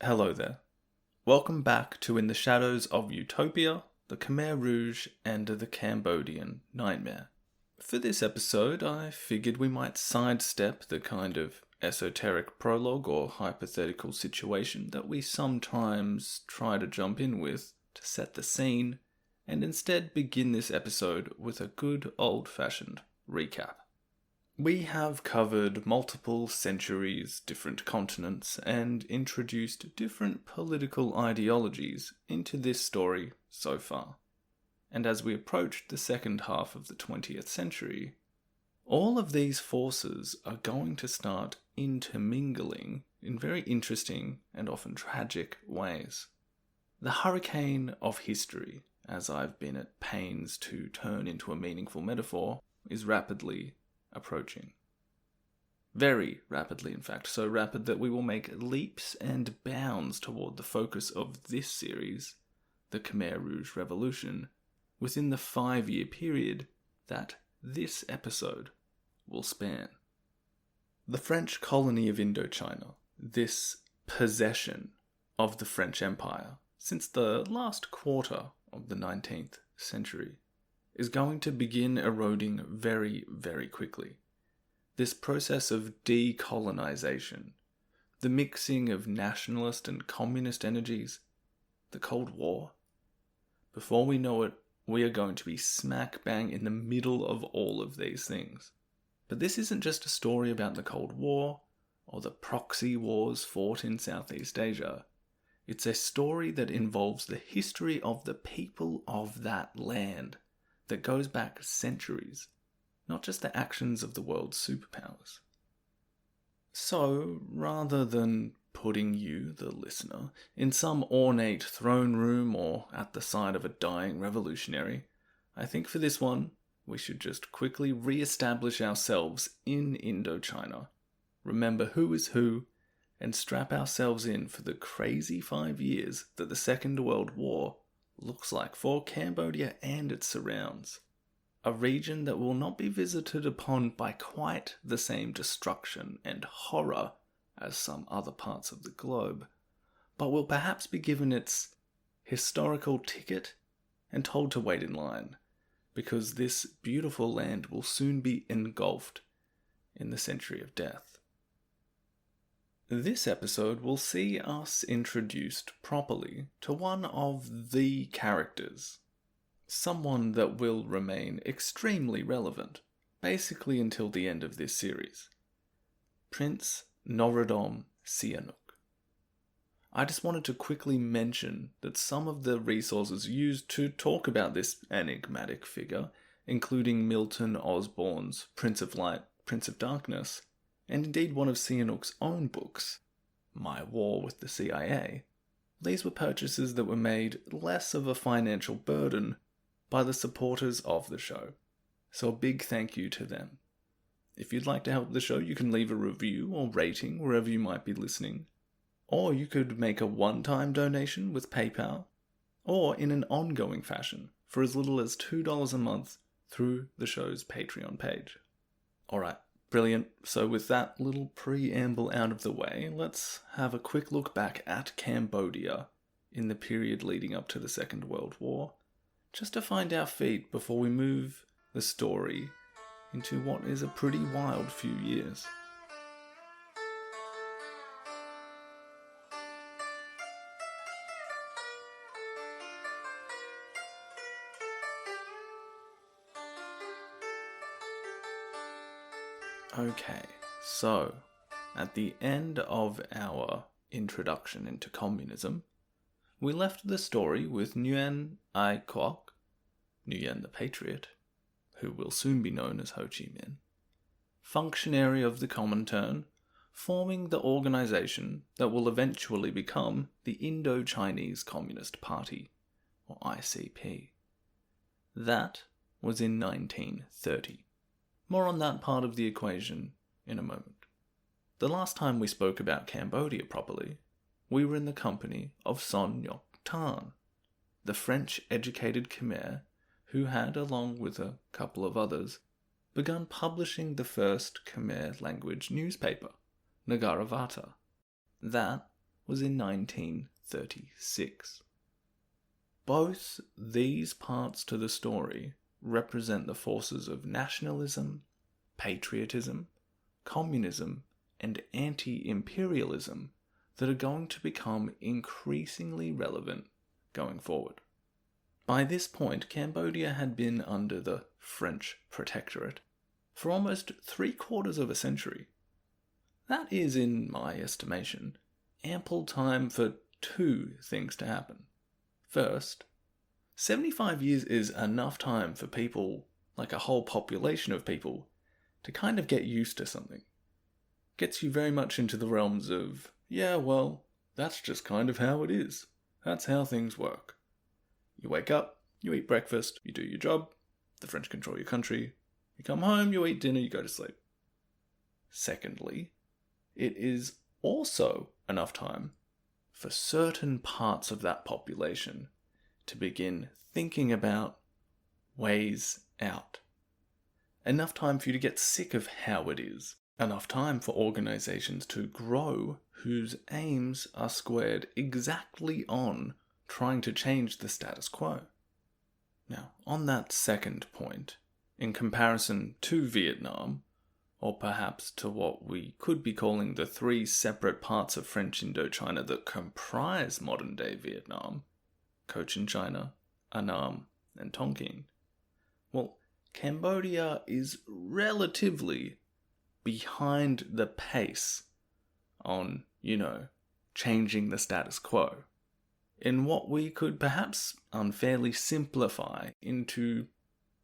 Hello there. Welcome back to In the Shadows of Utopia, the Khmer Rouge and the Cambodian Nightmare. For this episode, I figured we might sidestep the kind of esoteric prologue or hypothetical situation that we sometimes try to jump in with to set the scene, and instead begin this episode with a good old-fashioned recap. We have covered multiple centuries, different continents, and introduced different political ideologies into this story so far. And as we approach the second half of the 20th century, all of these forces are going to start intermingling in very interesting and often tragic ways. The hurricane of history, as I've been at pains to turn into a meaningful metaphor, is rapidly approaching. Very rapidly, in fact, so rapid that we will make leaps and bounds toward the focus of this series, the Khmer Rouge Revolution, within the 5-year period that this episode will span. The French colony of Indochina, this possession of the French Empire since the last quarter of the 19th century, is going to begin eroding very, very quickly. This process of decolonization, the mixing of nationalist and communist energies, the Cold War. Before we know it, we are going to be smack bang in the middle of all of these things. But this isn't just a story about the Cold War or the proxy wars fought in Southeast Asia. It's a story that involves the history of the people of that land, that goes back centuries, not just the actions of the world's superpowers. So, rather than putting you, the listener, in some ornate throne room or at the side of a dying revolutionary, I think for this one, we should just quickly re-establish ourselves in Indochina, remember who is who, and strap ourselves in for the crazy 5 years that the Second World War looks like for Cambodia and its surrounds. A region that will not be visited upon by quite the same destruction and horror as some other parts of the globe, but will perhaps be given its historical ticket and told to wait in line, because this beautiful land will soon be engulfed in the century of death. This episode will see us introduced properly to one of the characters, someone that will remain extremely relevant, basically until the end of this series, Prince Norodom Sihanouk. I just wanted to quickly mention that some of the resources used to talk about this enigmatic figure, including Milton Osborne's Prince of Light, Prince of Darkness, and indeed one of Sihanouk's own books, My War with the CIA, these were purchases that were made less of a financial burden by the supporters of the show. So a big thank you to them. If you'd like to help the show, you can leave a review or rating wherever you might be listening. Or you could make a one-time donation with PayPal, or in an ongoing fashion for as little as $2 a month through the show's Patreon page. Alright. Brilliant. So with that little preamble out of the way, let's have a quick look back at Cambodia in the period leading up to the Second World War, just to find our feet before we move the story into what is a pretty wild few years. Okay, so at the end of our introduction into communism, we left the story with Nguyen Ai Quoc, Nguyen the Patriot, who will soon be known as Ho Chi Minh, functionary of the Comintern, forming the organization that will eventually become the Indo-Chinese Communist Party, or ICP. That was in 1930. More on that part of the equation in a moment. The last time we spoke about Cambodia properly, we were in the company of Son Ngoc Thanh, the French-educated Khmer who had, along with a couple of others, begun publishing the first Khmer language newspaper, Nagaravata. That was in 1936. Both these parts to the story represent the forces of nationalism, patriotism, communism, and anti-imperialism that are going to become increasingly relevant going forward. By this point, Cambodia had been under the French protectorate for almost 3/4 of a century. That is, in my estimation, ample time for two things to happen. First, 75 years is enough time for people, like a whole population of people, to kind of get used to something. Gets you very much into the realms of, yeah, well, that's just kind of how it is. That's how things work. You wake up, you eat breakfast, you do your job, the French control your country, you come home, you eat dinner, you go to sleep. Secondly, it is also enough time for certain parts of that population to begin thinking about ways out. Enough time for you to get sick of how it is. Enough time for organizations to grow whose aims are squared exactly on trying to change the status quo. Now, on that second point, in comparison to Vietnam, or perhaps to what we could be calling the three separate parts of French Indochina that comprise modern-day Vietnam, Cochin China, Annam, and Tonkin, well, Cambodia is relatively behind the pace on, changing the status quo, in what we could perhaps unfairly simplify into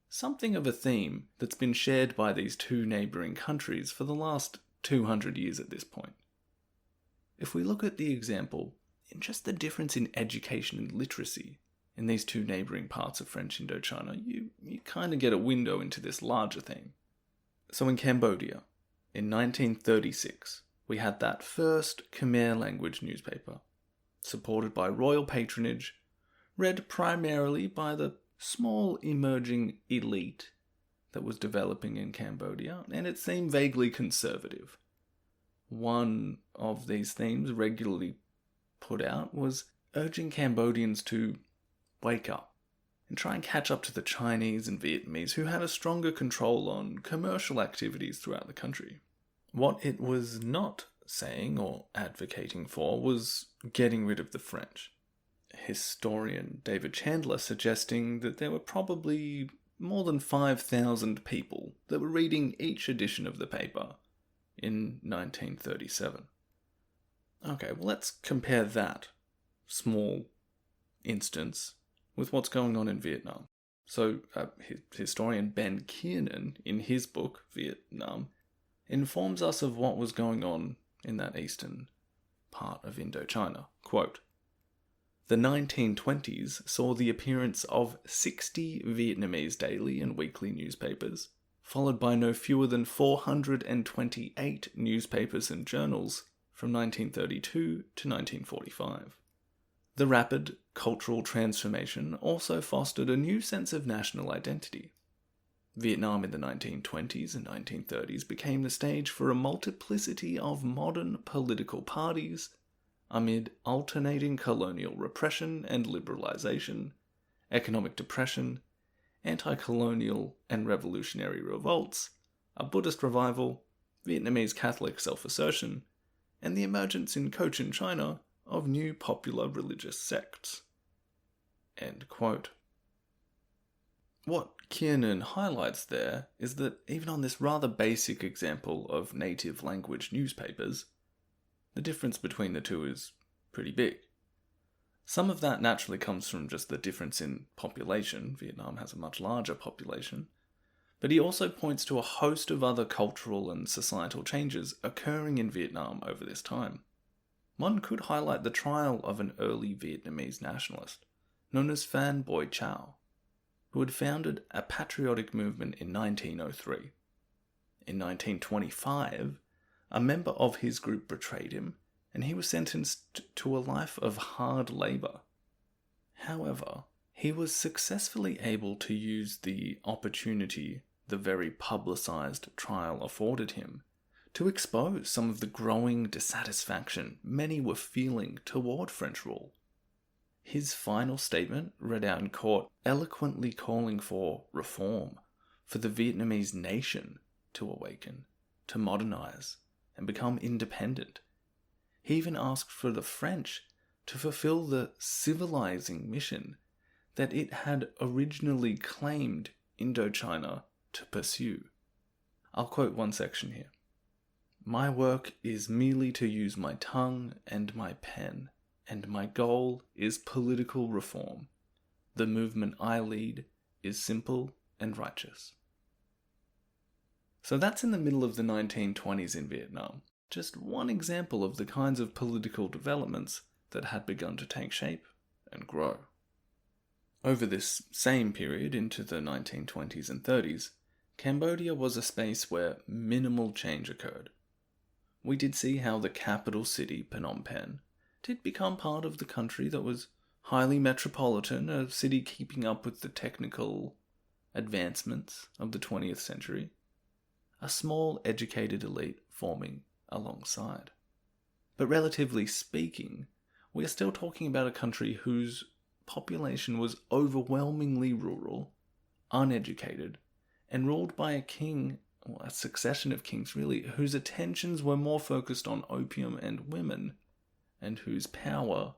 something of a theme that's been shared by these two neighbouring countries for the last 200 years at this point. If we look at the example in just the difference in education and literacy in these two neighbouring parts of French Indochina, you kind of get a window into this larger theme. So in Cambodia, in 1936, we had that first Khmer language newspaper, supported by royal patronage, read primarily by the small emerging elite that was developing in Cambodia, and it seemed vaguely conservative. One of these themes regularly put out was urging Cambodians to wake up and try and catch up to the Chinese and Vietnamese who had a stronger control on commercial activities throughout the country. What it was not saying or advocating for was getting rid of the French. Historian David Chandler suggesting that there were probably more than 5,000 people that were reading each edition of the paper in 1937. Okay, well, let's compare that small instance with what's going on in Vietnam. So, historian Ben Kiernan, in his book, Vietnam, informs us of what was going on in that eastern part of Indochina. Quote, "The 1920s saw the appearance of 60 Vietnamese daily and weekly newspapers, followed by no fewer than 428 newspapers and journals from 1932 to 1945. The rapid cultural transformation also fostered a new sense of national identity. Vietnam in the 1920s and 1930s became the stage for a multiplicity of modern political parties amid alternating colonial repression and liberalization, economic depression, anti-colonial and revolutionary revolts, a Buddhist revival, Vietnamese Catholic self-assertion, and the emergence in Cochin China of new popular religious sects." End quote. What Kiernan highlights there is that even on this rather basic example of native language newspapers, the difference between the two is pretty big. Some of that naturally comes from just the difference in population. Vietnam has a much larger population. But he also points to a host of other cultural and societal changes occurring in Vietnam over this time. One could highlight the trial of an early Vietnamese nationalist, known as Phan Boi Chau, who had founded a patriotic movement in 1903. In 1925, a member of his group betrayed him, and he was sentenced to a life of hard labour. However, he was successfully able to use the opportunity the very publicised trial afforded him to expose some of the growing dissatisfaction many were feeling toward French rule. His final statement, read out in court, eloquently calling for reform, for the Vietnamese nation to awaken, to modernize, and become independent. He even asked for the French to fulfill the civilizing mission that it had originally claimed Indochina to pursue. I'll quote one section here. "My work is merely to use my tongue and my pen, and my goal is political reform. The movement I lead is simple and righteous." So that's in the middle of the 1920s in Vietnam. Just one example of the kinds of political developments that had begun to take shape and grow. Over this same period into the 1920s and 30s, Cambodia was a space where minimal change occurred. We did see how the capital city, Phnom Penh, did become part of the country that was highly metropolitan, a city keeping up with the technical advancements of the 20th century, a small educated elite forming alongside. But relatively speaking, we are still talking about a country whose population was overwhelmingly rural, uneducated, and ruled by a king, or a succession of kings really, whose attentions were more focused on opium and women, and whose power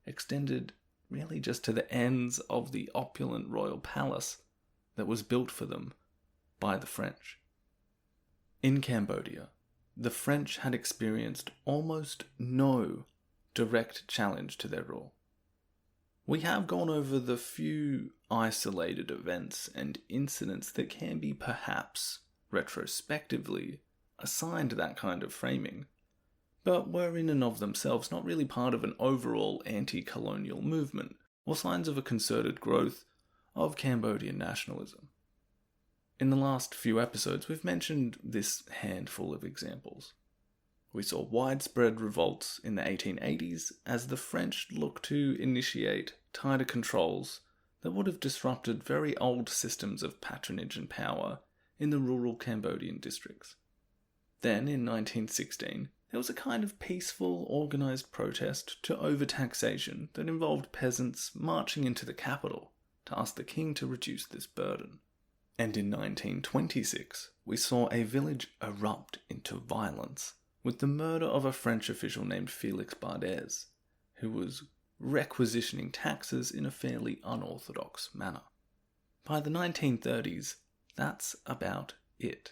extended really just to the ends of the opulent royal palace that was built for them by the French. In Cambodia, the French had experienced almost no direct challenge to their rule. We have gone over the few isolated events and incidents that can be perhaps retrospectively assigned that kind of framing, but were in and of themselves not really part of an overall anti-colonial movement or signs of a concerted growth of Cambodian nationalism. In the last few episodes, we've mentioned this handful of examples. We saw widespread revolts in the 1880s as the French looked to initiate tighter controls that would have disrupted very old systems of patronage and power in the rural Cambodian districts. Then, in 1916, there was a kind of peaceful, organised protest to overtaxation that involved peasants marching into the capital to ask the king to reduce this burden. And in 1926, we saw a village erupt into violence with the murder of a French official named Félix Bardez, who was requisitioning taxes in a fairly unorthodox manner. By the 1930s, that's about it.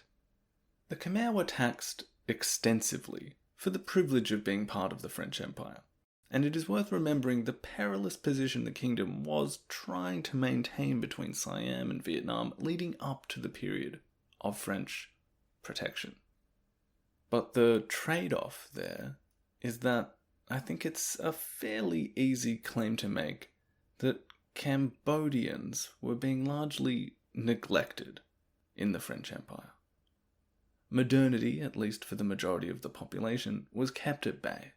The Khmer were taxed extensively for the privilege of being part of the French Empire, and it is worth remembering the perilous position the kingdom was trying to maintain between Siam and Vietnam leading up to the period of French protection. But the trade-off there is that I think it's a fairly easy claim to make that Cambodians were being largely neglected in the French Empire. Modernity, at least for the majority of the population, was kept at bay,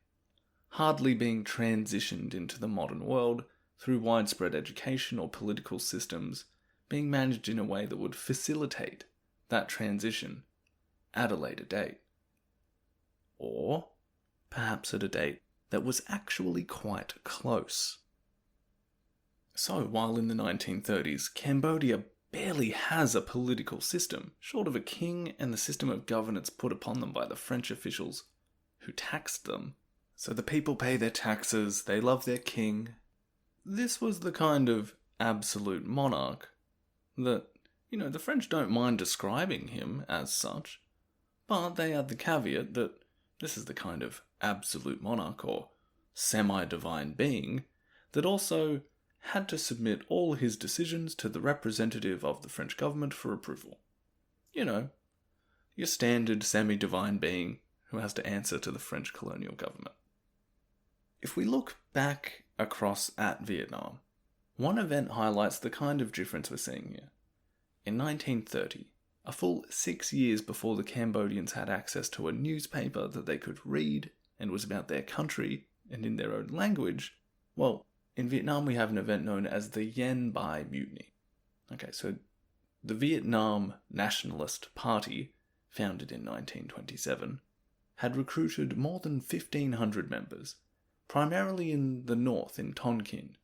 hardly being transitioned into the modern world through widespread education or political systems being managed in a way that would facilitate that transition at a later date. Or perhaps at a date that was actually quite close. So, while in the 1930s, Cambodia barely has a political system, short of a king and the system of governance put upon them by the French officials who taxed them, so the people pay their taxes, they love their king. This was the kind of absolute monarch that, the French don't mind describing him as such, but they add the caveat that this is the kind of absolute monarch or semi-divine being that also had to submit all his decisions to the representative of the French government for approval. Your standard semi-divine being who has to answer to the French colonial government. If we look back across at Vietnam, one event highlights the kind of difference we're seeing here. In 1930, a full 6 years before the Cambodians had access to a newspaper that they could read and was about their country and in their own language, in Vietnam we have an event known as the Yen Bai Mutiny. Okay, so the Vietnam Nationalist Party founded in 1927, had recruited more than 1,500 members, primarily in the north in Tonkin,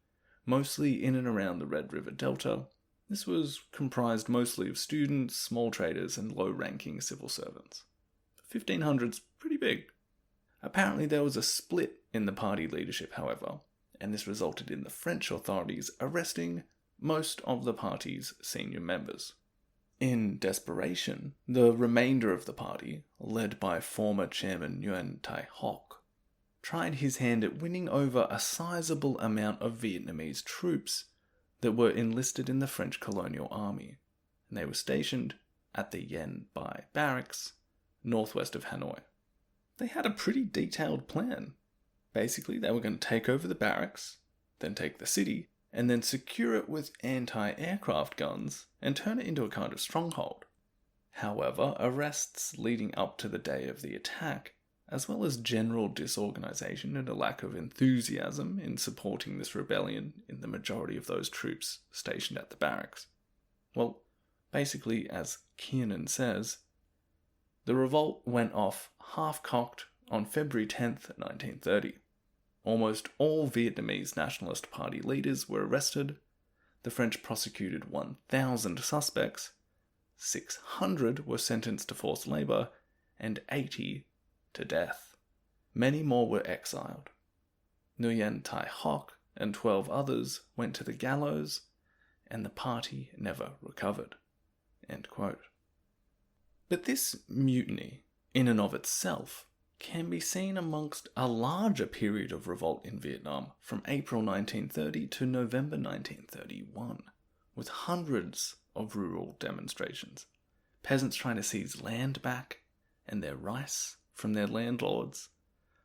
mostly in and around the Red River Delta. This was comprised mostly of students, small traders, and low-ranking civil servants. 1,500's pretty big. Apparently there was a split in the party leadership, however, and this resulted in the French authorities arresting most of the party's senior members. In desperation, the remainder of the party, led by former chairman Nguyen Thai Hoc, tried his hand at winning over a sizable amount of Vietnamese troops that were enlisted in the French colonial army, and they were stationed at the Yen Bai barracks, northwest of Hanoi. They had a pretty detailed plan. Basically, they were going to take over the barracks, then take the city, and then secure it with anti-aircraft guns and turn it into a kind of stronghold. However, arrests leading up to the day of the attack, as well as general disorganization and a lack of enthusiasm in supporting this rebellion in the majority of those troops stationed at the barracks. Well, basically, as Kiernan says, the revolt went off half-cocked on February 10th, 1930. Almost all Vietnamese Nationalist Party leaders were arrested. The French prosecuted 1,000 suspects, 600 were sentenced to forced labour, and 80 to death. Many more were exiled. Nguyen Thai Hoc and 12 others went to the gallows, and the party never recovered. End quote. But this mutiny, in and of itself, can be seen amongst a larger period of revolt in Vietnam from April 1930 to November 1931, with hundreds of rural demonstrations, peasants trying to seize land back and their rice from their landlords,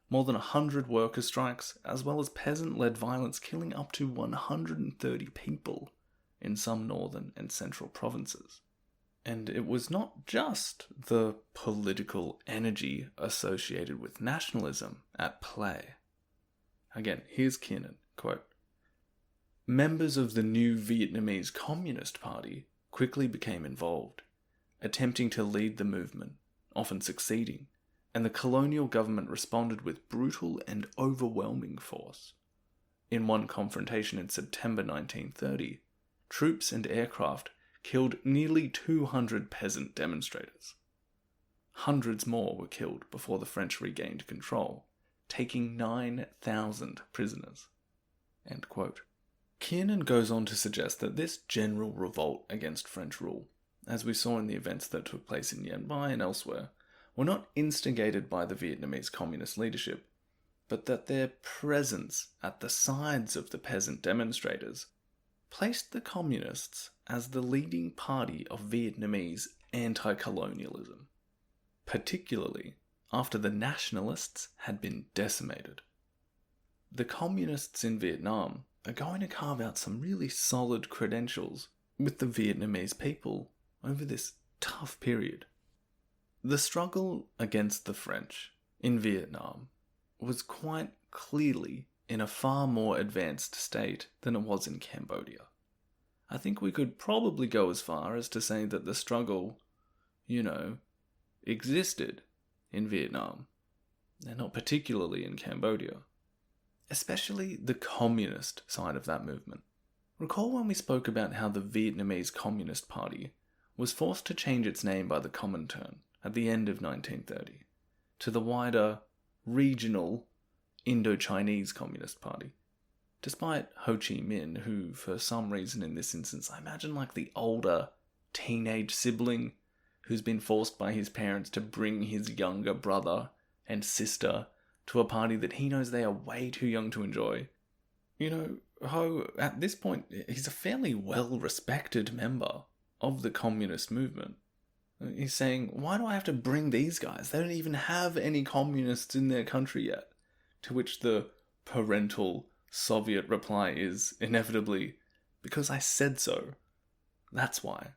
more than 100 worker strikes, as well as peasant-led violence killing up to 130 people in some northern and central provinces. And it was not just the political energy associated with nationalism at play. Again, here's Kiernan, quote, "Members of the new Vietnamese Communist Party quickly became involved, attempting to lead the movement, often succeeding, and the colonial government responded with brutal and overwhelming force. In one confrontation in September 1930, troops and aircraft killed nearly 200 peasant demonstrators. Hundreds more were killed before the French regained control, taking 9,000 prisoners." End quote. Kiernan goes on to suggest that this general revolt against French rule, as we saw in the events that took place in Yen Bai and elsewhere, were not instigated by the Vietnamese communist leadership, but that their presence at the sides of the peasant demonstrators placed the communists as the leading party of Vietnamese anti-colonialism, particularly after the nationalists had been decimated. The communists in Vietnam are going to carve out some really solid credentials with the Vietnamese people over this tough period. The struggle against the French in Vietnam was quite clearly in a far more advanced state than it was in Cambodia. I think we could probably go as far as to say that the struggle, existed in Vietnam, and not particularly in Cambodia. Especially the communist side of that movement. Recall when we spoke about how the Vietnamese Communist Party was forced to change its name by the Comintern at the end of 1930 to the wider, regional Indochinese Communist Party, despite Ho Chi Minh, who, for some reason in this instance, I imagine like the older teenage sibling who's been forced by his parents to bring his younger brother and sister to a party that he knows they are way too young to enjoy. Ho, at this point, he's a fairly well-respected member of the communist movement. He's saying, why do I have to bring these guys? They don't even have any communists in their country yet. To which the parental Soviet reply is, inevitably, because I said so. That's why.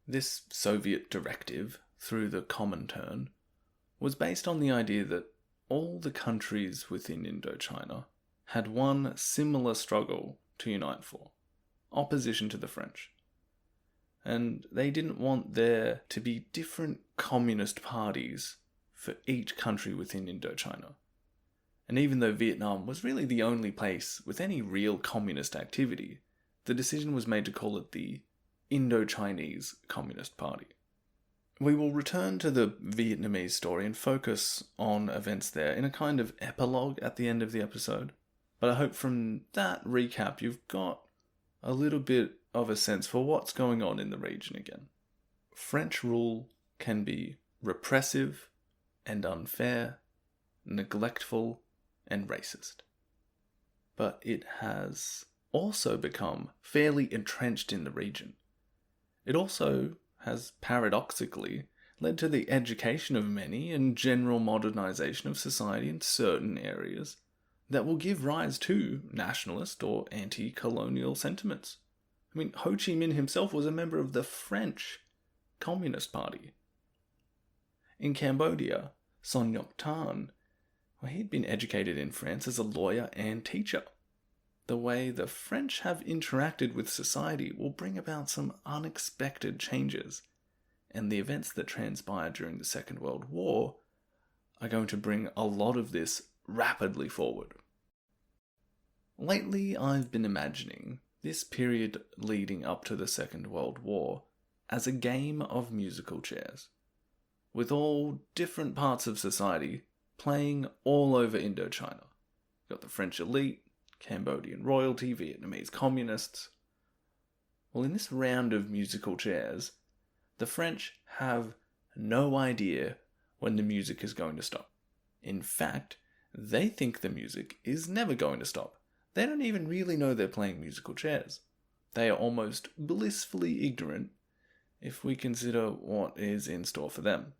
This Soviet directive, through the Comintern, was based on the idea that all the countries within Indochina had one similar struggle to unite for: opposition to the French. and they didn't want there to be different communist parties for each country within Indochina. And even though Vietnam was really the only place with any real communist activity, the decision was made to call it the Indochinese Communist Party. We will return to the Vietnamese story and focus on events there in a kind of epilogue at the end of the episode, but I hope from that recap you've got a little bit of a sense for what's going on in the region again. French rule can be repressive and unfair, neglectful and racist. But it has also become fairly entrenched in the region. It also has paradoxically led to the education of many and general modernization of society in certain areas that will give rise to nationalist or anti-colonial sentiments. I mean, Ho Chi Minh himself was a member of the French Communist Party. In Cambodia, Son Ngoc Thanh, he'd been educated in France as a lawyer and teacher. The way the French have interacted with society will bring about some unexpected changes, and the events that transpired during the Second World War are going to bring a lot of this rapidly forward. Lately, I've been imagining this period leading up to the Second World War as a game of musical chairs, with all different parts of society playing all over Indochina. You've got the French elite, Cambodian royalty, Vietnamese communists. Well, in this round of musical chairs, the French have no idea when the music is going to stop. In fact, they think the music is never going to stop. They don't even really know they're playing musical chairs. They are almost blissfully ignorant if we consider what is in store for them.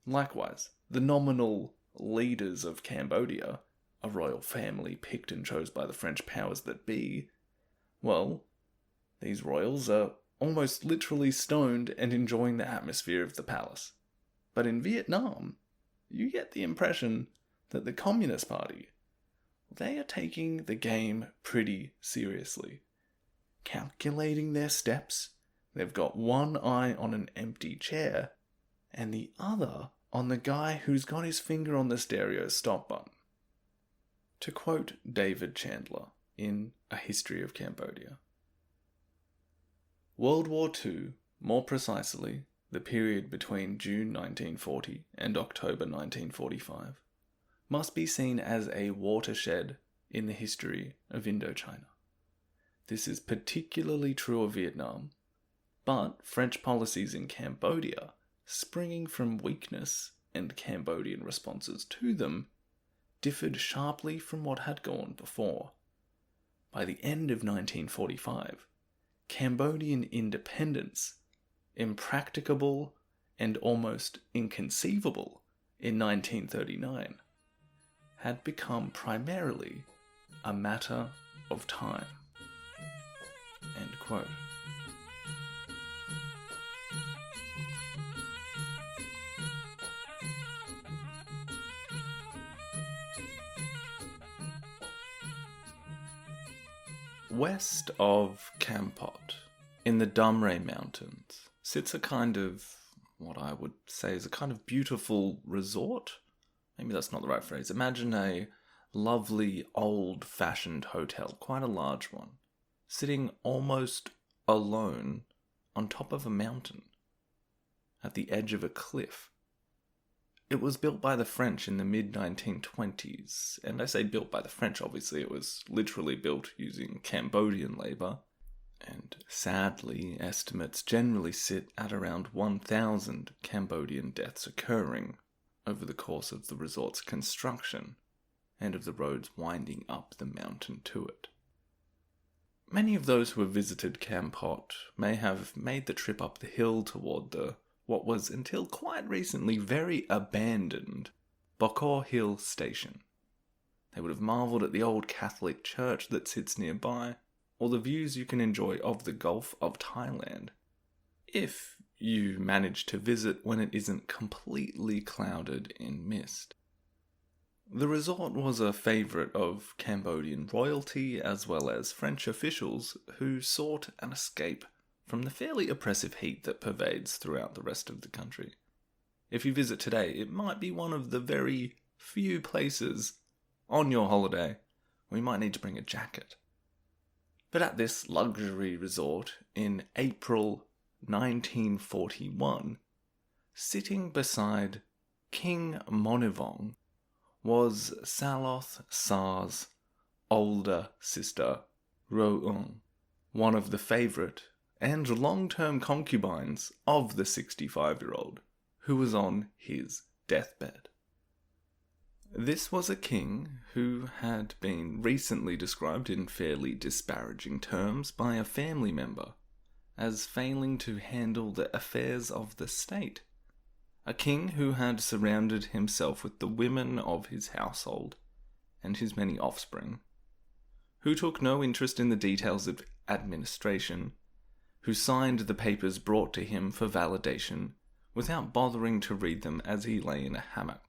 Likewise, the nominal leaders of Cambodia, a royal family picked and chose by the French powers that be, well, these royals are almost literally stoned and enjoying the atmosphere of the palace. But in Vietnam, you get the impression that the Communist Party, they are taking the game pretty seriously. Calculating their steps, they've got one eye on an empty chair, and the other on the guy who's got his finger on the stereo stop button. To quote David Chandler in A History of Cambodia, World War II, more precisely, the period between June 1940 and October 1945, must be seen as a watershed in the history of Indochina. This is particularly true of Vietnam, but French policies in Cambodia, springing from weakness and Cambodian responses to them, differed sharply from what had gone before. By the end of 1945, Cambodian independence, impracticable and almost inconceivable in 1939, had become primarily a matter of time. End quote. West of Kampot, in the Dam Re Mountains, sits a kind of, what I would say is a kind of beautiful resort. Maybe that's not the right phrase. Imagine a lovely, old-fashioned hotel, quite a large one, sitting almost alone on top of a mountain, at the edge of a cliff. It was built by the French in the mid-1920s, and I say built by the French, obviously it was literally built using Cambodian labour, and sadly, estimates generally sit at around 1,000 Cambodian deaths occurring over the course of the resort's construction, and of the roads winding up the mountain to it. Many of those who have visited Kampot may have made the trip up the hill toward what was until quite recently very abandoned Bokor Hill Station. They would have marvelled at the old Catholic church that sits nearby, or the views you can enjoy of the Gulf of Thailand, if you manage to visit when it isn't completely clouded in mist. The resort was a favourite of Cambodian royalty as well as French officials who sought an escape from the fairly oppressive heat that pervades throughout the rest of the country. If you visit today, it might be one of the very few places on your holiday where you might need to bring a jacket. But at this luxury resort in April 1941, sitting beside King Monivong was Saloth Sar's older sister, Roung, one of the favourite and long-term concubines of the 65-year-old, who was on his deathbed. This was a king who had been recently described in fairly disparaging terms by a family member as failing to handle the affairs of the state. A king who had surrounded himself with the women of his household and his many offspring, who took no interest in the details of administration, who signed the papers brought to him for validation without bothering to read them as he lay in a hammock,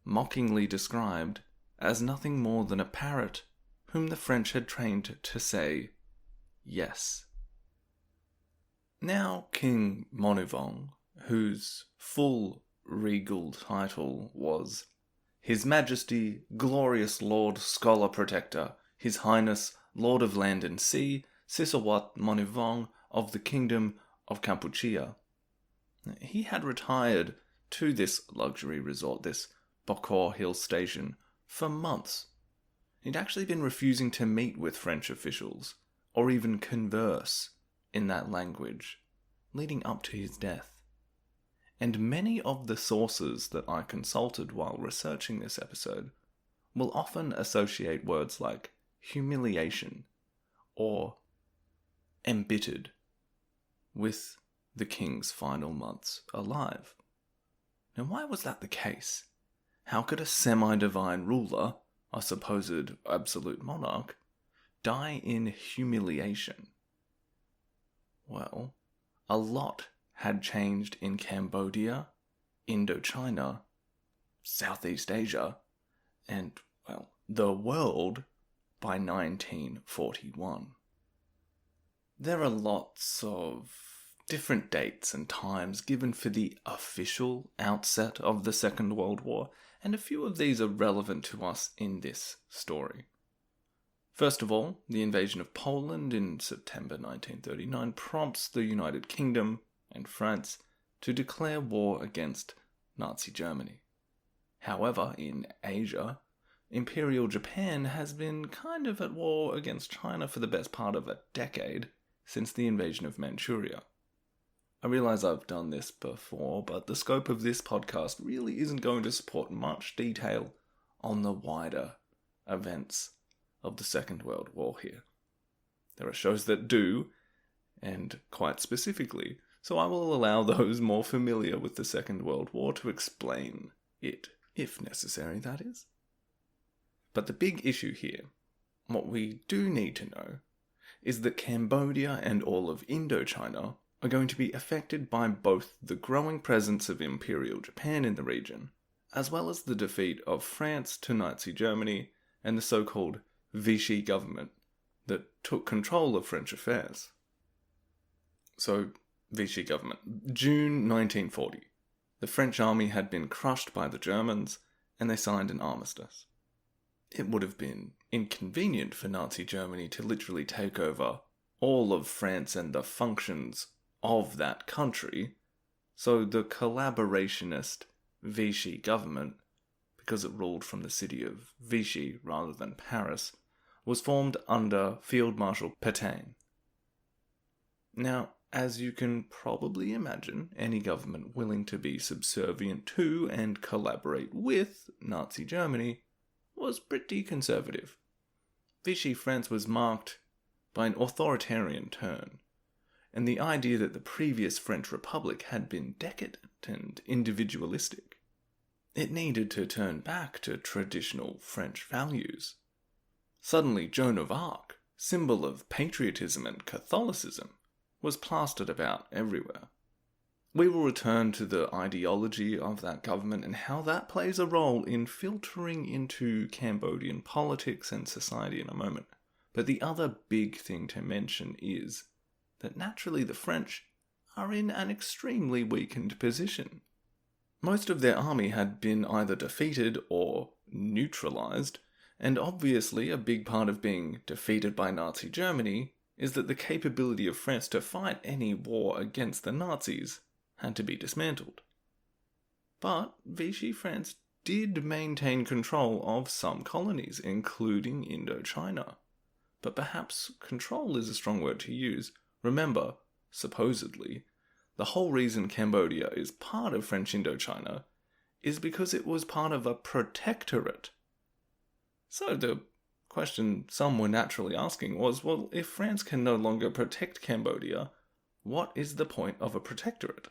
mockingly described as nothing more than a parrot whom the French had trained to say yes. Now King Monivong, whose full regal title was His Majesty, Glorious Lord Scholar Protector, His Highness Lord of Land and Sea, Sisawat Monivong of the Kingdom of Kampuchea. He had retired to this luxury resort, this Bokor Hill Station, for months. He'd actually been refusing to meet with French officials, or even converse in that language, leading up to his death. And many of the sources that I consulted while researching this episode will often associate words like humiliation or embittered with the king's final months alive. Now, why was that the case? How could a semi-divine ruler, a supposed absolute monarch, die in humiliation? Well, a lot had changed in Cambodia, Indochina, Southeast Asia, and, well, the world by 1941. There are lots of different dates and times given for the official outset of the Second World War, and a few of these are relevant to us in this story. First of all, the invasion of Poland in September 1939 prompts the United Kingdom and France to declare war against Nazi Germany. However, in Asia, Imperial Japan has been kind of at war against China for the best part of a decade since the invasion of Manchuria. I realize I've done this before, but the scope of this podcast really isn't going to support much detail on the wider events of the Second World War here. There are shows that do, and quite specifically, so I will allow those more familiar with the Second World War to explain it, if necessary, that is. But the big issue here, what we do need to know, is that Cambodia and all of Indochina are going to be affected by both the growing presence of Imperial Japan in the region, as well as the defeat of France to Nazi Germany and the so-called Vichy government that took control of French affairs. So, Vichy government. June 1940. The French army had been crushed by the Germans, and they signed an armistice. It would have been inconvenient for Nazi Germany to literally take over all of France and the functions of that country, so the collaborationist Vichy government, because it ruled from the city of Vichy rather than Paris, was formed under Field Marshal Pétain. Now, as you can probably imagine, any government willing to be subservient to and collaborate with Nazi Germany was pretty conservative. Vichy France was marked by an authoritarian turn, and the idea that the previous French Republic had been decadent and individualistic. It needed to turn back to traditional French values. Suddenly, Joan of Arc, symbol of patriotism and Catholicism, was plastered about everywhere. We will return to the ideology of that government and how that plays a role in filtering into Cambodian politics and society in a moment. But the other big thing to mention is that naturally the French are in an extremely weakened position. Most of their army had been either defeated or neutralized, and obviously a big part of being defeated by Nazi Germany is that the capability of France to fight any war against the Nazis had to be dismantled. But Vichy France did maintain control of some colonies, including Indochina. But perhaps control is a strong word to use. Remember, supposedly, the whole reason Cambodia is part of French Indochina is because it was part of a protectorate. So the question some were naturally asking was, well, if France can no longer protect Cambodia, what is the point of a protectorate?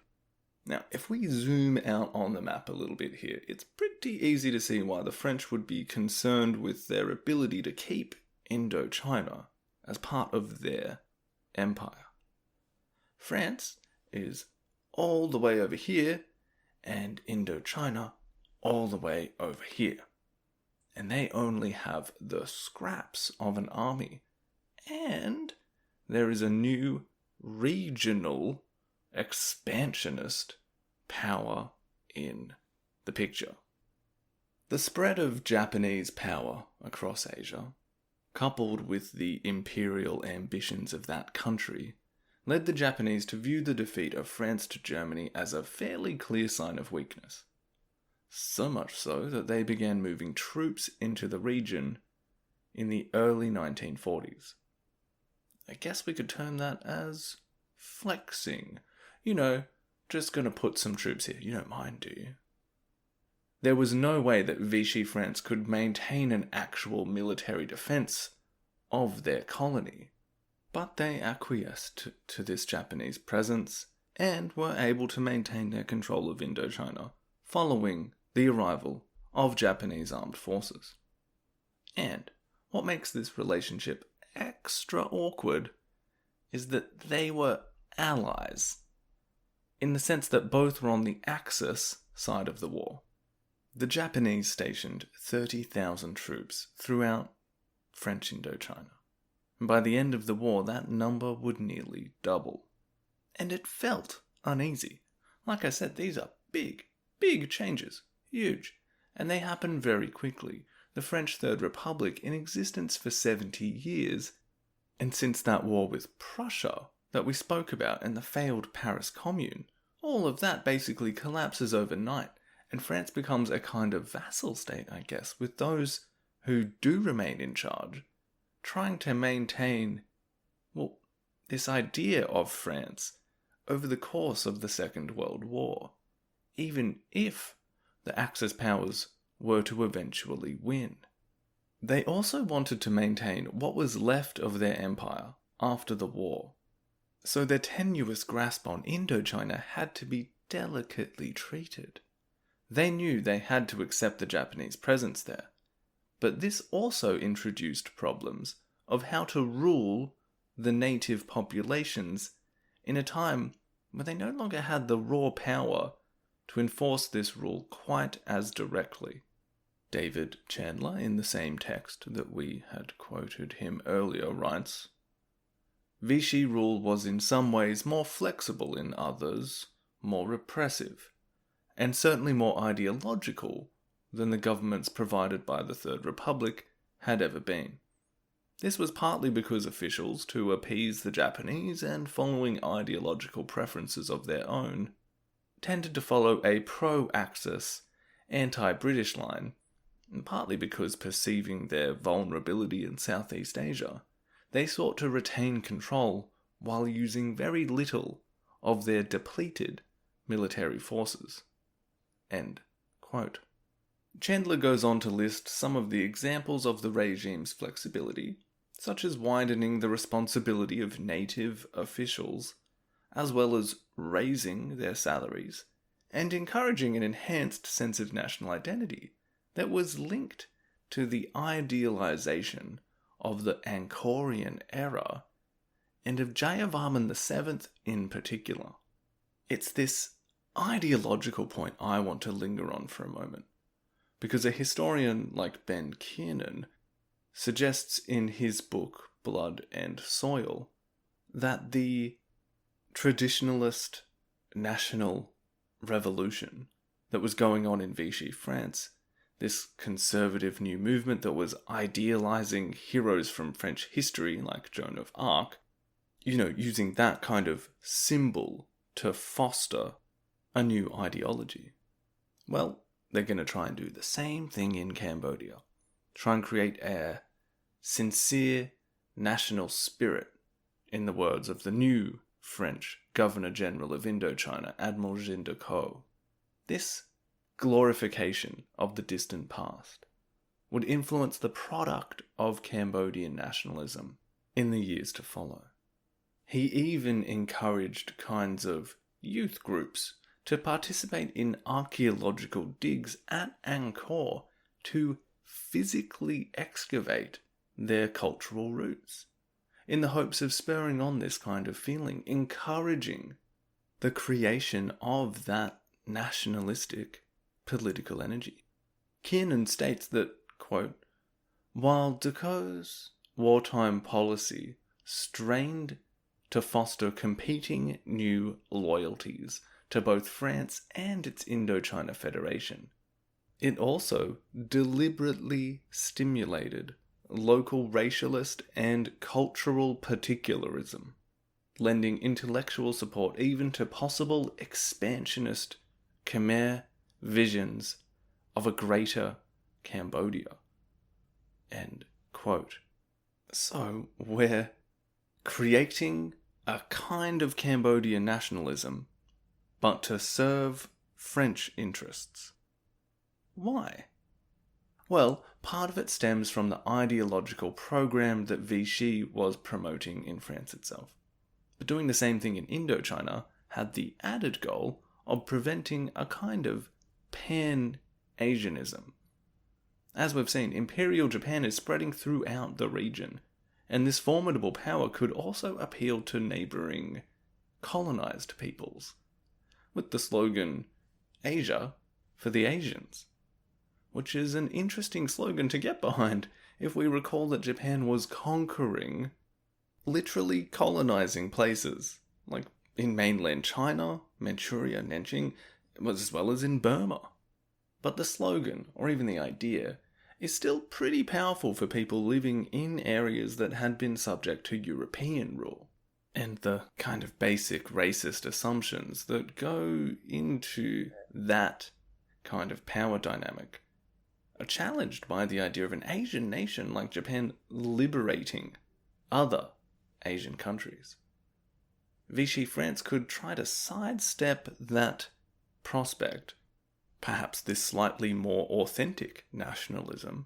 Now, if we zoom out on the map a little bit here, it's pretty easy to see why the French would be concerned with their ability to keep Indochina as part of their empire. France is all the way over here, and Indochina all the way over here. And they only have the scraps of an army. And there is a new regional expansionist power in the picture. The spread of Japanese power across Asia, coupled with the imperial ambitions of that country, led the Japanese to view the defeat of France to Germany as a fairly clear sign of weakness. So much so that they began moving troops into the region in the early 1940s. I guess we could term that as flexing. Just gonna put some troops here. You don't mind, do you? There was no way that Vichy France could maintain an actual military defense of their colony, but they acquiesced to this Japanese presence and were able to maintain their control of Indochina following the arrival of Japanese armed forces. And what makes this relationship extra awkward is that they were allies, in the sense that both were on the Axis side of the war. The Japanese stationed 30,000 troops throughout French Indochina. And by the end of the war, that number would nearly double. And it felt uneasy. Like I said, these are big changes. Huge. And they happen very quickly. The French Third Republic, in existence for 70 years, and since that war with Prussia that we spoke about and the failed Paris Commune, all of that basically collapses overnight, and France becomes a kind of vassal state, I guess, with those who do remain in charge, trying to maintain, this idea of France over the course of the Second World War, even if the Axis powers were to eventually win. They also wanted to maintain what was left of their empire after the war, so their tenuous grasp on Indochina had to be delicately treated. They knew they had to accept the Japanese presence there, but this also introduced problems of how to rule the native populations in a time when they no longer had the raw power to enforce this rule quite as directly. David Chandler, in the same text that we had quoted him earlier, writes, Vichy rule was in some ways more flexible, in others more repressive, and certainly more ideological than the governments provided by the Third Republic had ever been. This was partly because officials, to appease the Japanese and following ideological preferences of their own, tended to follow a pro-Axis, anti-British line, and partly because, perceiving their vulnerability in Southeast Asia, they sought to retain control while using very little of their depleted military forces. End quote. Chandler goes on to list some of the examples of the regime's flexibility, such as widening the responsibility of native officials, as well as raising their salaries, and encouraging an enhanced sense of national identity that was linked to the idealization of the Angkorian era, and of Jayavarman VII in particular. It's this ideological point I want to linger on for a moment, because a historian like Ben Kiernan suggests in his book Blood and Soil that the traditionalist national revolution that was going on in Vichy France, this conservative new movement that was idealizing heroes from French history like Joan of Arc, using that kind of symbol to foster a new ideology. Well, they're going to try and do the same thing in Cambodia. Try and create a sincere national spirit, in the words of the new French Governor-General of Indochina, Admiral Jean de Caux. This glorification of the distant past would influence the product of Cambodian nationalism in the years to follow. He even encouraged kinds of youth groups to participate in archaeological digs at Angkor to physically excavate their cultural roots, in the hopes of spurring on this kind of feeling, encouraging the creation of that nationalistic political energy. Kiernan states that, quote, while Decaul's wartime policy strained to foster competing new loyalties to both France and its Indochina Federation, it also deliberately stimulated local racialist and cultural particularism, lending intellectual support even to possible expansionist Khmer visions of a greater Cambodia. End quote. So we're creating a kind of Cambodian nationalism, but to serve French interests. Why? Well, part of it stems from the ideological program that Vichy was promoting in France itself. But doing the same thing in Indochina had the added goal of preventing a kind of pan-Asianism. As we've seen, Imperial Japan is spreading throughout the region, and this formidable power could also appeal to neighbouring colonized peoples, with the slogan, Asia for the Asians, which is an interesting slogan to get behind if we recall that Japan was conquering, literally colonizing places, like in mainland China, Manchuria, Nanjing, as well as in Burma. But the slogan, or even the idea, is still pretty powerful for people living in areas that had been subject to European rule. And the kind of basic racist assumptions that go into that kind of power dynamic are challenged by the idea of an Asian nation like Japan liberating other Asian countries. Vichy France could try to sidestep that prospect, perhaps this slightly more authentic nationalism,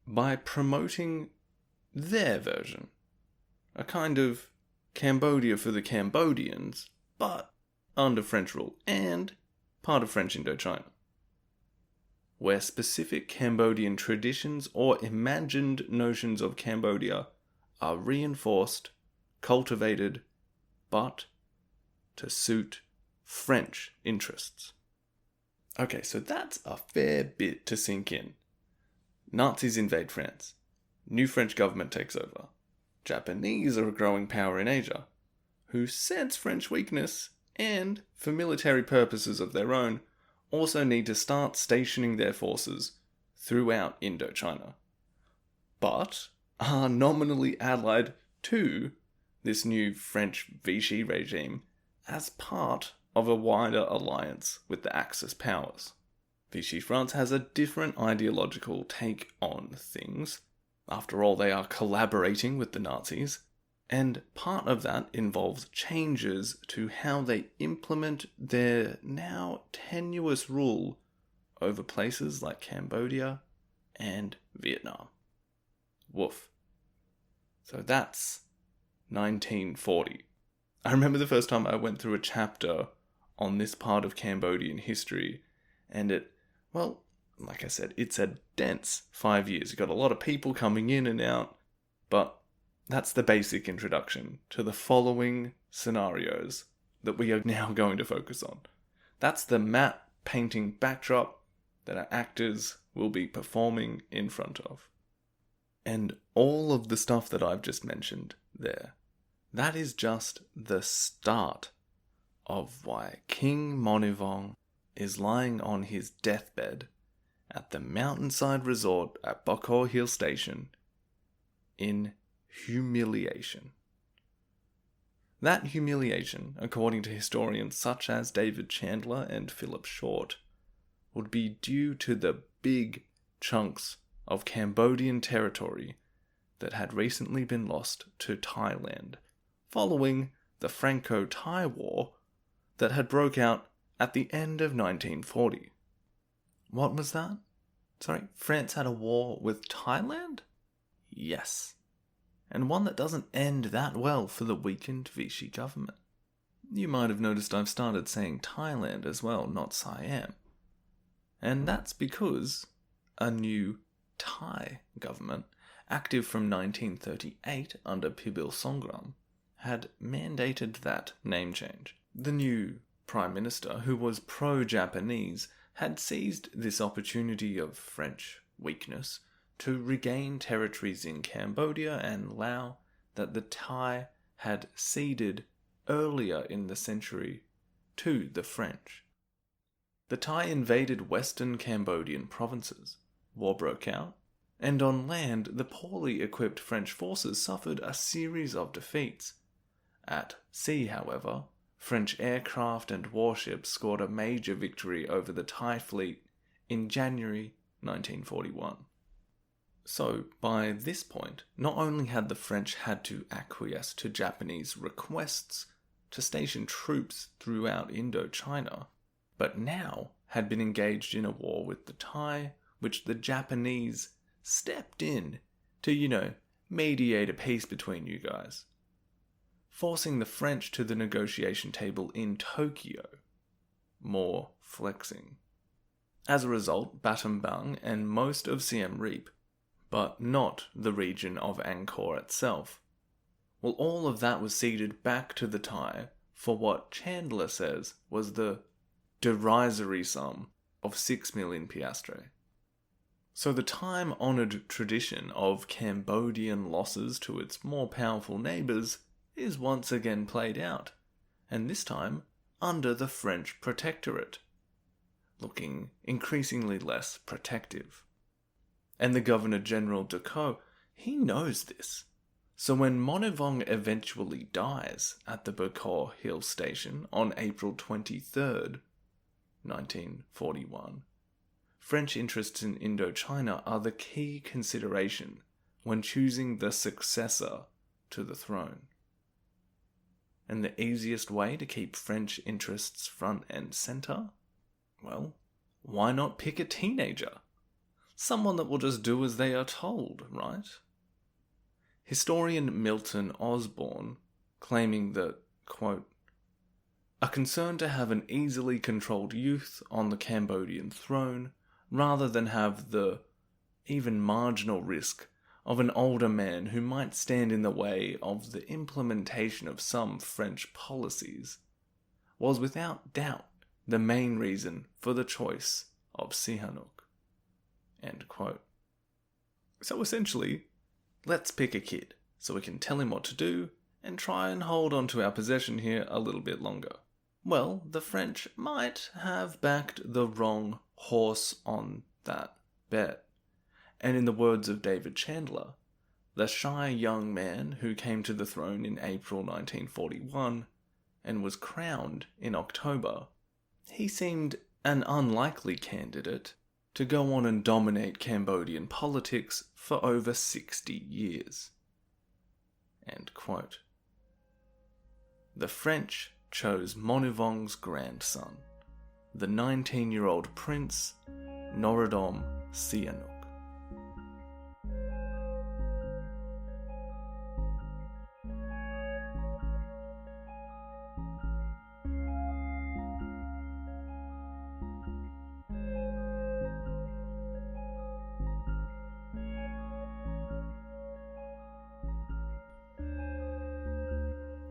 by promoting their version, a kind of Cambodia for the Cambodians, but under French rule and part of French Indochina, where specific Cambodian traditions or imagined notions of Cambodia are reinforced, cultivated, but to suit French interests. Okay, so that's a fair bit to sink in. Nazis invade France. New French government takes over. Japanese are a growing power in Asia, who sense French weakness and, for military purposes of their own, also need to start stationing their forces throughout Indochina, but are nominally allied to this new French Vichy regime as part of a wider alliance with the Axis powers. Vichy France has a different ideological take on things. After all, they are collaborating with the Nazis, and part of that involves changes to how they implement their now tenuous rule over places like Cambodia and Vietnam. Woof. So that's 1940. I remember the first time I went through a chapter on this part of Cambodian history, and like I said, it's a dense 5 years. You've got a lot of people coming in and out, but that's the basic introduction to the following scenarios that we are now going to focus on. That's the map painting backdrop that our actors will be performing in front of. And all of the stuff that I've just mentioned there, that is just the start of why King Monivong is lying on his deathbed at the mountainside resort at Bokor Hill Station in humiliation. That humiliation, according to historians such as David Chandler and Philip Short, would be due to the big chunks of Cambodian territory that had recently been lost to Thailand, following the Franco-Thai War that had broke out at the end of 1940. What was that? Sorry, France had a war with Thailand? Yes. And one that doesn't end that well for the weakened Vichy government. You might have noticed I've started saying Thailand as well, not Siam. And that's because a new Thai government, active from 1938 under Pibil Songram, had mandated that name change. The new Prime Minister, who was pro-Japanese, had seized this opportunity of French weakness to regain territories in Cambodia and Laos that the Thai had ceded earlier in the century to the French. The Thai invaded western Cambodian provinces. War broke out, and on land the poorly equipped French forces suffered a series of defeats. At sea, however, French aircraft and warships scored a major victory over the Thai fleet in January 1941. So, by this point, not only had the French had to acquiesce to Japanese requests to station troops throughout Indochina, but now had been engaged in a war with the Thai, which the Japanese stepped in to, mediate a peace between you guys, forcing the French to the negotiation table in Tokyo. More flexing. As a result, Battambang and most of Siem Reap, but not the region of Angkor itself, well, all of that was ceded back to the Thai for what Chandler says was the derisory sum of 6 million piastre. So the time-honoured tradition of Cambodian losses to its more powerful neighbours is once again played out, and this time under the French protectorate, looking increasingly less protective. And the Governor-General Decaux, he knows this. So when Monivong eventually dies at the Bokor Hill Station on April 23rd, 1941, French interests in Indochina are the key consideration when choosing the successor to the throne. And the easiest way to keep French interests front and centre? Well, why not pick a teenager? Someone that will just do as they are told, right? Historian Milton Osborne, claiming that, quote, "a concern to have an easily controlled youth on the Cambodian throne, rather than have the even marginal risk of an older man who might stand in the way of the implementation of some French policies, was without doubt the main reason for the choice of Sihanouk." End quote. So essentially, let's pick a kid so we can tell him what to do and try and hold on to our possession here a little bit longer. Well, the French might have backed the wrong horse on that bet. And in the words of David Chandler, the shy young man who came to the throne in April 1941 and was crowned in October, he seemed an unlikely candidate to go on and dominate Cambodian politics for over 60 years. End quote. The French chose Monivong's grandson, the 19-year-old Prince Norodom Sihanouk.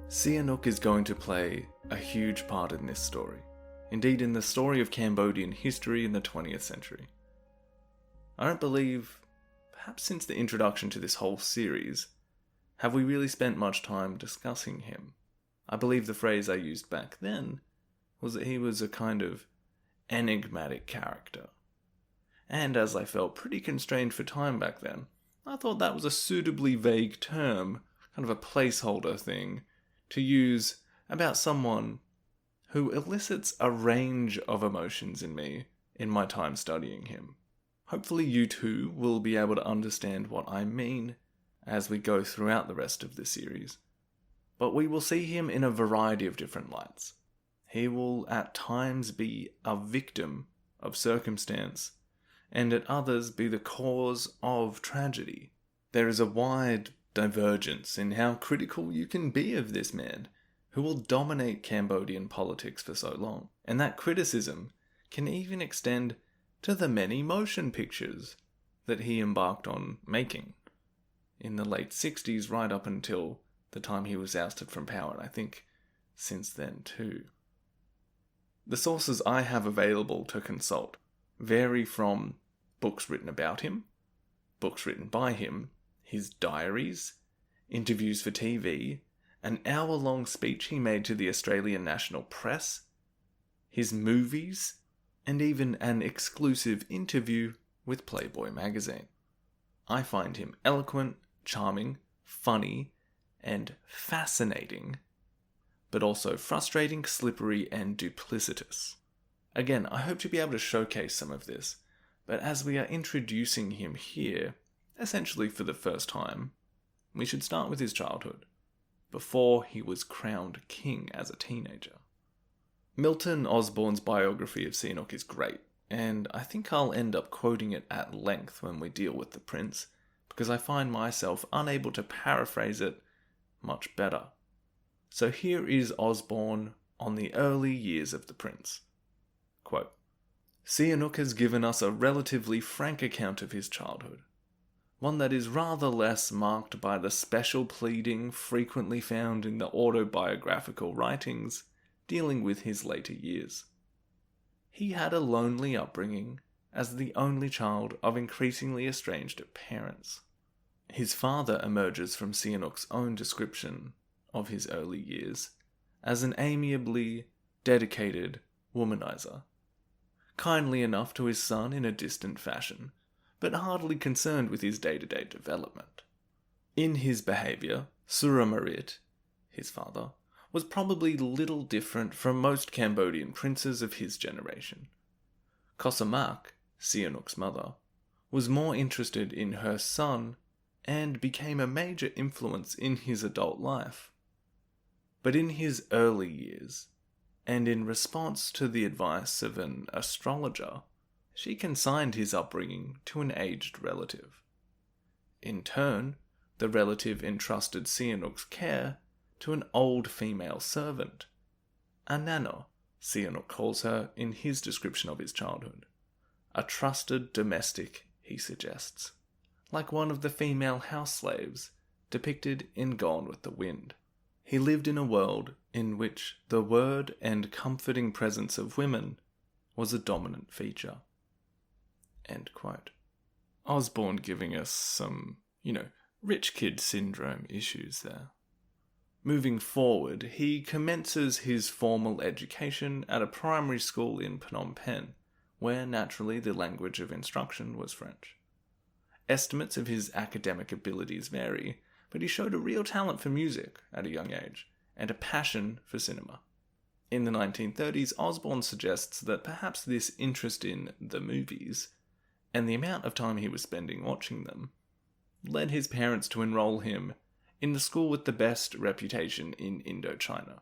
Sihanouk is going to play a huge part in this story, indeed in the story of Cambodian history in the 20th century. I don't believe, perhaps since the introduction to this whole series, have we really spent much time discussing him. I believe the phrase I used back then was that he was a kind of enigmatic character. And as I felt pretty constrained for time back then, I thought that was a suitably vague term, kind of a placeholder thing, to use about someone who elicits a range of emotions in me in my time studying him. Hopefully you too will be able to understand what I mean as we go throughout the rest of this series. But we will see him in a variety of different lights. He will at times be a victim of circumstance, and at others be the cause of tragedy. There is a wide divergence in how critical you can be of this man, who will dominate Cambodian politics for so long. And that criticism can even extend to the many motion pictures that he embarked on making in the late 60s right up until the time he was ousted from power, and I think since then too. The sources I have available to consult vary from books written about him, books written by him, his diaries, interviews for TV, an hour-long speech he made to the Australian national press, his movies, and even an exclusive interview with Playboy magazine. I find him eloquent, charming, funny, and fascinating, but also frustrating, slippery, and duplicitous. Again, I hope to be able to showcase some of this, but as we are introducing him here, essentially for the first time, we should start with his childhood, before he was crowned king as a teenager. Milton Osborne's biography of Sihanouk is great, and I think I'll end up quoting it at length when we deal with the prince, because I find myself unable to paraphrase it much better. So here is Osborne on the early years of the prince. Quote, Sihanouk has given us a relatively frank account of his childhood, one that is rather less marked by the special pleading frequently found in the autobiographical writings dealing with his later years. He had a lonely upbringing as the only child of increasingly estranged parents. His father emerges from Sihanouk's own description of his early years as an amiably dedicated womanizer, kindly enough to his son in a distant fashion, but hardly concerned with his day-to-day development. In his behaviour, Suramarit, his father, was probably little different from most Cambodian princes of his generation. Kosamak, Sihanouk's mother, was more interested in her son and became a major influence in his adult life. But in his early years, and in response to the advice of an astrologer, she consigned his upbringing to an aged relative. In turn, the relative entrusted Sihanouk's care to an old female servant, a nano, Sihanouk calls her in his description of his childhood. A trusted domestic, he suggests, like one of the female house slaves depicted in Gone with the Wind. He lived in a world in which the word and comforting presence of women was a dominant feature. End quote. Osborne giving us some, rich kid syndrome issues there. Moving forward, he commences his formal education at a primary school in Phnom Penh, where naturally the language of instruction was French. Estimates of his academic abilities vary, but he showed a real talent for music at a young age, and a passion for cinema. In the 1930s, Osborne suggests that perhaps this interest in the movies, and the amount of time he was spending watching them, led his parents to enroll him in the school with the best reputation in Indochina,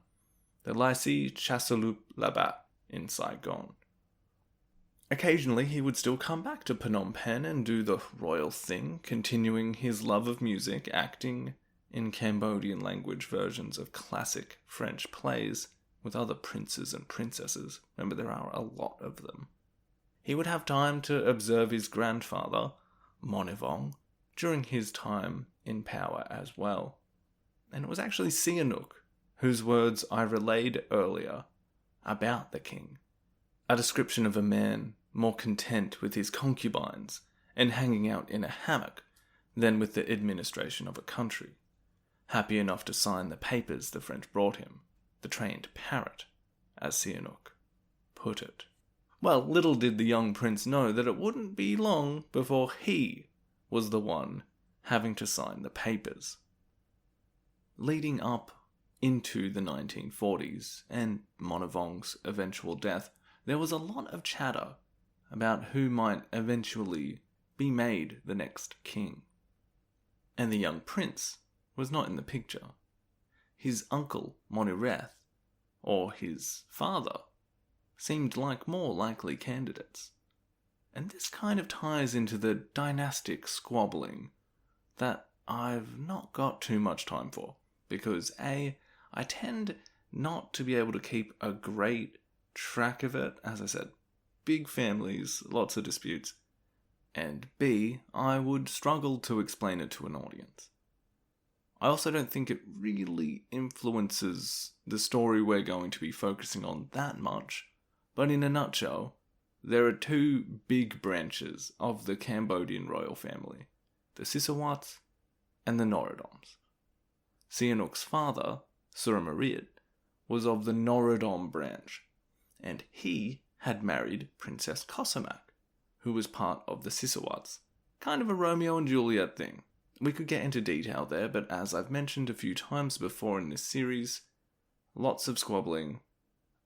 the Lycée Chassloup Labat in Saigon. Occasionally he would still come back to Phnom Penh and do the royal thing, continuing his love of music, acting in Cambodian language versions of classic French plays with other princes and princesses. Remember, there are a lot of them. He would have time to observe his grandfather, Monivong, during his time in power as well. And it was actually Sihanouk whose words I relayed earlier about the king, a description of a man more content with his concubines and hanging out in a hammock than with the administration of a country, happy enough to sign the papers the French brought him, the trained parrot, as Sihanouk put it. Well, little did the young prince know that it wouldn't be long before he was the one having to sign the papers. Leading up into the 1940s and Monivong's eventual death, there was a lot of chatter about who might eventually be made the next king. And the young prince was not in the picture. His uncle, Monireth, or his father, seemed like more likely candidates. And this kind of ties into the dynastic squabbling that I've not got too much time for, because A, I tend not to be able to keep a great track of it. As I said, big families, lots of disputes. And B, I would struggle to explain it to an audience. I also don't think it really influences the story we're going to be focusing on that much, but in a nutshell, there are two big branches of the Cambodian royal family, the Sisawats and the Norodoms. Sihanouk's father, Suramarit, was of the Norodom branch, and he had married Princess Kosamak, who was part of the Sisawats. Kind of a Romeo and Juliet thing. We could get into detail there, but as I've mentioned a few times before in this series, lots of squabbling.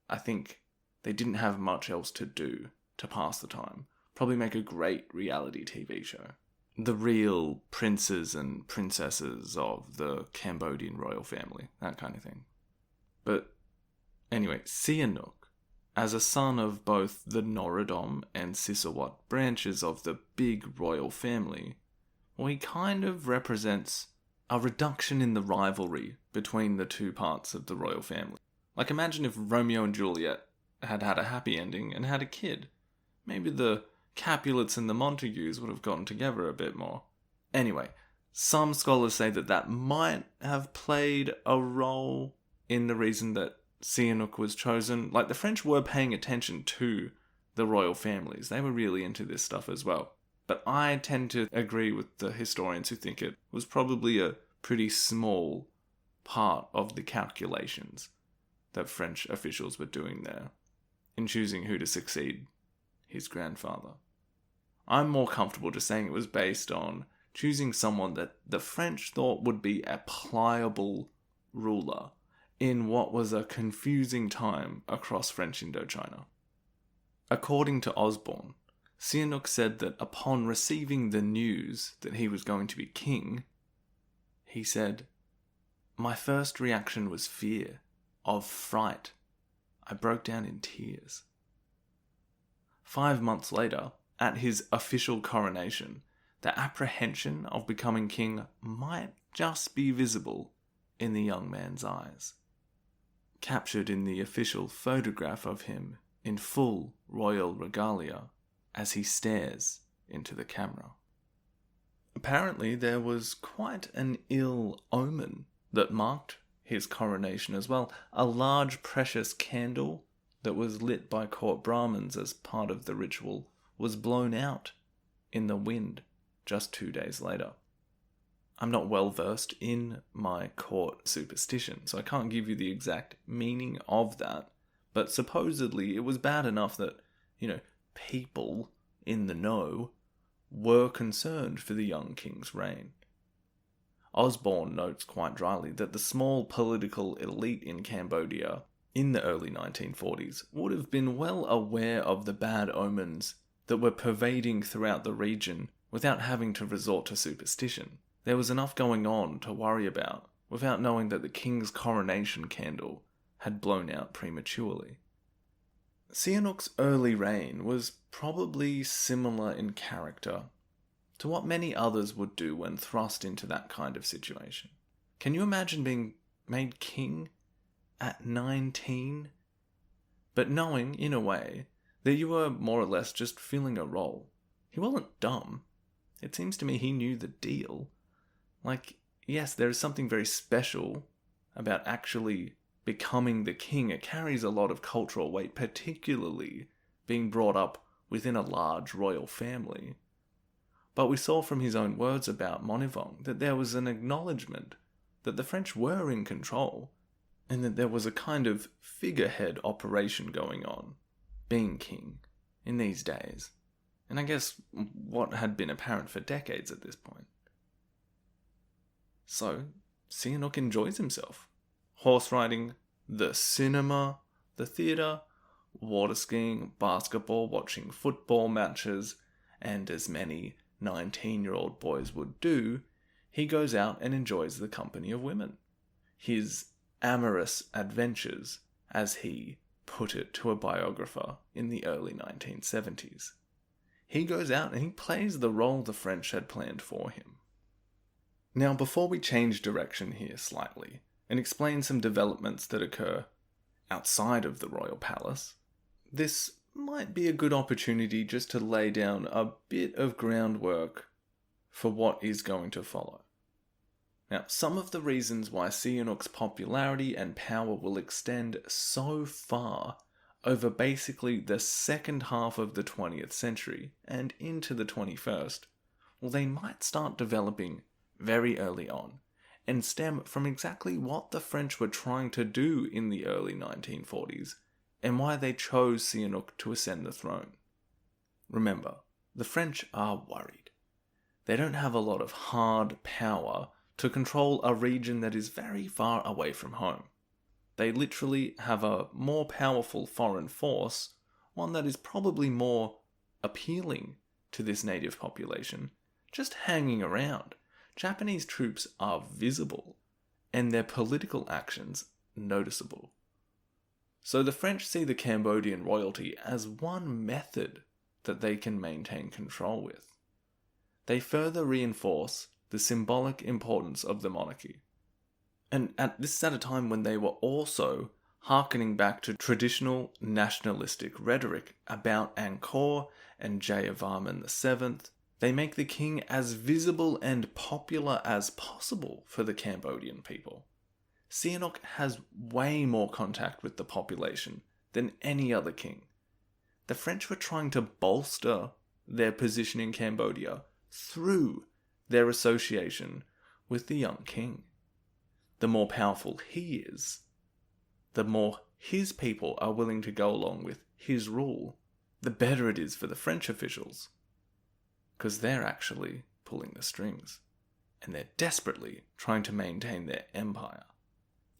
I think they didn't have much else to do to pass the time. Probably make a great reality TV show. The real princes and princesses of the Cambodian royal family, that kind of thing. But anyway, Sihanouk, as a son of both the Norodom and Sisawat branches of the big royal family, well, he kind of represents a reduction in the rivalry between the two parts of the royal family. Like, imagine if Romeo and Juliet had had a happy ending and had a kid. Maybe the Capulets and the Montagues would have gotten together a bit more. Anyway, some scholars say that that might have played a role in the reason that Sihanouk was chosen. Like, the French were paying attention to the royal families. They were really into this stuff as well. But I tend to agree with the historians who think it was probably a pretty small part of the calculations that French officials were doing there in choosing who to succeed his grandfather. I'm more comfortable just saying it was based on choosing someone that the French thought would be a pliable ruler in what was a confusing time across French Indochina. According to Osborne, Sihanouk said that upon receiving the news that he was going to be king, he said, "My first reaction was fear, of fright. I broke down in tears." 5 months later, at his official coronation, the apprehension of becoming king might just be visible in the young man's eyes. Captured in the official photograph of him in full royal regalia as he stares into the camera. Apparently there was quite an ill omen that marked his coronation as well. A large precious candle that was lit by court Brahmins as part of the ritual was blown out in the wind just 2 days later. I'm not well versed in my court superstition, so I can't give you the exact meaning of that, but supposedly it was bad enough that, people in the know were concerned for the young king's reign. Osborne notes quite dryly that the small political elite in Cambodia in the early 1940s would have been well aware of the bad omens that were pervading throughout the region without having to resort to superstition. There was enough going on to worry about without knowing that the king's coronation candle had blown out prematurely. Sihanouk's early reign was probably similar in character to what many others would do when thrust into that kind of situation. Can you imagine being made king at 19? But knowing, in a way, that you were more or less just filling a role. He wasn't dumb. It seems to me he knew the deal. Yes, there is something very special about actually becoming the king. It carries a lot of cultural weight, particularly being brought up within a large royal family. But we saw from his own words about Monivong that there was an acknowledgement that the French were in control, and that there was a kind of figurehead operation going on, being king, in these days, and I guess what had been apparent for decades at this point. So, Sihanouk enjoys himself. Horse riding, the cinema, the theatre, water skiing, basketball, watching football matches, and as many 19-year-old boys would do, he goes out and enjoys the company of women. His amorous adventures, as he put it to a biographer in the early 1970s. He goes out and he plays the role the French had planned for him. Now, before we change direction here slightly and explain some developments that occur outside of the royal palace, this might be a good opportunity just to lay down a bit of groundwork for what is going to follow. Now, some of the reasons why Sihanouk's popularity and power will extend so far over basically the second half of the 20th century and into the 21st, well, they might start developing very early on and stem from exactly what the French were trying to do in the early 1940s and why they chose Sihanouk to ascend the throne. Remember, the French are worried. They don't have a lot of hard power to control a region that is very far away from home. They literally have a more powerful foreign force, one that is probably more appealing to this native population, just hanging around. Japanese troops are visible, and their political actions noticeable. So the French see the Cambodian royalty as one method that they can maintain control with. They further reinforce the symbolic importance of the monarchy. And this is at a time when they were also harkening back to traditional nationalistic rhetoric about Angkor and Jayavarman VII. They make the king as visible and popular as possible for the Cambodian people. Sihanouk has way more contact with the population than any other king. The French were trying to bolster their position in Cambodia through their association with the young king. The more powerful he is, the more his people are willing to go along with his rule, the better it is for the French officials. Because they're actually pulling the strings, and they're desperately trying to maintain their empire.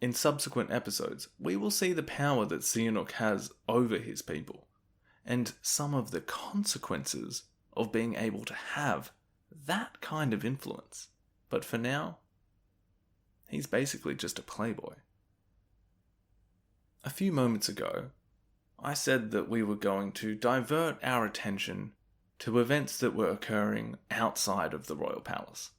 In subsequent episodes, we will see the power that Sihanouk has over his people, and some of the consequences of being able to have that kind of influence. But for now, he's basically just a playboy. A few moments ago, I said that we were going to divert our attention to events that were occurring outside of the royal palace.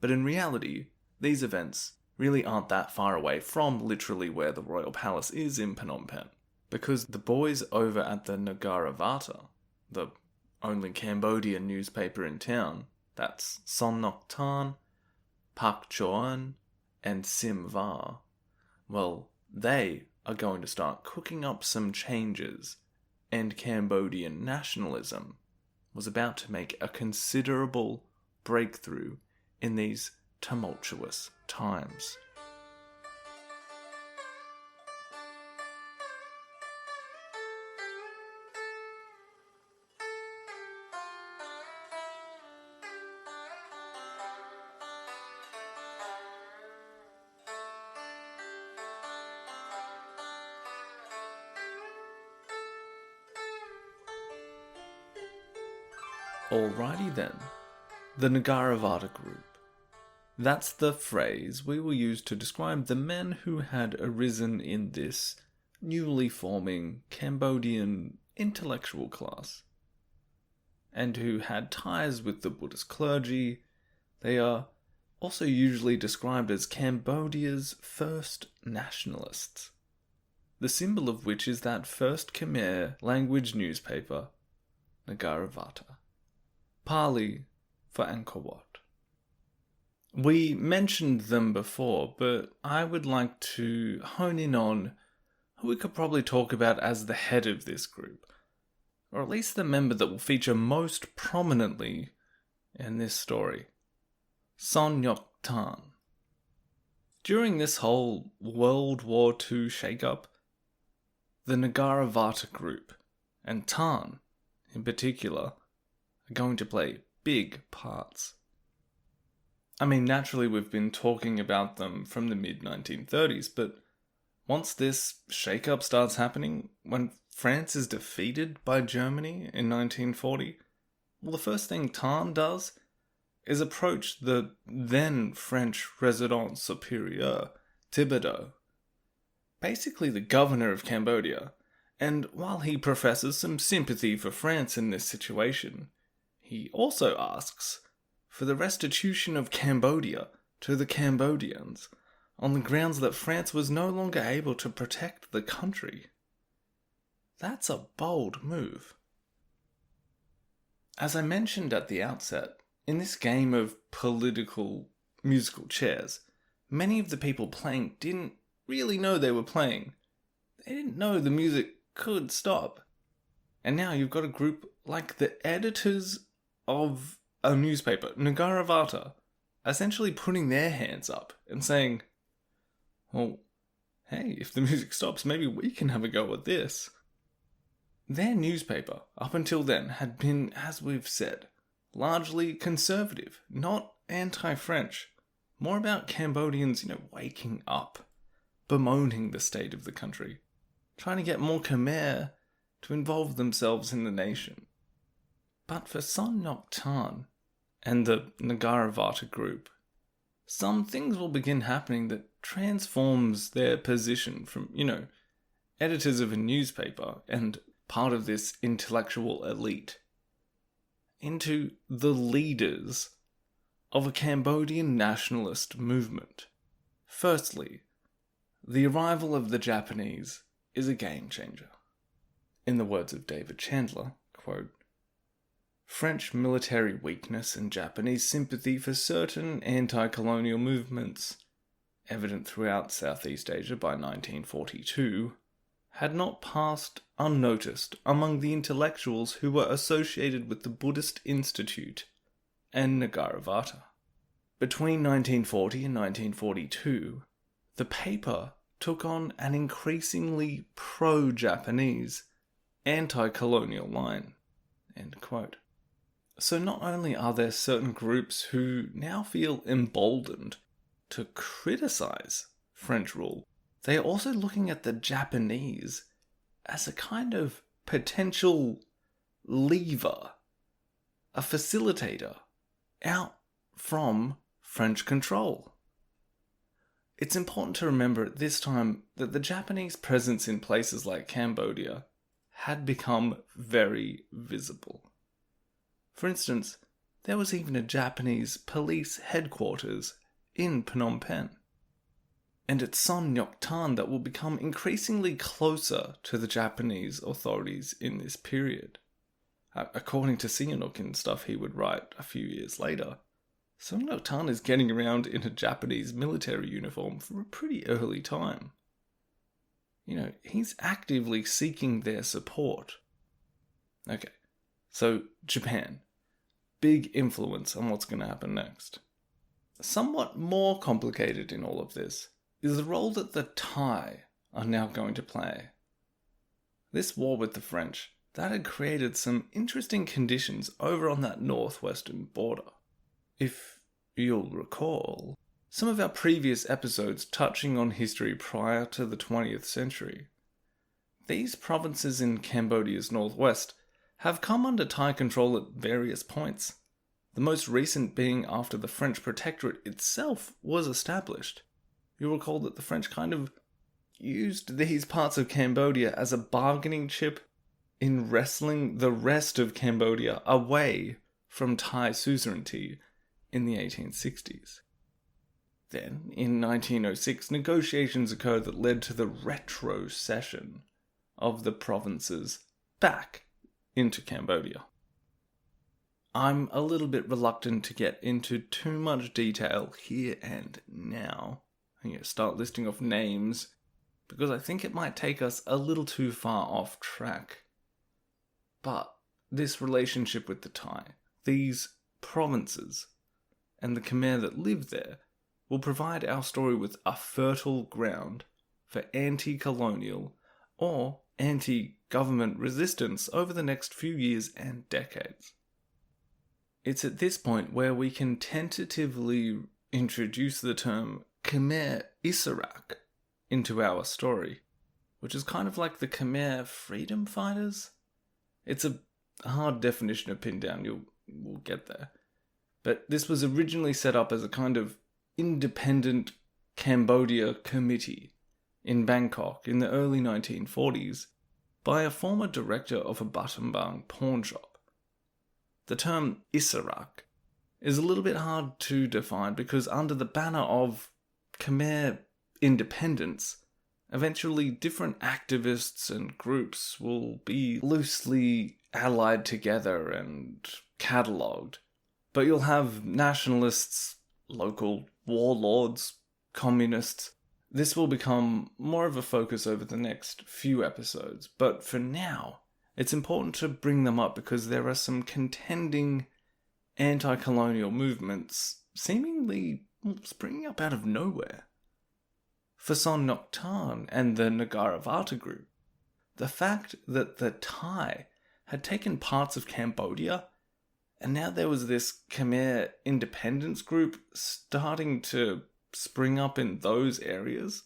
But in reality, these events really aren't that far away from literally where the royal palace is in Phnom Penh. Because the boys over at the Negara Varta, the only Cambodian newspaper in town, that's Son Ngoc Thanh, Pak Choan, and Sim Va, well, they are going to start cooking up some changes, and Cambodian nationalism was about to make a considerable breakthrough in these tumultuous times. Alrighty then, the Negara Varta group. That's the phrase we will use to describe the men who had arisen in this newly forming Cambodian intellectual class, and who had ties with the Buddhist clergy. They are also usually described as Cambodia's first nationalists, the symbol of which is that first Khmer language newspaper, Negara Varta. Pali for Angkor Wat. We mentioned them before, but I would like to hone in on who we could probably talk about as the head of this group, or at least the member that will feature most prominently in this story. Son Ngoc Thanh. During this whole World War II shake-up, the Ngaravata group, and Tan in particular, are going to play big parts. I mean, naturally we've been talking about them from the mid-1930s, but once this shake-up starts happening, when France is defeated by Germany in 1940, well, the first thing Tan does is approach the then French Resident Superior, Thibodeau, basically the governor of Cambodia, and while he professes some sympathy for France in this situation, he also asks for the restitution of Cambodia to the Cambodians on the grounds that France was no longer able to protect the country. That's a bold move. As I mentioned at the outset, in this game of political musical chairs, many of the people playing didn't really know they were playing. They didn't know the music could stop. And now you've got a group like the editors of a newspaper, Ngaravata, essentially putting their hands up and saying, well, hey, if the music stops, maybe we can have a go at this. Their newspaper, up until then, had been, as we've said, largely conservative, not anti-French. More about Cambodians, waking up, bemoaning the state of the country, trying to get more Khmer to involve themselves in the nation. But for Son Ngoc Thanh and the Ngaravata group, some things will begin happening that transforms their position from, editors of a newspaper and part of this intellectual elite into the leaders of a Cambodian nationalist movement. Firstly, the arrival of the Japanese is a game changer. In the words of David Chandler, quote, French military weakness and Japanese sympathy for certain anti-colonial movements, evident throughout Southeast Asia by 1942, had not passed unnoticed among the intellectuals who were associated with the Buddhist Institute and Ngaravata. Between 1940 and 1942, the paper took on an increasingly pro-Japanese, anti-colonial line. End quote. So not only are there certain groups who now feel emboldened to criticize French rule, they are also looking at the Japanese as a kind of potential lever, a facilitator, out from French control. It's important to remember at this time that the Japanese presence in places like Cambodia had become very visible. For instance, there was even a Japanese police headquarters in Phnom Penh. And it's Son Ngoc Thanh that will become increasingly closer to the Japanese authorities in this period. According to Sihanouk and stuff he would write a few years later, Son Ngoc Thanh is getting around in a Japanese military uniform for a pretty early time. He's actively seeking their support. Okay, so Japan. Big influence on what's going to happen next. Somewhat more complicated in all of this is the role that the Thai are now going to play. This war with the French, that had created some interesting conditions over on that northwestern border. If you'll recall, some of our previous episodes touching on history prior to the 20th century, these provinces in Cambodia's northwest have come under Thai control at various points, the most recent being after the French protectorate itself was established. You'll recall that the French kind of used these parts of Cambodia as a bargaining chip in wrestling the rest of Cambodia away from Thai suzerainty in the 1860s. Then, in 1906, negotiations occurred that led to the retrocession of the provinces back into Cambodia. I'm a little bit reluctant to get into too much detail here and now. Start listing off names, because I think it might take us a little too far off track. But this relationship with the Thai, these provinces, and the Khmer that live there, will provide our story with a fertile ground for anti-colonial or anti-government resistance over the next few years and decades. It's at this point where we can tentatively introduce the term Khmer Rouge into our story, which is kind of like the Khmer freedom fighters. It's a hard definition to pin down, we'll get there. But this was originally set up as a kind of independent Cambodia committee in Bangkok in the early 1940s by a former director of a Battambang pawn shop. The term Isarak is a little bit hard to define because under the banner of Khmer independence, eventually different activists and groups will be loosely allied together and catalogued. But you'll have nationalists, local warlords, communists. This will become more of a focus over the next few episodes, but for now, it's important to bring them up because there are some contending anti-colonial movements seemingly springing up out of nowhere. For Son Ngoc Thanh and the Ngaravata group, the fact that the Thai had taken parts of Cambodia, and now there was this Khmer independence group starting to spring up in those areas?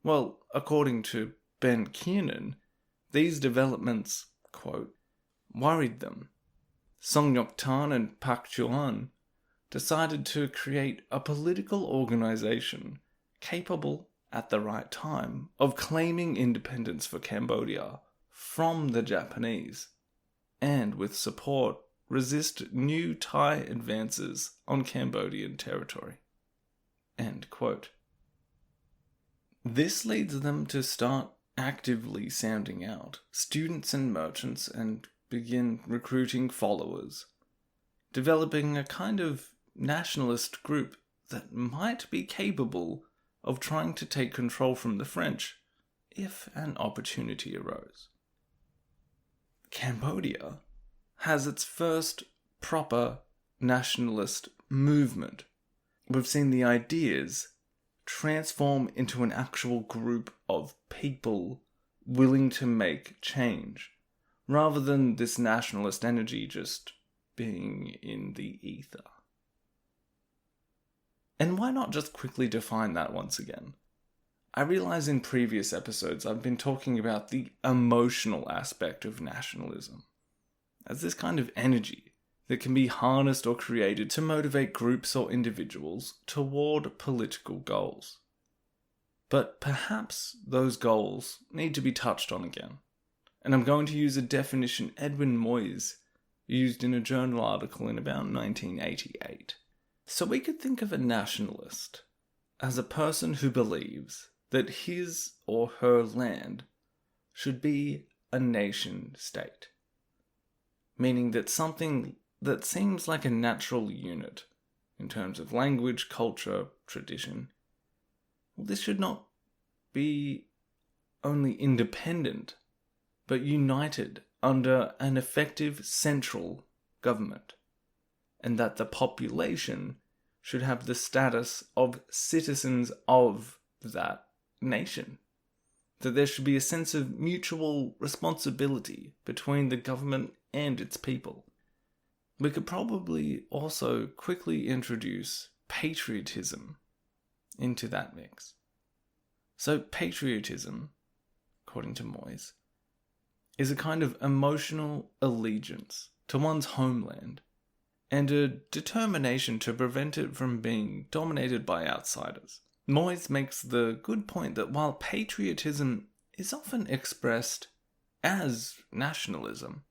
Well, according to Ben Kiernan, these developments, quote, worried them. Son Ngoc Thanh and Pak Chuan decided to create a political organization capable, at the right time, of claiming independence for Cambodia from the Japanese, and with support, resist new Thai advances on Cambodian territory. End quote. This leads them to start actively sounding out students and merchants and begin recruiting followers, developing a kind of nationalist group that might be capable of trying to take control from the French if an opportunity arose. Cambodia has its first proper nationalist movement. We've seen the ideas transform into an actual group of people willing to make change, rather than this nationalist energy just being in the ether. And why not just quickly define that once again? I realize in previous episodes I've been talking about the emotional aspect of nationalism, as this kind of energy that can be harnessed or created to motivate groups or individuals toward political goals. But perhaps those goals need to be touched on again, and I'm going to use a definition Edwin Moyes used in a journal article in about 1988. So we could think of a nationalist as a person who believes that his or her land should be a nation state, meaning that something that seems like a natural unit in terms of language, culture, tradition, well, this should not be only independent, but united under an effective central government, and that the population should have the status of citizens of that nation. That there should be a sense of mutual responsibility between the government and its people. We could probably also quickly introduce patriotism into that mix. So patriotism, according to Moyes, is a kind of emotional allegiance to one's homeland and a determination to prevent it from being dominated by outsiders. Moyes makes the good point that while patriotism is often expressed as nationalism,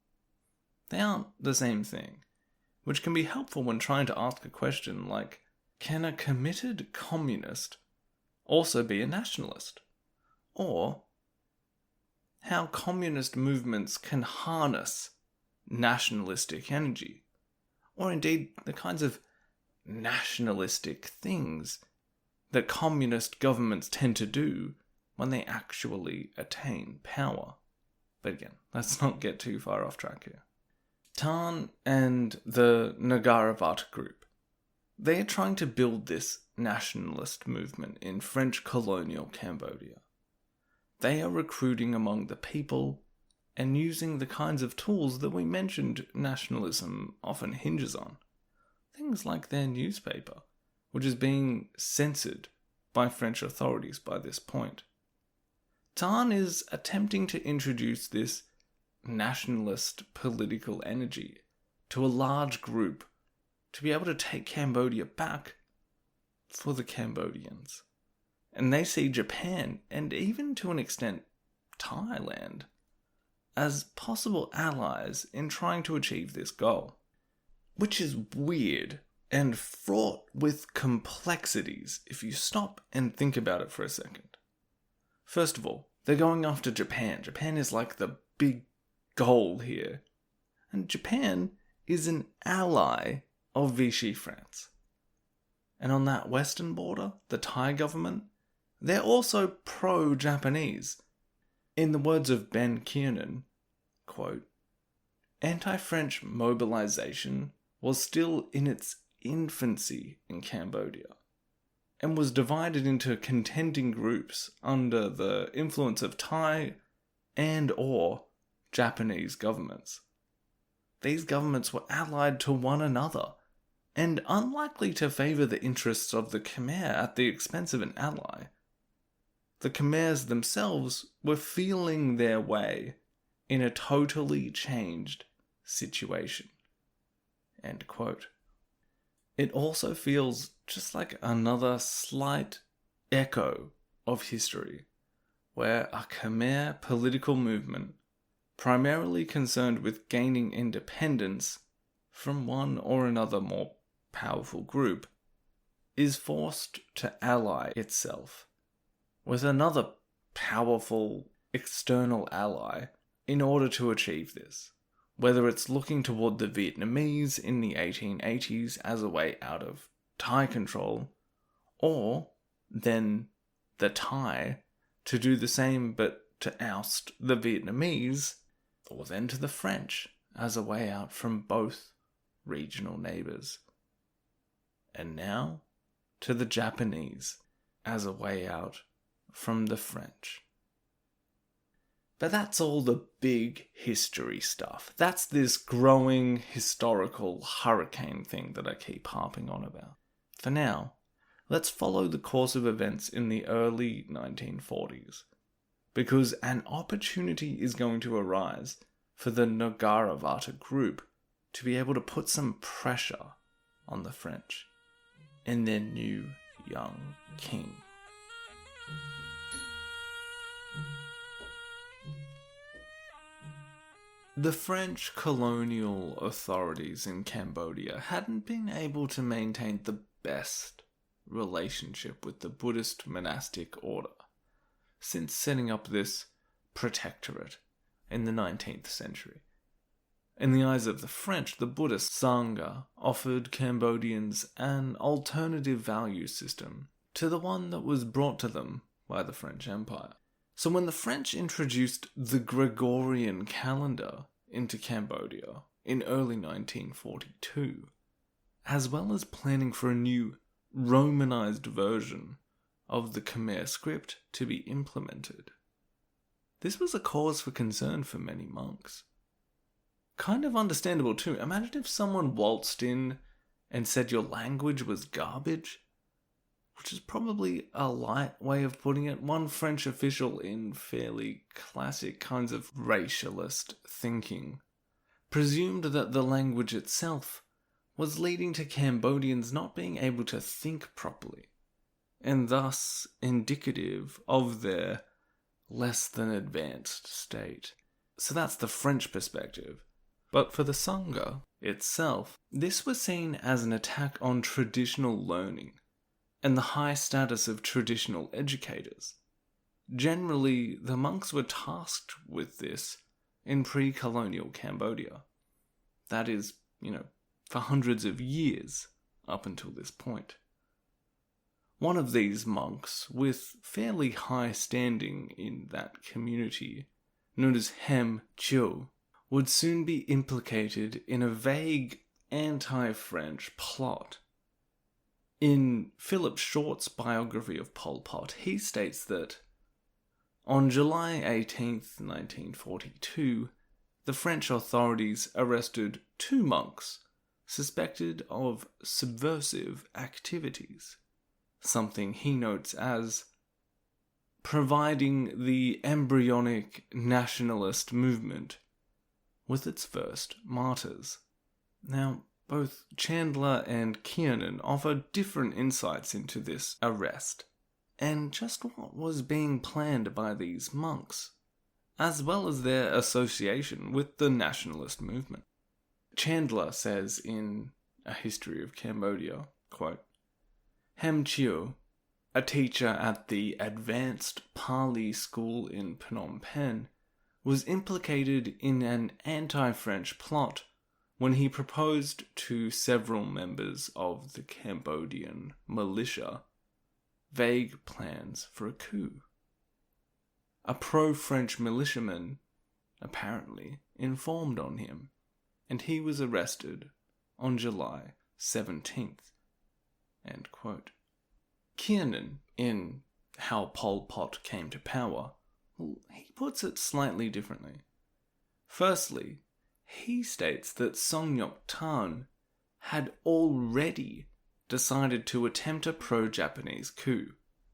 they aren't the same thing, which can be helpful when trying to ask a question like, can a committed communist also be a nationalist? Or how communist movements can harness nationalistic energy, or indeed the kinds of nationalistic things that communist governments tend to do when they actually attain power. But again, let's not get too far off track here. Thanh and the Ngaravata group, they are trying to build this nationalist movement in French colonial Cambodia. They are recruiting among the people and using the kinds of tools that we mentioned nationalism often hinges on. Things like their newspaper, which is being censored by French authorities by this point. Thanh is attempting to introduce this nationalist political energy to a large group to be able to take Cambodia back for the Cambodians. And they see Japan, and even to an extent Thailand, as possible allies in trying to achieve this goal. Which is weird and fraught with complexities if you stop and think about it for a second. First of all, they're going after Japan. Japan is like the big goal here. And Japan is an ally of Vichy France. And on that western border, the Thai government, they're also pro-Japanese. In the words of Ben Kiernan, quote, "Anti-French mobilization was still in its infancy in Cambodia, and was divided into contending groups under the influence of Thai and or Japanese governments. These governments were allied to one another, and unlikely to favour the interests of the Khmer at the expense of an ally. The Khmers themselves were feeling their way in a totally changed situation." End quote. It also feels just like another slight echo of history, where a Khmer political movement, primarily concerned with gaining independence from one or another more powerful group, is forced to ally itself with another powerful external ally in order to achieve this. Whether it's looking toward the Vietnamese in the 1880s as a way out of Thai control, or then the Thai to do the same but to oust the Vietnamese, or then to the French as a way out from both regional neighbours. And now to the Japanese as a way out from the French. But that's all the big history stuff. That's this growing historical hurricane thing that I keep harping on about. For now, let's follow the course of events in the early 1940s, because an opportunity is going to arise for the Ngaravata group to be able to put some pressure on the French and their new young king. The French colonial authorities in Cambodia hadn't been able to maintain the best relationship with the Buddhist monastic order since setting up this protectorate in the 19th century. In the eyes of the French, the Buddhist Sangha offered Cambodians an alternative value system to the one that was brought to them by the French Empire. So when the French introduced the Gregorian calendar into Cambodia in early 1942, as well as planning for a new Romanized version of the Khmer script to be implemented, this was a cause for concern for many monks. Kind of understandable too. Imagine if someone waltzed in and said your language was garbage, which is probably a light way of putting it. One French official, in fairly classic kinds of racialist thinking, presumed that the language itself was leading to Cambodians not being able to think properly, and thus indicative of their less than advanced state. So that's the French perspective. But for the Sangha itself, this was seen as an attack on traditional learning and the high status of traditional educators. Generally, the monks were tasked with this in pre-colonial Cambodia. That is, for hundreds of years up until this point. One of these monks, with fairly high standing in that community, known as Hem Chiu, would soon be implicated in a vague anti-French plot In Philip Short's biography of Pol Pot, he states that on July 18th, 1942, the French authorities arrested 2 monks suspected of subversive activities, something he notes as providing the embryonic nationalist movement with its first martyrs. Now, both Chandler and Kiernan offer different insights into this arrest, and just what was being planned by these monks, as well as their association with the nationalist movement. Chandler says in A History of Cambodia, quote, Hem Chiu, a teacher at the Advanced Pali School in Phnom Penh, was implicated in an anti-French plot when he proposed to several members of the Cambodian militia vague plans for a coup. A pro-French militiaman apparently informed on him, and he was arrested on July 17th. End quote. Kiernan, in How Pol Pot Came to Power, he puts it slightly differently. Firstly, he states that Son Ngoc Thanh had already decided to attempt a pro-Japanese coup,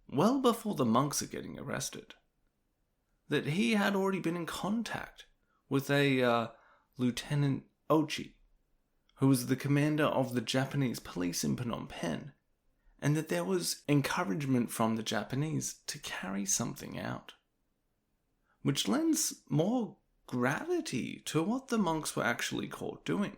well before the monks are getting arrested. That he had already been in contact with a Lieutenant Ochi, who was the commander of the Japanese police in Phnom Penh, and that there was encouragement from the Japanese to carry something out, which lends more gravity to what the monks were actually caught doing,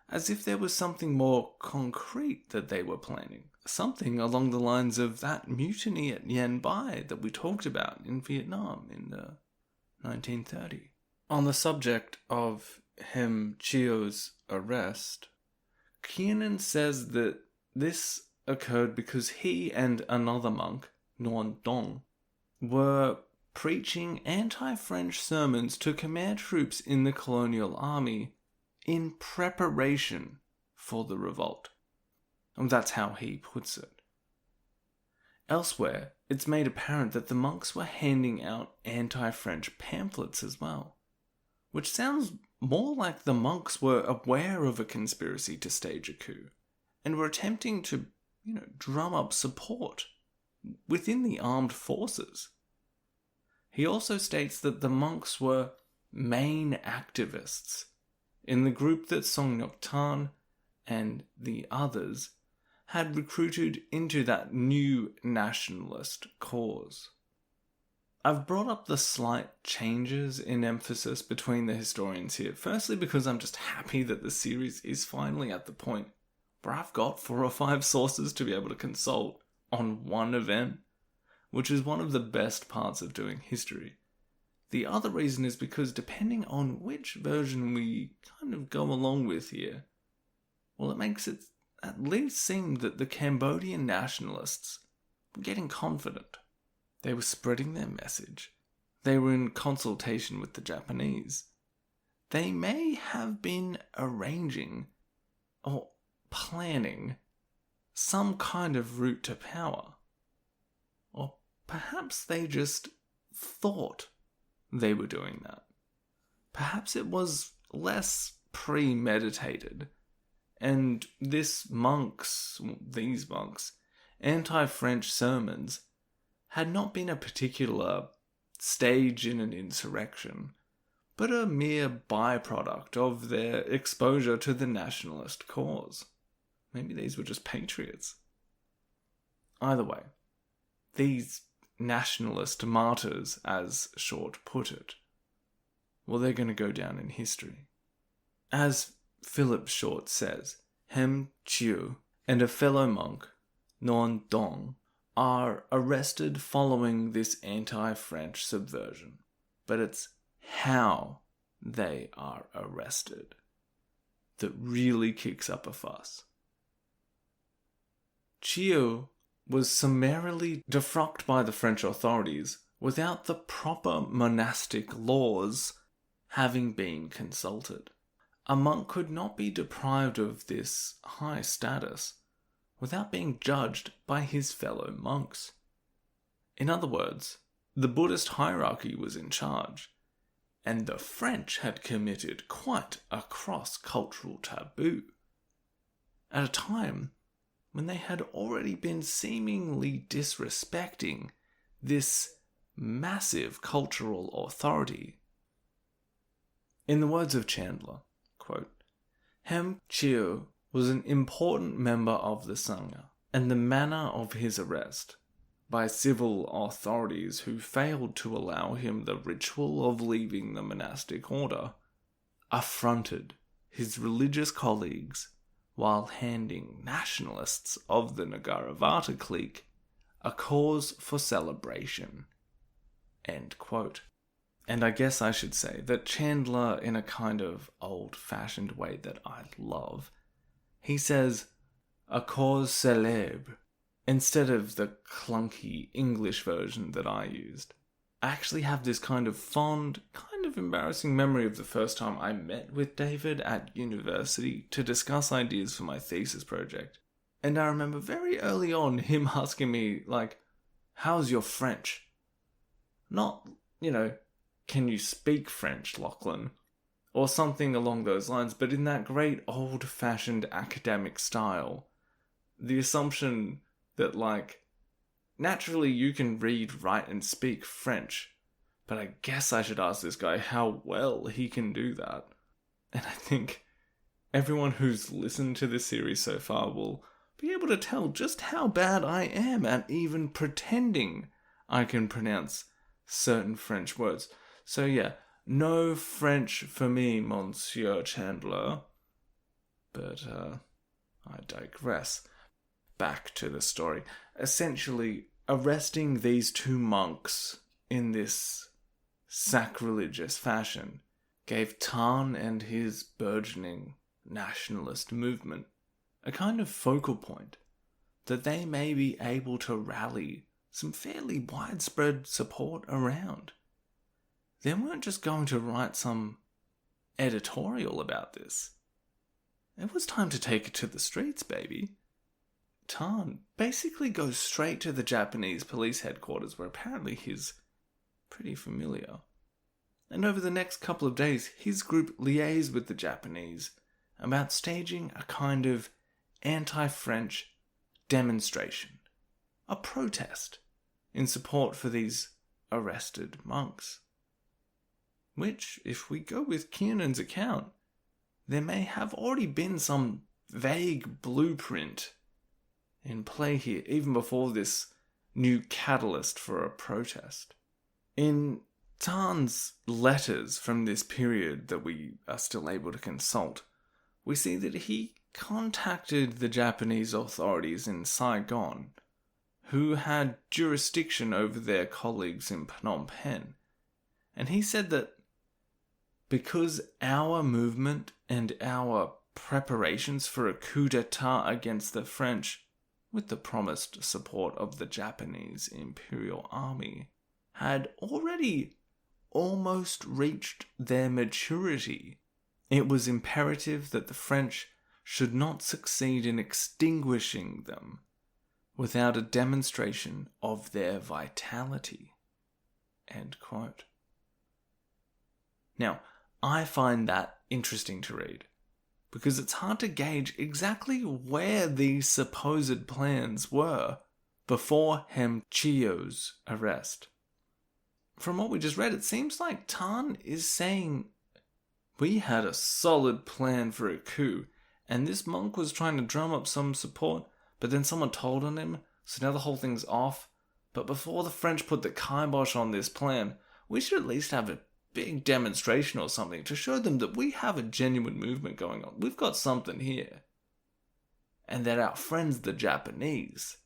as if there was something more concrete that they were planning, something along the lines of that mutiny at Yen Bai that we talked about in Vietnam in 1930. On the subject of Hem Chio's arrest, Kiernan says that this occurred because he and another monk, Nguyen Dong, were preaching anti-French sermons to Khmer troops in the colonial army in preparation for the revolt. And that's how he puts it. Elsewhere, it's made apparent that the monks were handing out anti-French pamphlets as well, which sounds more like the monks were aware of a conspiracy to stage a coup and were attempting to, drum up support within the armed forces. He also states that the monks were main activists in the group that Son Ngoc Thanh and the others had recruited into that new nationalist cause. I've brought up the slight changes in emphasis between the historians here, firstly because I'm just happy that the series is finally at the point where I've got 4 or 5 sources to be able to consult on one event, which is one of the best parts of doing history. The other reason is because depending on which version we kind of go along with here, well, it makes it at least seem that the Cambodian nationalists were getting confident. They were spreading their message. They were in consultation with the Japanese. They may have been arranging or planning some kind of route to power. Or perhaps they just thought they were doing that. Perhaps it was less premeditated, and these monks' anti-French sermons had not been a particular stage in an insurrection, but a mere byproduct of their exposure to the nationalist cause. Maybe these were just patriots. Either way, these nationalist martyrs, as Short put it, well, they're going to go down in history. As Philip Short says, Hem Chiu and a fellow monk, Nguyen Dong, are arrested following this anti-French subversion. But it's how they are arrested that really kicks up a fuss. Chiu was summarily defrocked by the French authorities without the proper monastic laws having been consulted. A monk could not be deprived of this high status without being judged by his fellow monks. In other words, the Buddhist hierarchy was in charge, and the French had committed quite a cross-cultural taboo. At a time when they had already been seemingly disrespecting this massive cultural authority. In the words of Chandler, quote, Hem Chiu was an important member of the Sangha, and the manner of his arrest by civil authorities who failed to allow him the ritual of leaving the monastic order affronted his religious colleagues while handing nationalists of the Ngaravata clique a cause for celebration. End quote. And I guess I should say that Chandler, in a kind of old-fashioned way that I love, he says, a cause célèbre, instead of the clunky English version that I used. I actually have this kind of fond, kind of embarrassing memory of the first time I met with David at university to discuss ideas for my thesis project. And I remember very early on him asking me, like, how's your French? Not, can you speak French, Lachlan? Or something along those lines, but in that great old-fashioned academic style. The assumption that, naturally you can read, write, and speak French, but I guess I should ask this guy how well he can do that. And I think everyone who's listened to this series so far will be able to tell just how bad I am at even pretending I can pronounce certain French words. So yeah, no French for me, Monsieur Chandler. But I digress. Back to the story. Essentially, arresting these two monks in this sacrilegious fashion gave Tan and his burgeoning nationalist movement a kind of focal point that they may be able to rally some fairly widespread support around. They weren't just going to write some editorial about this. It was time to take it to the streets, baby. Tan basically goes straight to the Japanese police headquarters, where apparently he's pretty familiar. And over the next couple of days, his group liaised with the Japanese about staging a kind of anti-French demonstration, a protest in support for these arrested monks. Which, if we go with Kiernan's account, there may have already been some vague blueprint in play here, even before this new catalyst for a protest. In Tan's letters from this period that we are still able to consult, we see that he contacted the Japanese authorities in Saigon, who had jurisdiction over their colleagues in Phnom Penh, and he said that because our movement and our preparations for a coup d'etat against the French, with the promised support of the Japanese Imperial Army, had already almost reached their maturity, it was imperative that the French should not succeed in extinguishing them without a demonstration of their vitality. End quote. Now, I find that interesting to read, because it's hard to gauge exactly where these supposed plans were before Hem Chiu's arrest. From what we just read, it seems like Tan is saying, we had a solid plan for a coup, and this monk was trying to drum up some support, but then someone told on him, so now the whole thing's off. But before the French put the kibosh on this plan, we should at least have a big demonstration or something to show them that we have a genuine movement going on. We've got something here. And that our friends, the Japanese,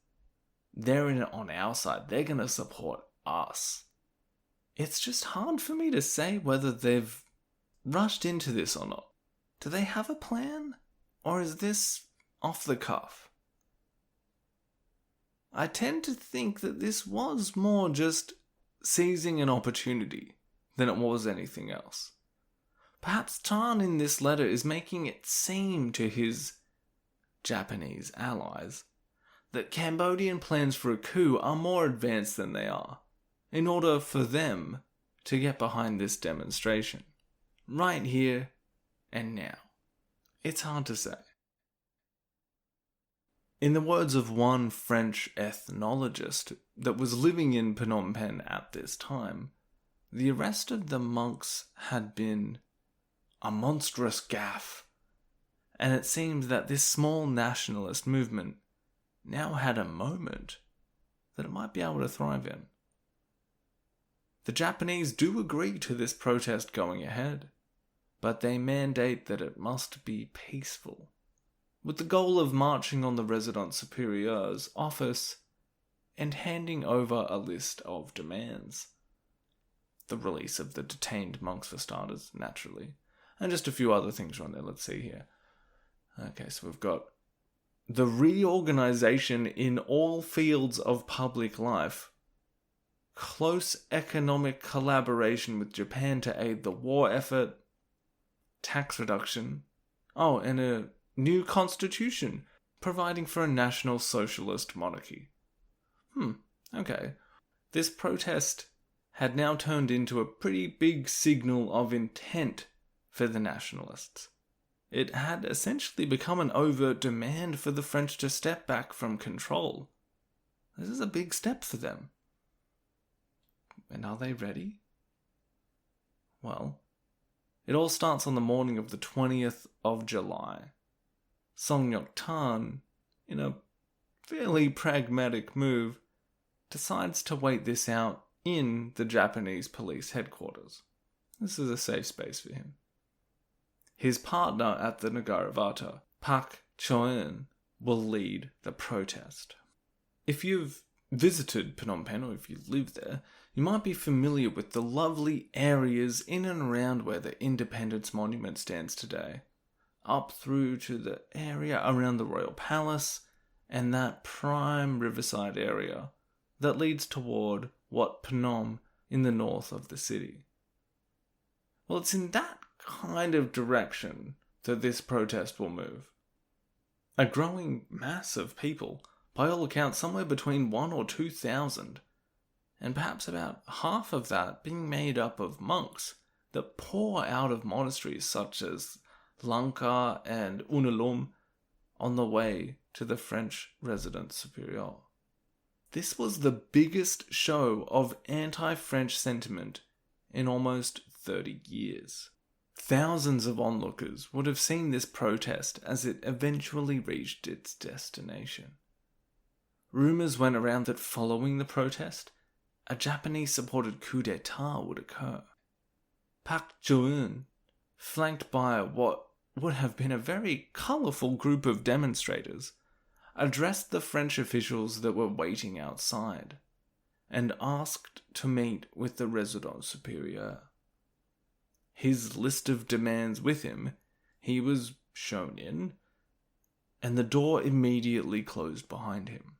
they're in it on our side. They're going to support us. It's just hard for me to say whether they've rushed into this or not. Do they have a plan? Or is this off the cuff? I tend to think that this was more just seizing an opportunity than it was anything else. Perhaps Tan in this letter is making it seem to his Japanese allies that Cambodian plans for a coup are more advanced than they are, in order for them to get behind this demonstration. Right here and now. It's hard to say. In the words of one French ethnologist that was living in Phnom Penh at this time, the arrest of the monks had been a monstrous gaffe, and it seemed that this small nationalist movement now had a moment that it might be able to thrive in. The Japanese do agree to this protest going ahead, but they mandate that it must be peaceful, with the goal of marching on the Resident Superior's office and handing over a list of demands. The release of the detained monks for starters, naturally, and just a few other things on there. Let's see here. Okay, so we've got the reorganization in all fields of public life, close economic collaboration with Japan to aid the war effort, tax reduction, and a new constitution providing for a national socialist monarchy. Okay. This protest had now turned into a pretty big signal of intent for the nationalists. It had essentially become an overt demand for the French to step back from control. This is a big step for them. And are they ready? Well, it all starts on the morning of the 20th of July. Son Ngoc Thanh, in a fairly pragmatic move, decides to wait this out in the Japanese police headquarters. This is a safe space for him. His partner at the Nagaravata, Pak Choen, will lead the protest. If you've visited Phnom Penh, or if you live there, you might be familiar with the lovely areas in and around where the Independence Monument stands today, up through to the area around the Royal Palace and that prime riverside area that leads toward Wat Phnom in the north of the city. Well, it's in that kind of direction that this protest will move. A growing mass of people, by all accounts somewhere between 1,000 or 2,000, and perhaps about half of that being made up of monks that pour out of monasteries such as Lanka and Unalum on the way to the French Residence Superior. This was the biggest show of anti-French sentiment in almost 30 years. Thousands of onlookers would have seen this protest as it eventually reached its destination. Rumours went around that following the protest, a Japanese-supported coup d'etat would occur. Pak Choen, flanked by what would have been a very colourful group of demonstrators, addressed the French officials that were waiting outside and asked to meet with the Resident Superior. His list of demands with him, he was shown in, and the door immediately closed behind him.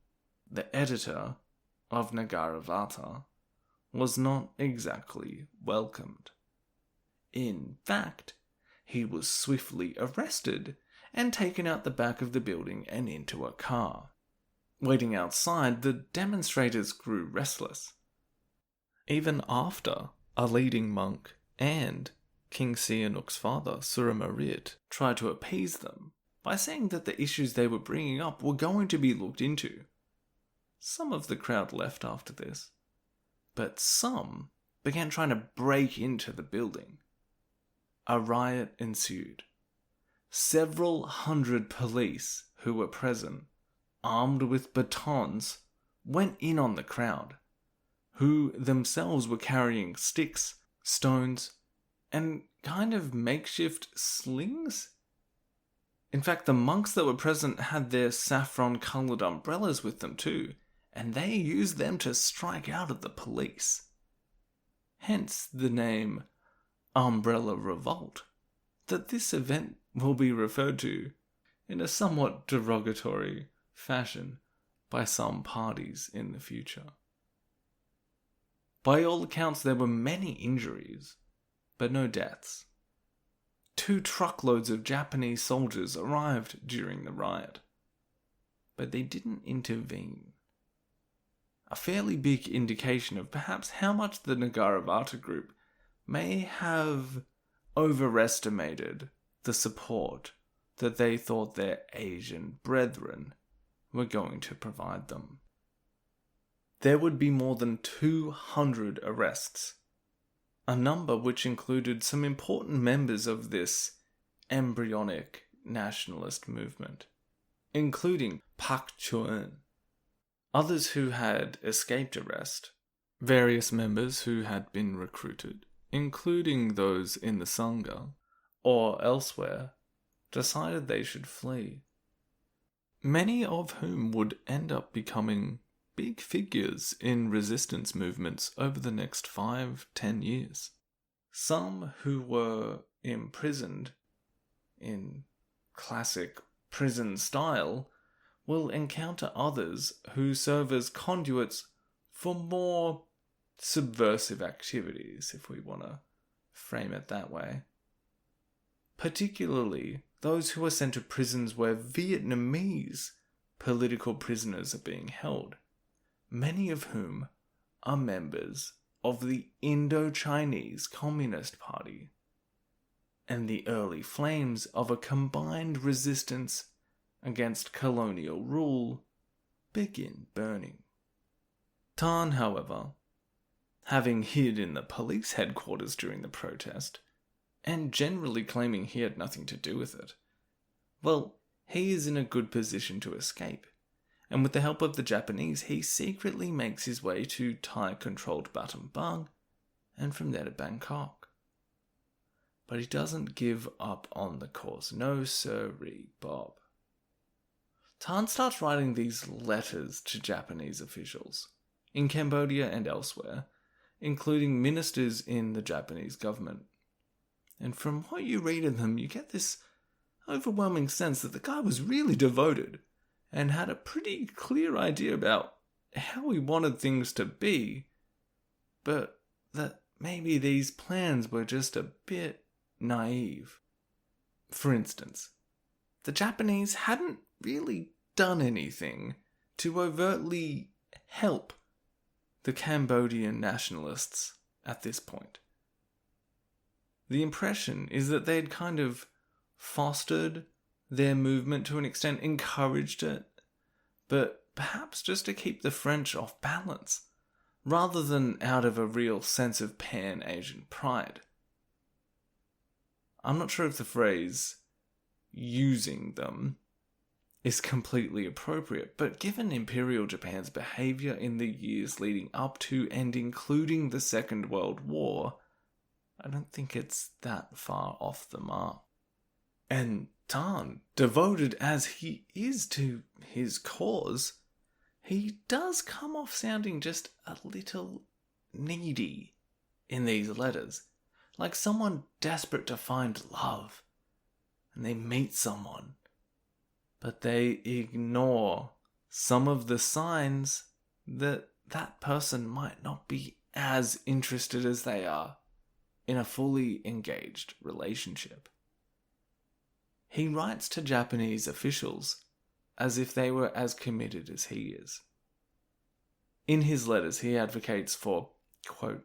The editor of Nagaravata was not exactly welcomed. In fact, he was swiftly arrested and taken out the back of the building and into a car. Waiting outside, the demonstrators grew restless. Even after a leading monk and King Sihanouk's father, Suramarit, tried to appease them by saying that the issues they were bringing up were going to be looked into. Some of the crowd left after this, but some began trying to break into the building. A riot ensued. Several hundred police who were present, armed with batons, went in on the crowd, who themselves were carrying sticks, stones, and kind of makeshift slings. In fact, the monks that were present had their saffron-coloured umbrellas with them too, and they used them to strike out at the police. Hence the name Umbrella Revolt, that this event will be referred to in a somewhat derogatory fashion by some parties in the future. By all accounts, there were many injuries, but no deaths. 2 truckloads of Japanese soldiers arrived during the riot. but they didn't intervene. A fairly big indication of perhaps how much the Ngaravata group may have overestimated the support that they thought their Asian brethren were going to provide them. There would be more than 200 arrests, a number which included some important members of this embryonic nationalist movement, including Pak Chuen, others who had escaped arrest, various members who had been recruited, including those in the Sangha or elsewhere, decided they should flee, many of whom would end up becoming big figures in resistance movements over the next 5-10 years. Some who were imprisoned in classic prison style will encounter others who serve as conduits for more subversive activities, if we want to frame it that way. Particularly those who are sent to prisons where Vietnamese political prisoners are being held, many of whom are members of the Indochinese Communist Party, and the early flames of a combined resistance against colonial rule begin burning. Tan, however, having hid in the police headquarters during the protest, and generally claiming he had nothing to do with it, well, he is in a good position to escape, and with the help of the Japanese, he secretly makes his way to Thai-controlled Battambang, and from there to Bangkok. But he doesn't give up on the cause. No sirree, Bob. Tan starts writing these letters to Japanese officials, in Cambodia and elsewhere, including ministers in the Japanese government. And from what you read in them, you get this overwhelming sense that the guy was really devoted and had a pretty clear idea about how he wanted things to be, but that maybe these plans were just a bit naive. For instance, the Japanese hadn't really done anything to overtly help the Cambodian nationalists at this point. The impression is that they'd kind of fostered their movement to an extent, encouraged it, but perhaps just to keep the French off balance, rather than out of a real sense of pan-Asian pride. I'm not sure if the phrase using them is completely appropriate, but given Imperial Japan's behaviour in the years leading up to and including the Second World War, I don't think it's that far off the mark. And Tan, devoted as he is to his cause, he does come off sounding just a little needy in these letters, like someone desperate to find love, and they meet someone, but they ignore some of the signs that that person might not be as interested as they are in a fully engaged relationship. He writes to Japanese officials as if they were as committed as he is. In his letters, he advocates for, quote,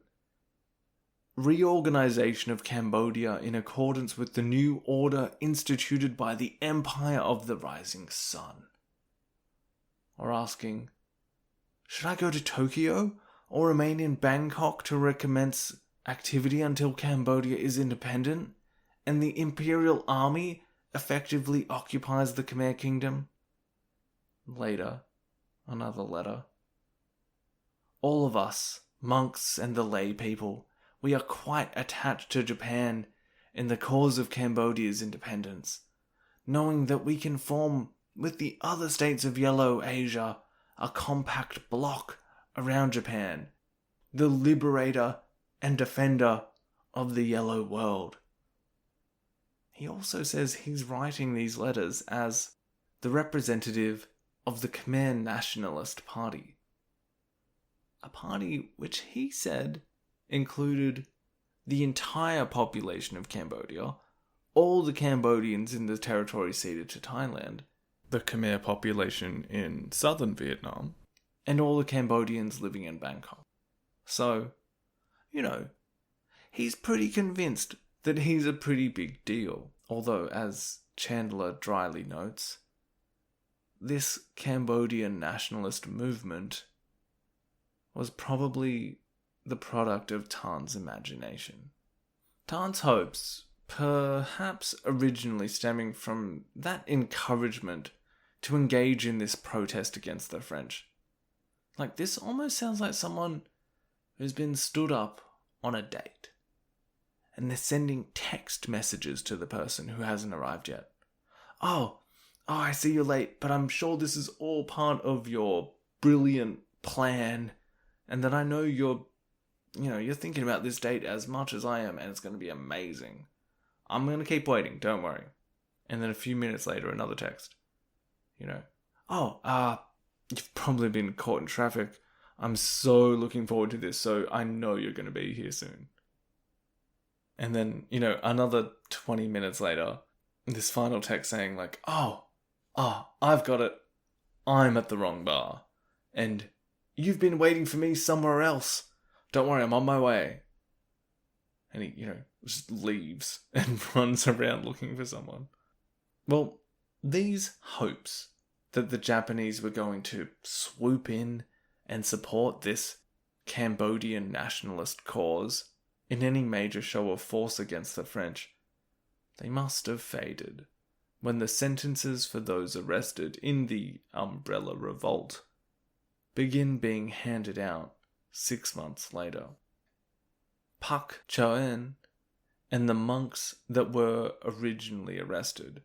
reorganization of Cambodia in accordance with the new order instituted by the Empire of the Rising Sun. Or asking, should I go to Tokyo or remain in Bangkok to recommence activity until Cambodia is independent and the Imperial Army effectively occupies the Khmer Kingdom? Later, another letter. All of us, monks and the lay people, we are quite attached to Japan in the cause of Cambodia's independence, knowing that we can form with the other states of Yellow Asia a compact bloc around Japan, the liberator and defender of the Yellow World. He also says he's writing these letters as the representative of the Khmer Nationalist Party, a party which he said included the entire population of Cambodia, all the Cambodians in the territory ceded to Thailand, the Khmer population in southern Vietnam, and all the Cambodians living in Bangkok. So, he's pretty convinced that he's a pretty big deal. Although, as Chandler dryly notes, this Cambodian nationalist movement was probably the product of Tan's imagination. Tan's hopes perhaps originally stemming from that encouragement to engage in this protest against the French. Like, this almost sounds like someone who's been stood up on a date, and they're sending text messages to the person who hasn't arrived yet. Oh, I see you're late, but I'm sure this is all part of your brilliant plan, and that I know you're thinking about this date as much as I am, and it's going to be amazing. I'm going to keep waiting, don't worry. And then a few minutes later, another text. You've probably been caught in traffic. I'm so looking forward to this, so I know you're going to be here soon. And then, another 20 minutes later, this final text saying like, I've got it. I'm at the wrong bar. And you've been waiting for me somewhere else. Don't worry, I'm on my way. And he, just leaves and runs around looking for someone. Well, these hopes that the Japanese were going to swoop in and support this Cambodian nationalist cause in any major show of force against the French, they must have faded when the sentences for those arrested in the Umbrella Revolt begin being handed out 6 months later. Pak Choen and the monks that were originally arrested,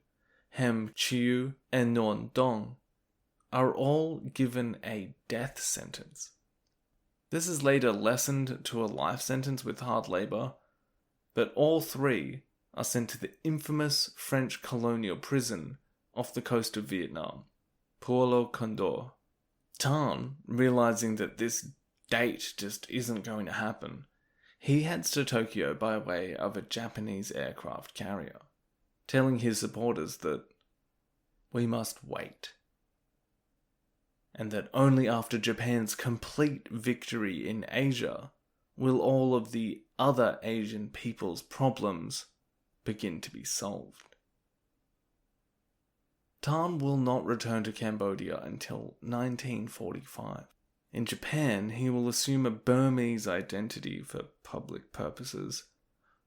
Hem Chiu and Non Dong, are all given a death sentence. This is later lessened to a life sentence with hard labour, but all three are sent to the infamous French colonial prison off the coast of Vietnam, Pualo Condor. Tan, realising that this date just isn't going to happen, he heads to Tokyo by way of a Japanese aircraft carrier, telling his supporters that we must wait, and that only after Japan's complete victory in Asia will all of the other Asian people's problems begin to be solved. Tan will not return to Cambodia until 1945. In Japan, he will assume a Burmese identity for public purposes,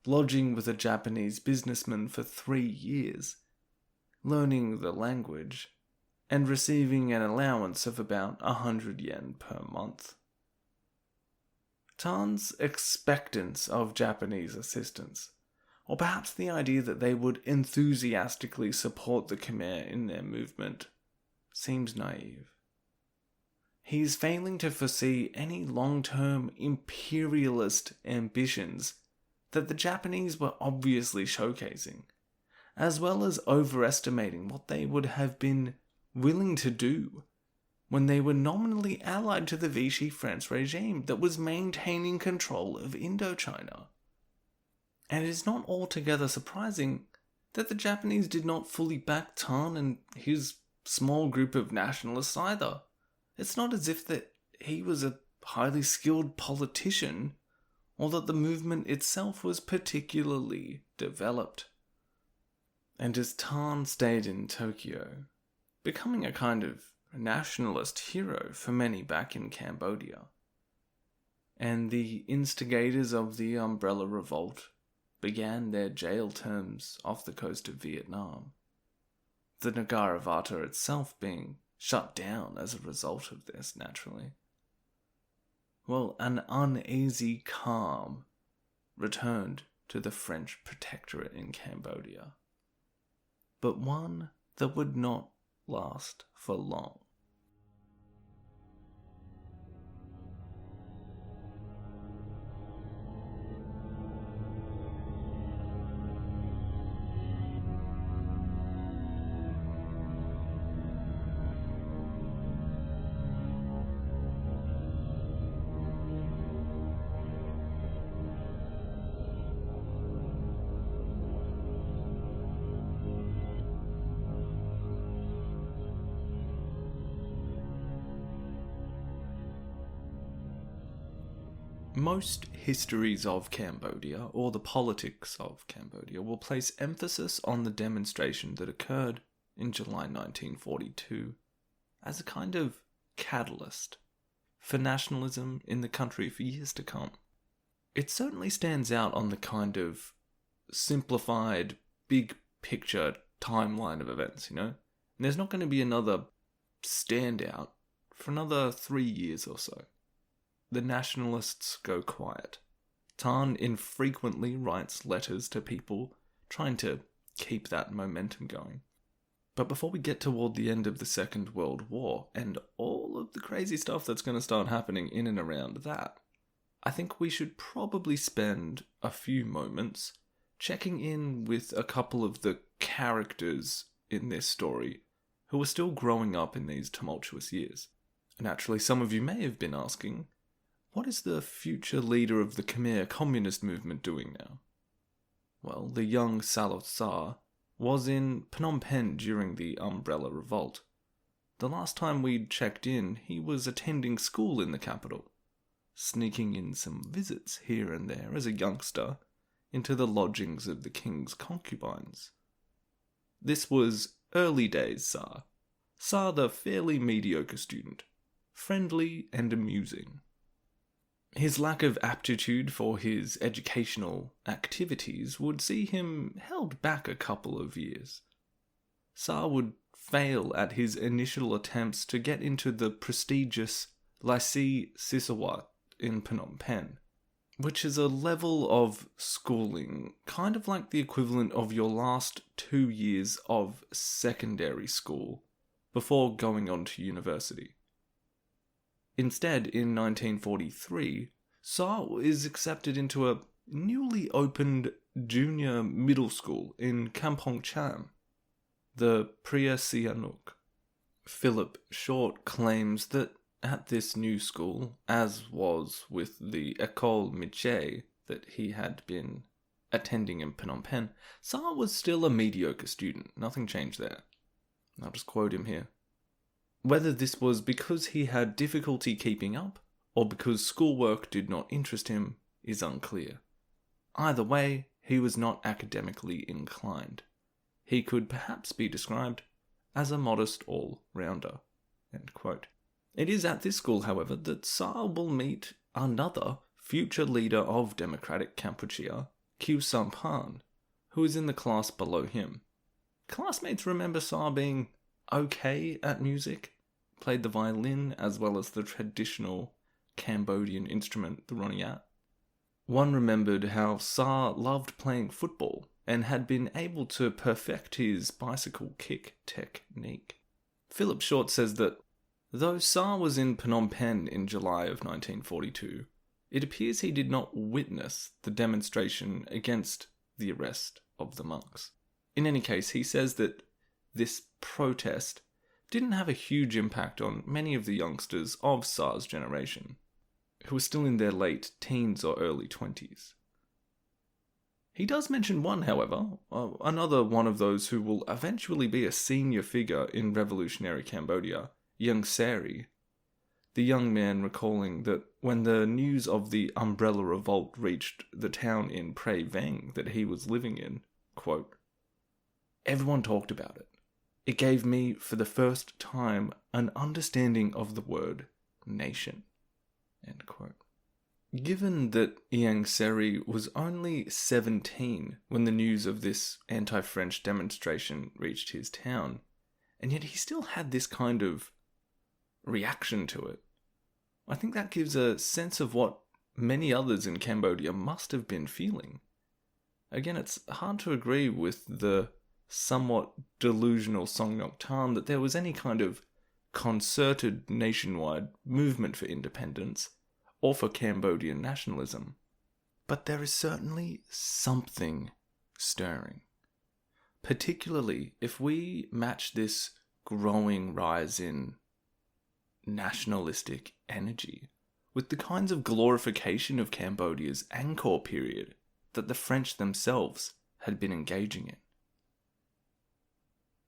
lodging with a Japanese businessman for 3 years, learning the language, and receiving an allowance of about 100 yen per month. Tan's expectance of Japanese assistance, or perhaps the idea that they would enthusiastically support the Khmer in their movement, seems naive. He's failing to foresee any long-term imperialist ambitions that the Japanese were obviously showcasing, as well as overestimating what they would have been willing to do when they were nominally allied to the Vichy French regime that was maintaining control of Indochina. And it is not altogether surprising that the Japanese did not fully back Tan and his small group of nationalists either. It's not as if that he was a highly skilled politician or that the movement itself was particularly developed. And as Tan stayed in Tokyo, becoming a kind of nationalist hero for many back in Cambodia, and the instigators of the Umbrella Revolt began their jail terms off the coast of Vietnam, the Nagaravata itself being shut down as a result of this, naturally. Well, an uneasy calm returned to the French protectorate in Cambodia, but one that would not last for long. Most histories of Cambodia, or the politics of Cambodia, will place emphasis on the demonstration that occurred in July 1942 as a kind of catalyst for nationalism in the country for years to come. It certainly stands out on the kind of simplified, big picture timeline of events, And there's not going to be another standout for another 3 years or so. The nationalists go quiet. Tan infrequently writes letters to people trying to keep that momentum going. But before we get toward the end of the Second World War and all of the crazy stuff that's going to start happening in and around that, I think we should probably spend a few moments checking in with a couple of the characters in this story who are still growing up in these tumultuous years. Naturally, some of you may have been asking, what is the future leader of the Khmer communist movement doing now? Well, the young Saloth Sar was in Phnom Penh during the Umbrella Revolt. The last time we'd checked in, he was attending school in the capital, sneaking in some visits here and there as a youngster into the lodgings of the king's concubines. This was early days Sar. Sar the fairly mediocre student, friendly and amusing. His lack of aptitude for his educational activities would see him held back a couple of years. Sar would fail at his initial attempts to get into the prestigious Lycée Sisawat in Phnom Penh, which is a level of schooling kind of like the equivalent of your last 2 years of secondary school before going on to university. Instead, in 1943, Sar is accepted into a newly opened junior middle school in Kampong Cham, the Priya Sihanouk. Philip Short claims that at this new school, as was with the École Miche that he had been attending in Phnom Penh, Sar was still a mediocre student. Nothing changed there. I'll just quote him here. Whether this was because he had difficulty keeping up, or because schoolwork did not interest him, is unclear. Either way, he was not academically inclined. He could perhaps be described as a modest all-rounder. End quote. It is at this school, however, that Sar will meet another future leader of Democratic Kampuchea, Khieu Samphan, who is in the class below him. Classmates remember Sar being okay at music, played the violin as well as the traditional Cambodian instrument, the roniat. One remembered how Sar loved playing football and had been able to perfect his bicycle kick technique. Philip Short says that though Sar was in Phnom Penh in July of 1942, it appears he did not witness the demonstration against the arrest of the monks. In any case, he says that this protest didn't have a huge impact on many of the youngsters of Sar's generation, who were still in their late teens or early 20s. He does mention one, however, another one of those who will eventually be a senior figure in revolutionary Cambodia, Ieng Sary, the young man recalling that when the news of the Umbrella Revolt reached the town in Prey Veng that he was living in, quote, "Everyone talked about it. It gave me, for the first time, an understanding of the word nation." End quote. Given that Ieng Sary was only 17 when the news of this anti-French demonstration reached his town, and yet he still had this kind of reaction to it, I think that gives a sense of what many others in Cambodia must have been feeling. Again, it's hard to agree with the somewhat delusional Son Ngoc Thanh that there was any kind of concerted nationwide movement for independence or for Cambodian nationalism. But there is certainly something stirring, particularly if we match this growing rise in nationalistic energy with the kinds of glorification of Cambodia's Angkor period that the French themselves had been engaging in.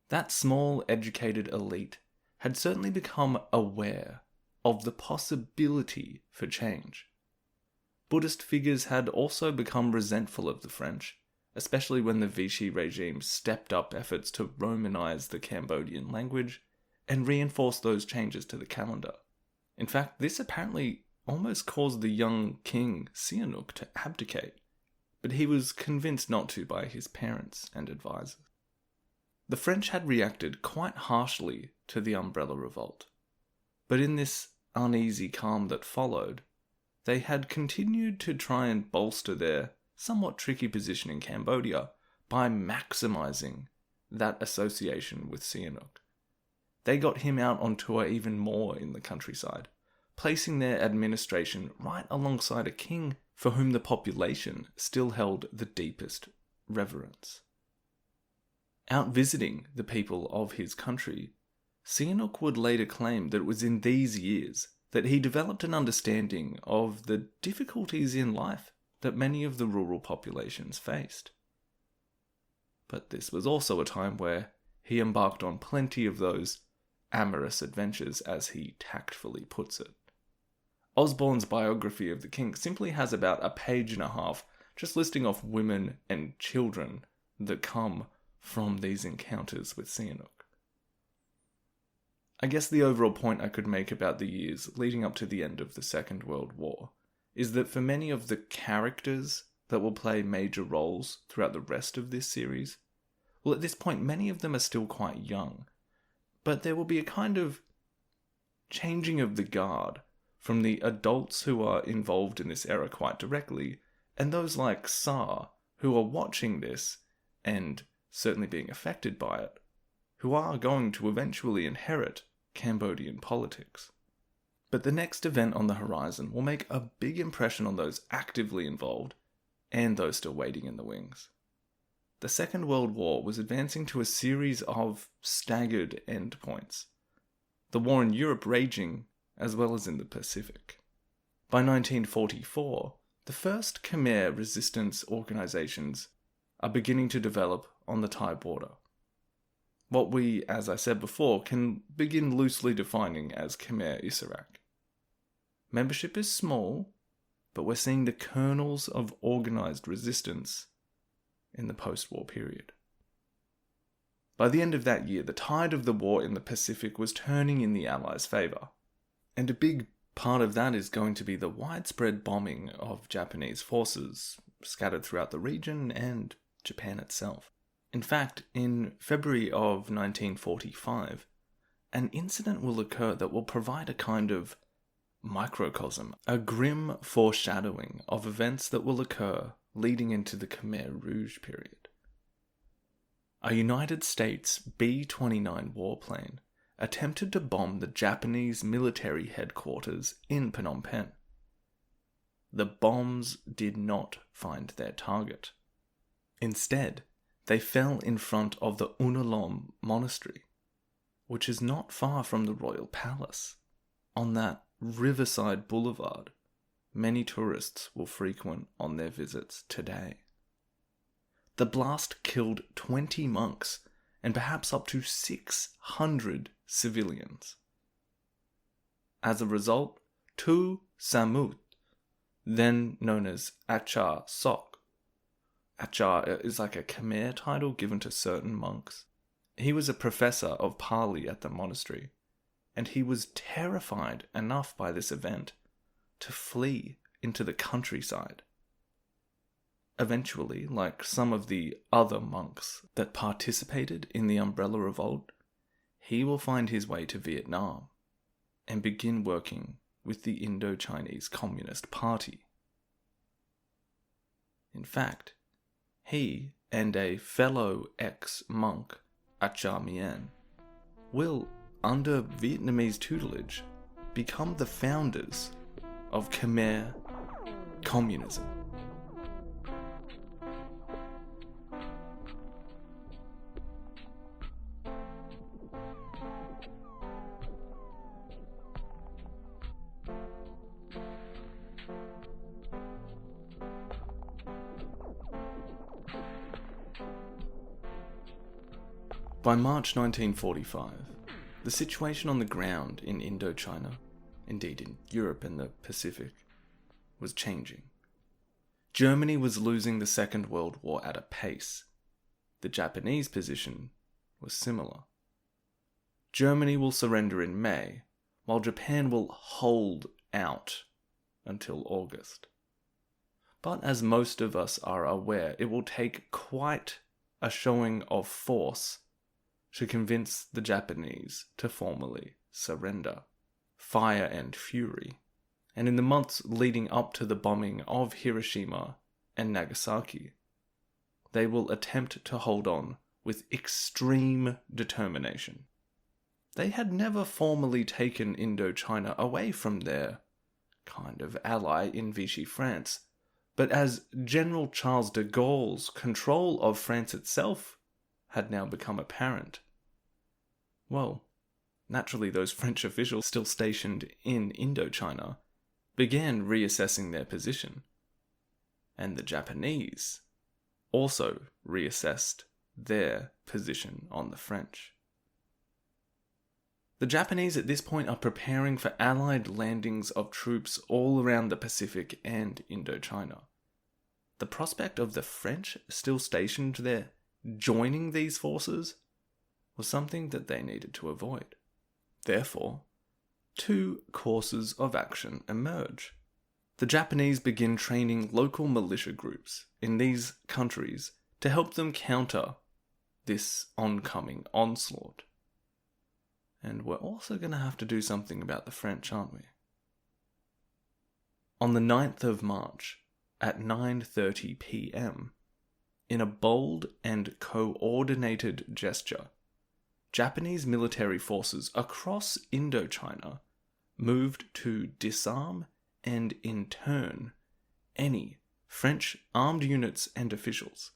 That small, educated elite had certainly become aware of the possibility for change. Buddhist figures had also become resentful of the French, especially when the Vichy regime stepped up efforts to Romanize the Cambodian language and reinforce those changes to the calendar. In fact, this apparently almost caused the young king Sihanouk to abdicate, but he was convinced not to by his parents and advisors. The French had reacted quite harshly to the Umbrella Revolt, but in this uneasy calm that followed, they had continued to try and bolster their somewhat tricky position in Cambodia by maximizing that association with Sihanouk. They got him out on tour even more in the countryside, placing their administration right alongside a king for whom the population still held the deepest reverence. Out visiting the people of his country, Sihanouk would later claim that it was in these years that he developed an understanding of the difficulties in life that many of the rural populations faced. But this was also a time where he embarked on plenty of those amorous adventures, as he tactfully puts it. Osborne's biography of the king simply has about a page and a half just listing off women and children that come from these encounters with Sihanouk. I guess the overall point I could make about the years leading up to the end of the Second World War is that for many of the characters that will play major roles throughout the rest of this series, well, at this point, many of them are still quite young, but there will be a kind of changing of the guard from the adults who are involved in this era quite directly, and those like Sa, who are watching this and certainly being affected by it, who are going to eventually inherit Cambodian politics. But the next event on the horizon will make a big impression on those actively involved and those still waiting in the wings. The Second World War was advancing to a series of staggered endpoints, the war in Europe raging as well as in the Pacific. By 1944, the first Khmer resistance organizations are beginning to develop on the Thai border. What we, as I said before, can begin loosely defining as Khmer Issarak. Membership is small, but we're seeing the kernels of organized resistance in the post-war period. By the end of that year, the tide of the war in the Pacific was turning in the Allies' favour, and a big part of that is going to be the widespread bombing of Japanese forces scattered throughout the region and Japan itself. In fact, in February of 1945, an incident will occur that will provide a kind of microcosm, a grim foreshadowing of events that will occur leading into the Khmer Rouge period. A United States B-29 warplane attempted to bomb the Japanese military headquarters in Phnom Penh. The bombs did not find their target. Instead, they fell in front of the Unalom Monastery, which is not far from the Royal Palace, on that riverside boulevard many tourists will frequent on their visits today. The blast killed 20 monks and perhaps up to 600 civilians. As a result, Tu Samut, then known as Achar Sok, Achar is like a Khmer title given to certain monks. He was a professor of Pali at the monastery, and he was terrified enough by this event to flee into the countryside. Eventually, like some of the other monks that participated in the Umbrella Revolt, he will find his way to Vietnam and begin working with the Indochinese Communist Party. In fact, he and a fellow ex-monk, Achar Mien, will, under Vietnamese tutelage, become the founders of Khmer communism. By March 1945, the situation on the ground in Indochina, indeed in Europe and the Pacific, was changing Germany was losing the Second World War at a pace. The Japanese position was similar. Germany will surrender in May, while Japan will hold out until August. But as most of us are aware, it will take quite a showing of force to convince the Japanese to formally surrender. Fire and fury. And in the months leading up to the bombing of Hiroshima and Nagasaki, they will attempt to hold on with extreme determination. They had never formally taken Indochina away from their kind of ally in Vichy France, but as General Charles de Gaulle's control of France itself had now become apparent, well, naturally those French officials still stationed in Indochina began reassessing their position, and the Japanese also reassessed their position on the French. The Japanese at this point are preparing for Allied landings of troops all around the Pacific and Indochina. The prospect of the French still stationed there joining these forces was something that they needed to avoid. Therefore, two courses of action emerge. The Japanese begin training local militia groups in these countries to help them counter this oncoming onslaught. And we're also going to have to do something about the French, aren't we? On the 9th of March, at 9:30 p.m., in a bold and coordinated gesture, Japanese military forces across Indochina moved to disarm and intern any French armed units and officials.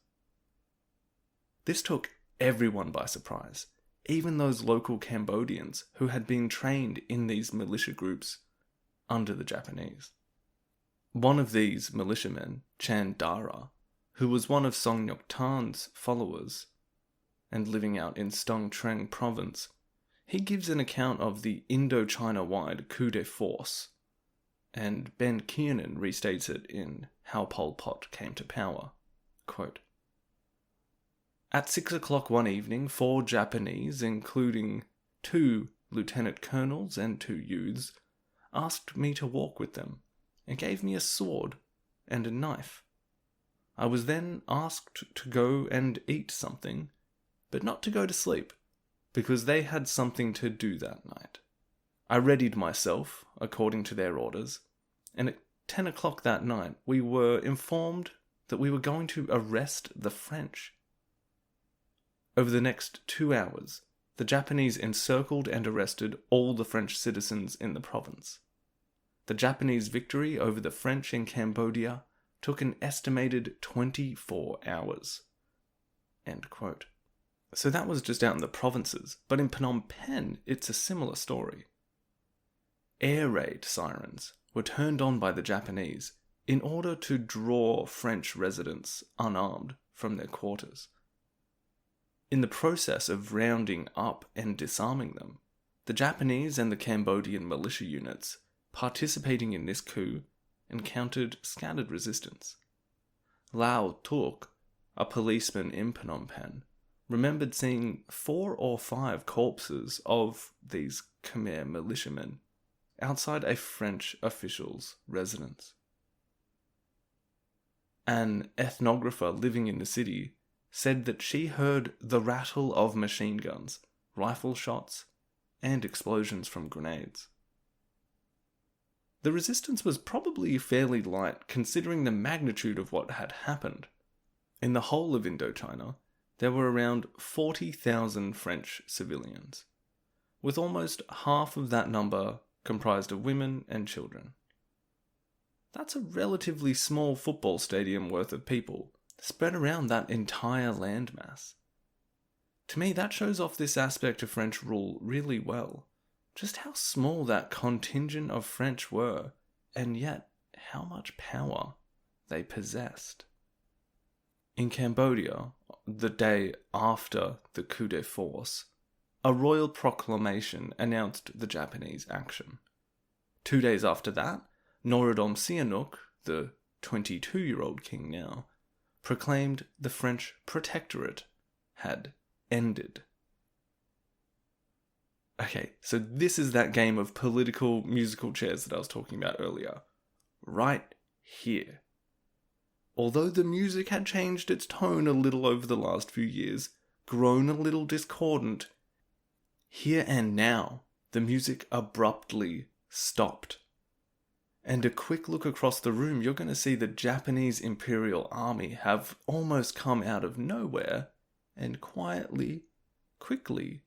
This took everyone by surprise, even those local Cambodians who had been trained in these militia groups under the Japanese. One of these militiamen, Chan Dara, who was one of Son Ngoc Thanh's followers and living out in Stung Treng province, he gives an account of the Indochina-wide coup de force, and Ben Kiernan restates it in How Pol Pot Came to Power. Quote, "At 6 o'clock one evening, 4 Japanese, including 2 lieutenant colonels and 2 youths, asked me to walk with them, and gave me a sword and a knife. I was then asked to go and eat something, but not to go to sleep, because they had something to do that night. I readied myself, according to their orders, and at 10 o'clock that night we were informed that we were going to arrest the French. Over the next 2 hours, the Japanese encircled and arrested all the French citizens in the province. The Japanese victory over the French in Cambodia took an estimated 24 hours." End quote. So that was just out in the provinces, but in Phnom Penh, it's a similar story. Air raid sirens were turned on by the Japanese in order to draw French residents unarmed from their quarters. In the process of rounding up and disarming them, the Japanese and the Cambodian militia units participating in this coup encountered scattered resistance. Lao Tuk, a policeman in Phnom Penh, remembered seeing 4 or 5 corpses of these Khmer militiamen outside a French official's residence. An ethnographer living in the city said that she heard the rattle of machine guns, rifle shots, and explosions from grenades. The resistance was probably fairly light considering the magnitude of what had happened. In the whole of Indochina, there were around 40,000 French civilians, with almost half of that number comprised of women and children. That's a relatively small football stadium worth of people, spread around that entire landmass. To me, that shows off this aspect of French rule really well. Just how small that contingent of French were, and yet how much power they possessed. In Cambodia, the day after the coup de force, a royal proclamation announced the Japanese action. 2 days after that, Norodom Sihanouk, the 22-year-old king now, proclaimed the French protectorate had ended. Okay, so this is that game of political musical chairs that I was talking about earlier. Right here. Although the music had changed its tone a little over the last few years, grown a little discordant, here and now, the music abruptly stopped. And a quick look across the room, you're going to see the Japanese Imperial Army have almost come out of nowhere and quietly, quickly,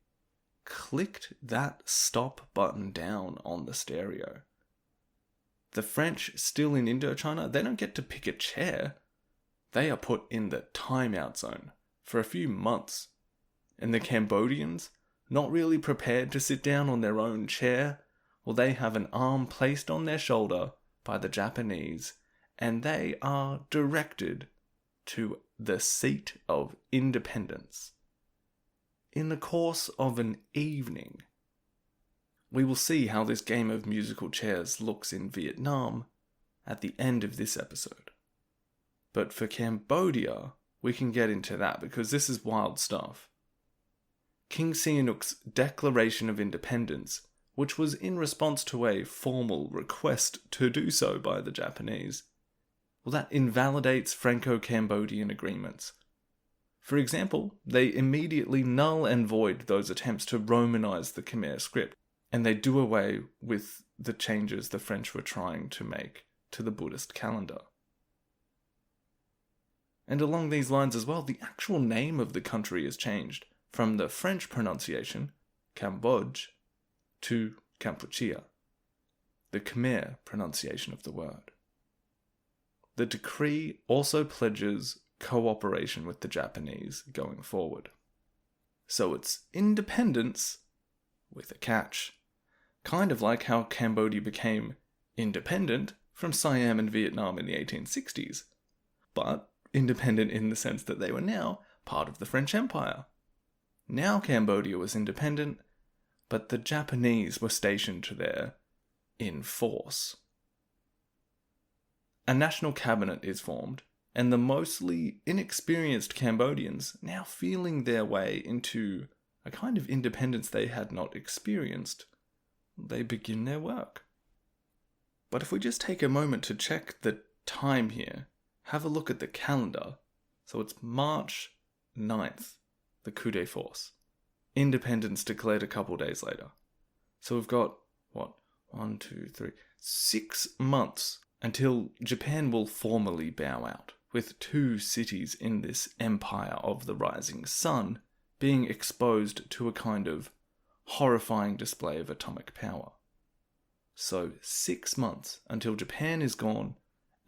clicked that stop button down on the stereo. The French, still in Indochina, they don't get to pick a chair. They are put in the timeout zone for a few months. And the Cambodians, not really prepared to sit down on their own chair, well, they have an arm placed on their shoulder by the Japanese, and they are directed to the seat of independence. In the course of an evening, we will see how this game of musical chairs looks in Vietnam at the end of this episode. But for Cambodia, we can get into that because this is wild stuff. King Sihanouk's Declaration of Independence, which was in response to a formal request to do so by the Japanese, well, that invalidates Franco-Cambodian agreements. For example, they immediately null and void those attempts to Romanize the Khmer script, and they do away with the changes the French were trying to make to the Buddhist calendar. And along these lines as well, the actual name of the country has changed from the French pronunciation, Cambodge, to Kampuchea, the Khmer pronunciation of the word. The decree also pledges cooperation with the Japanese going forward. So it's independence with a catch. Kind of like how Cambodia became independent from Siam and Vietnam in the 1860s, but independent in the sense that they were now part of the French Empire. Now Cambodia was independent, but the Japanese were stationed there in force. A national cabinet is formed, and the mostly inexperienced Cambodians, now feeling their way into a kind of independence they had not experienced, they begin their work. But if we just take a moment to check the time here, have a look at the calendar. So it's March 9th, the coup de force. Independence declared a couple days later. So we've got, 6 months until Japan will formally bow out, with 2 cities in this empire of the rising sun being exposed to a kind of horrifying display of atomic power. So 6 months until Japan is gone,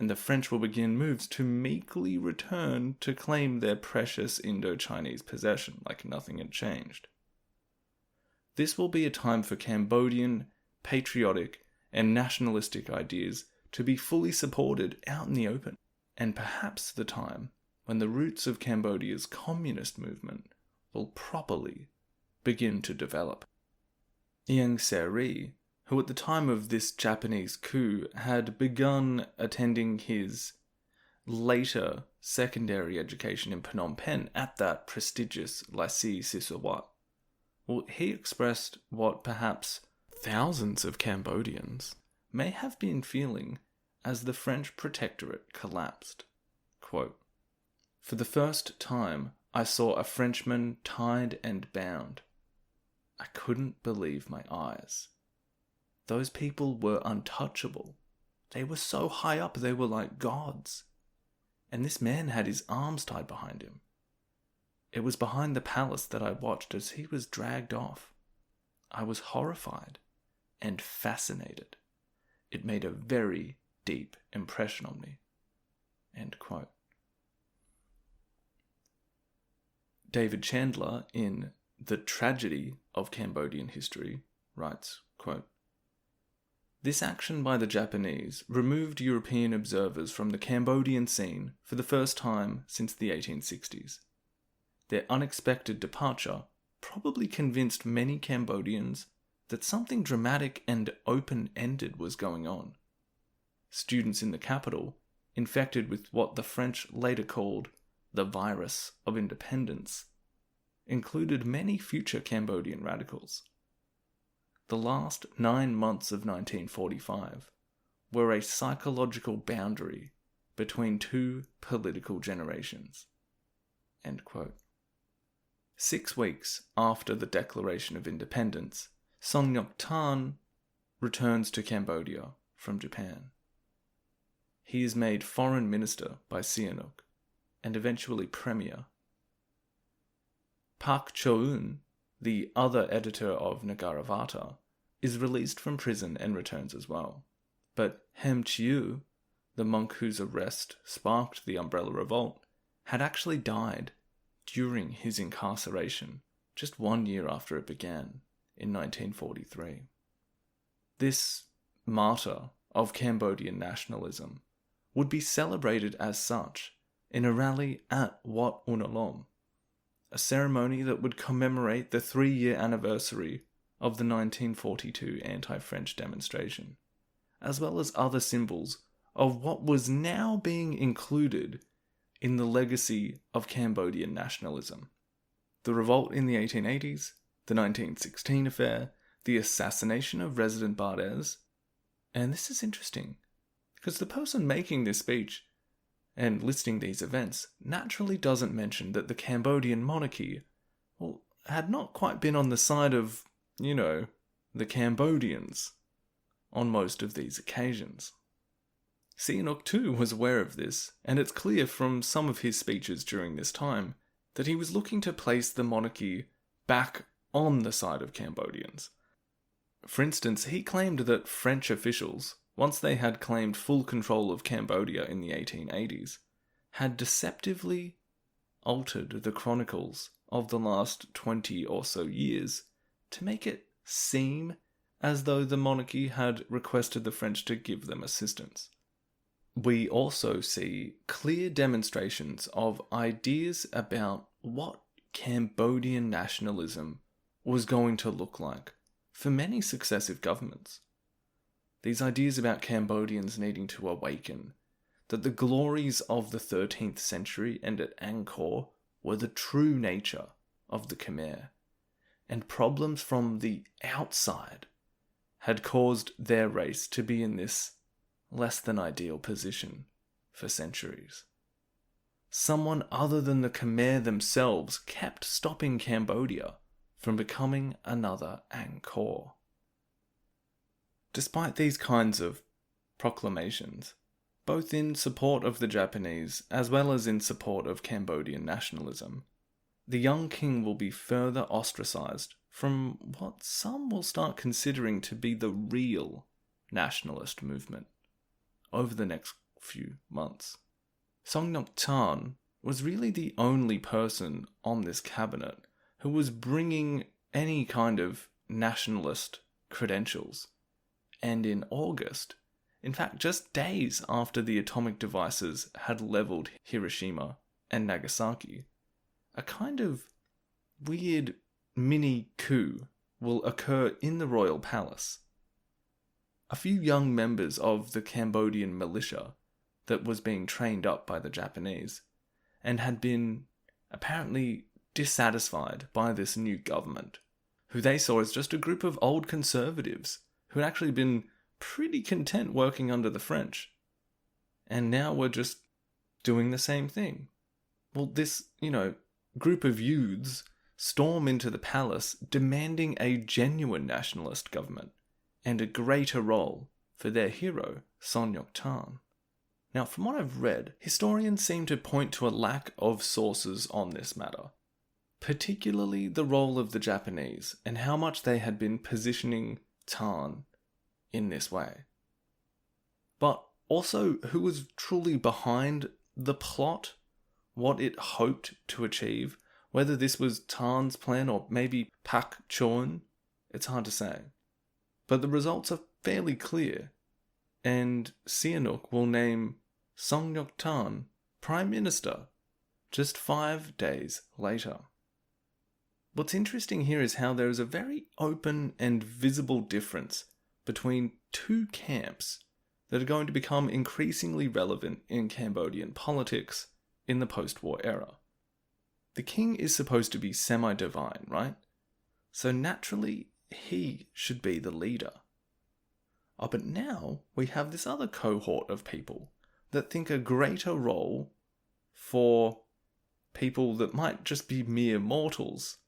and the French will begin moves to meekly return to claim their precious Indo-Chinese possession like nothing had changed. This will be a time for Cambodian, patriotic, and nationalistic ideas to be fully supported out in the open, and perhaps the time when the roots of Cambodia's communist movement will properly begin to develop. Ieng Seri, who at the time of this Japanese coup had begun attending his later secondary education in Phnom Penh at that prestigious Lycée Sisawat, well, he expressed what perhaps thousands of Cambodians may have been feeling as the French protectorate collapsed. Quote, "For the first time, I saw a Frenchman tied and bound. I couldn't believe my eyes. Those people were untouchable. They were so high up, they were like gods. And this man had his arms tied behind him. It was behind the palace that I watched as he was dragged off. I was horrified and fascinated. It made a very deep impression on me." End quote. David Chandler, in The Tragedy of Cambodian History, writes, quote, "This action by the Japanese removed European observers from the Cambodian scene for the first time since the 1860s. Their unexpected departure probably convinced many Cambodians that something dramatic and open-ended was going on. Students in the capital, infected with what the French later called the virus of independence, included many future Cambodian radicals. The last 9 months of 1945 were a psychological boundary between two political generations." End quote. 6 weeks after the Declaration of Independence, Son Ngoc Thanh returns to Cambodia from Japan. He is made foreign minister by Sihanouk and eventually premier. Pak Cho-eun, the other editor of Nagaravata, is released from prison and returns as well. But Hem Chiu, the monk whose arrest sparked the Umbrella Revolt, had actually died during his incarceration just 1 year after it began in 1943. This martyr of Cambodian nationalism would be celebrated as such in a rally at Wat Unalom, a ceremony that would commemorate the 3-year anniversary of the 1942 anti-French demonstration, as well as other symbols of what was now being included in the legacy of Cambodian nationalism. The revolt in the 1880s, the 1916 affair, the assassination of President Bardes, and this is interesting, because the person making this speech and listing these events naturally doesn't mention that the Cambodian monarchy, had not quite been on the side of, the Cambodians on most of these occasions. Sihanouk too was aware of this, and it's clear from some of his speeches during this time that he was looking to place the monarchy back on the side of Cambodians. For instance, he claimed that French officials, once they had claimed full control of Cambodia in the 1880s, had deceptively altered the chronicles of the last 20 or so years to make it seem as though the monarchy had requested the French to give them assistance. We also see clear demonstrations of ideas about what Cambodian nationalism was going to look like for many successive governments. These ideas about Cambodians needing to awaken, that the glories of the 13th century and at Angkor were the true nature of the Khmer, and problems from the outside had caused their race to be in this less than ideal position for centuries. Someone other than the Khmer themselves kept stopping Cambodia from becoming another Angkor. Despite these kinds of proclamations, both in support of the Japanese as well as in support of Cambodian nationalism, the young king will be further ostracized from what some will start considering to be the real nationalist movement over the next few months. Son Ngoc Thanh was really the only person on this cabinet who was bringing any kind of nationalist credentials. And in August, in fact just days after the atomic devices had leveled Hiroshima and Nagasaki, a kind of weird mini coup will occur in the royal palace. A few young members of the Cambodian militia that was being trained up by the Japanese and had been apparently dissatisfied by this new government, who they saw as just a group of old conservatives who had actually been pretty content working under the French, and now were just doing the same thing. Well, this, group of youths storm into the palace demanding a genuine nationalist government and a greater role for their hero, Son Ngoc Thanh. Now, from what I've read, historians seem to point to a lack of sources on this matter, particularly the role of the Japanese and how much they had been positioning Thanh in this way. But also who was truly behind the plot, what it hoped to achieve, whether this was Than's plan or maybe Pak Cho-eun, it's hard to say. But the results are fairly clear, and Sihanouk will name Son Ngoc Thanh Prime Minister just 5 days later. What's interesting here is how there is a very open and visible difference between two camps that are going to become increasingly relevant in Cambodian politics in the post-war era. The king is supposed to be semi-divine, right? So naturally, he should be the leader. But now we have this other cohort of people that think a greater role for people that might just be mere mortals.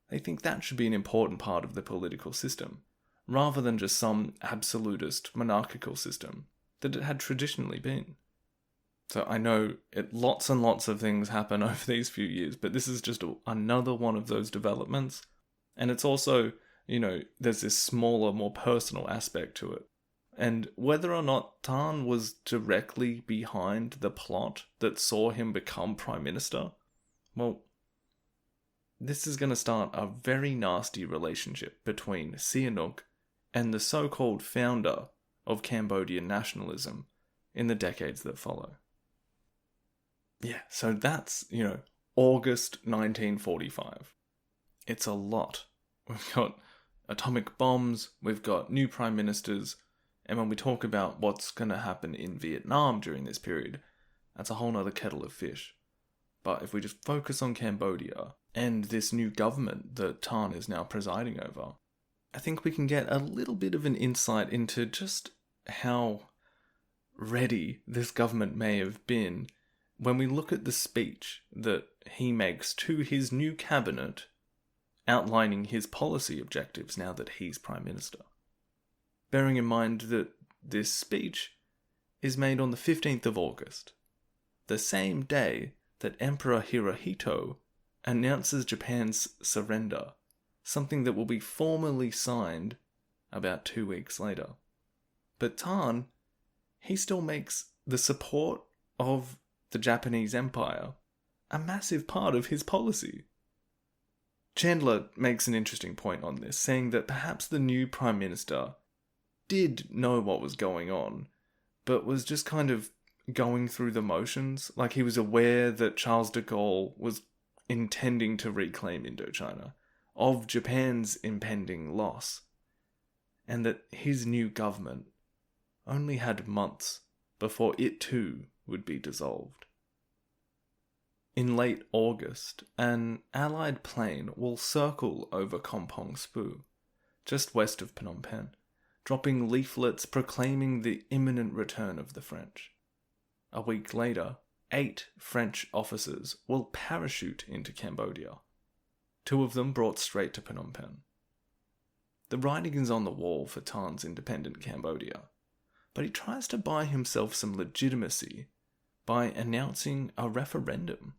They think that should be an important part of the political system, rather than just some absolutist monarchical system that it had traditionally been. So I know lots and lots of things happen over these few years, but this is just another one of those developments. And it's also, there's this smaller, more personal aspect to it. And whether or not Thanh was directly behind the plot that saw him become Prime Minister, well, this is going to start a very nasty relationship between Sihanouk and the so-called founder of Cambodian nationalism in the decades that follow. Yeah, so that's, August 1945. It's a lot. We've got atomic bombs, we've got new prime ministers, and when we talk about what's going to happen in Vietnam during this period, that's a whole nother kettle of fish. But if we just focus on Cambodia and this new government that Thanh is now presiding over, I think we can get a little bit of an insight into just how ready this government may have been when we look at the speech that he makes to his new cabinet outlining his policy objectives now that he's Prime Minister. Bearing in mind that this speech is made on the 15th of August, the same day that Emperor Hirohito announces Japan's surrender, something that will be formally signed about 2 weeks later. But Thanh, he still makes the support of the Japanese Empire a massive part of his policy. Chandler makes an interesting point on this, saying that perhaps the new Prime Minister did know what was going on, but was just kind of going through the motions, like he was aware that Charles de Gaulle was intending to reclaim Indochina, of Japan's impending loss, and that his new government only had months before it too would be dissolved. In late August, an Allied plane will circle over Kampong Speu, just west of Phnom Penh, dropping leaflets proclaiming the imminent return of the French. A week later, 8 French officers will parachute into Cambodia, 2 of them brought straight to Phnom Penh. The writing is on the wall for Than's independent Cambodia, but he tries to buy himself some legitimacy by announcing a referendum.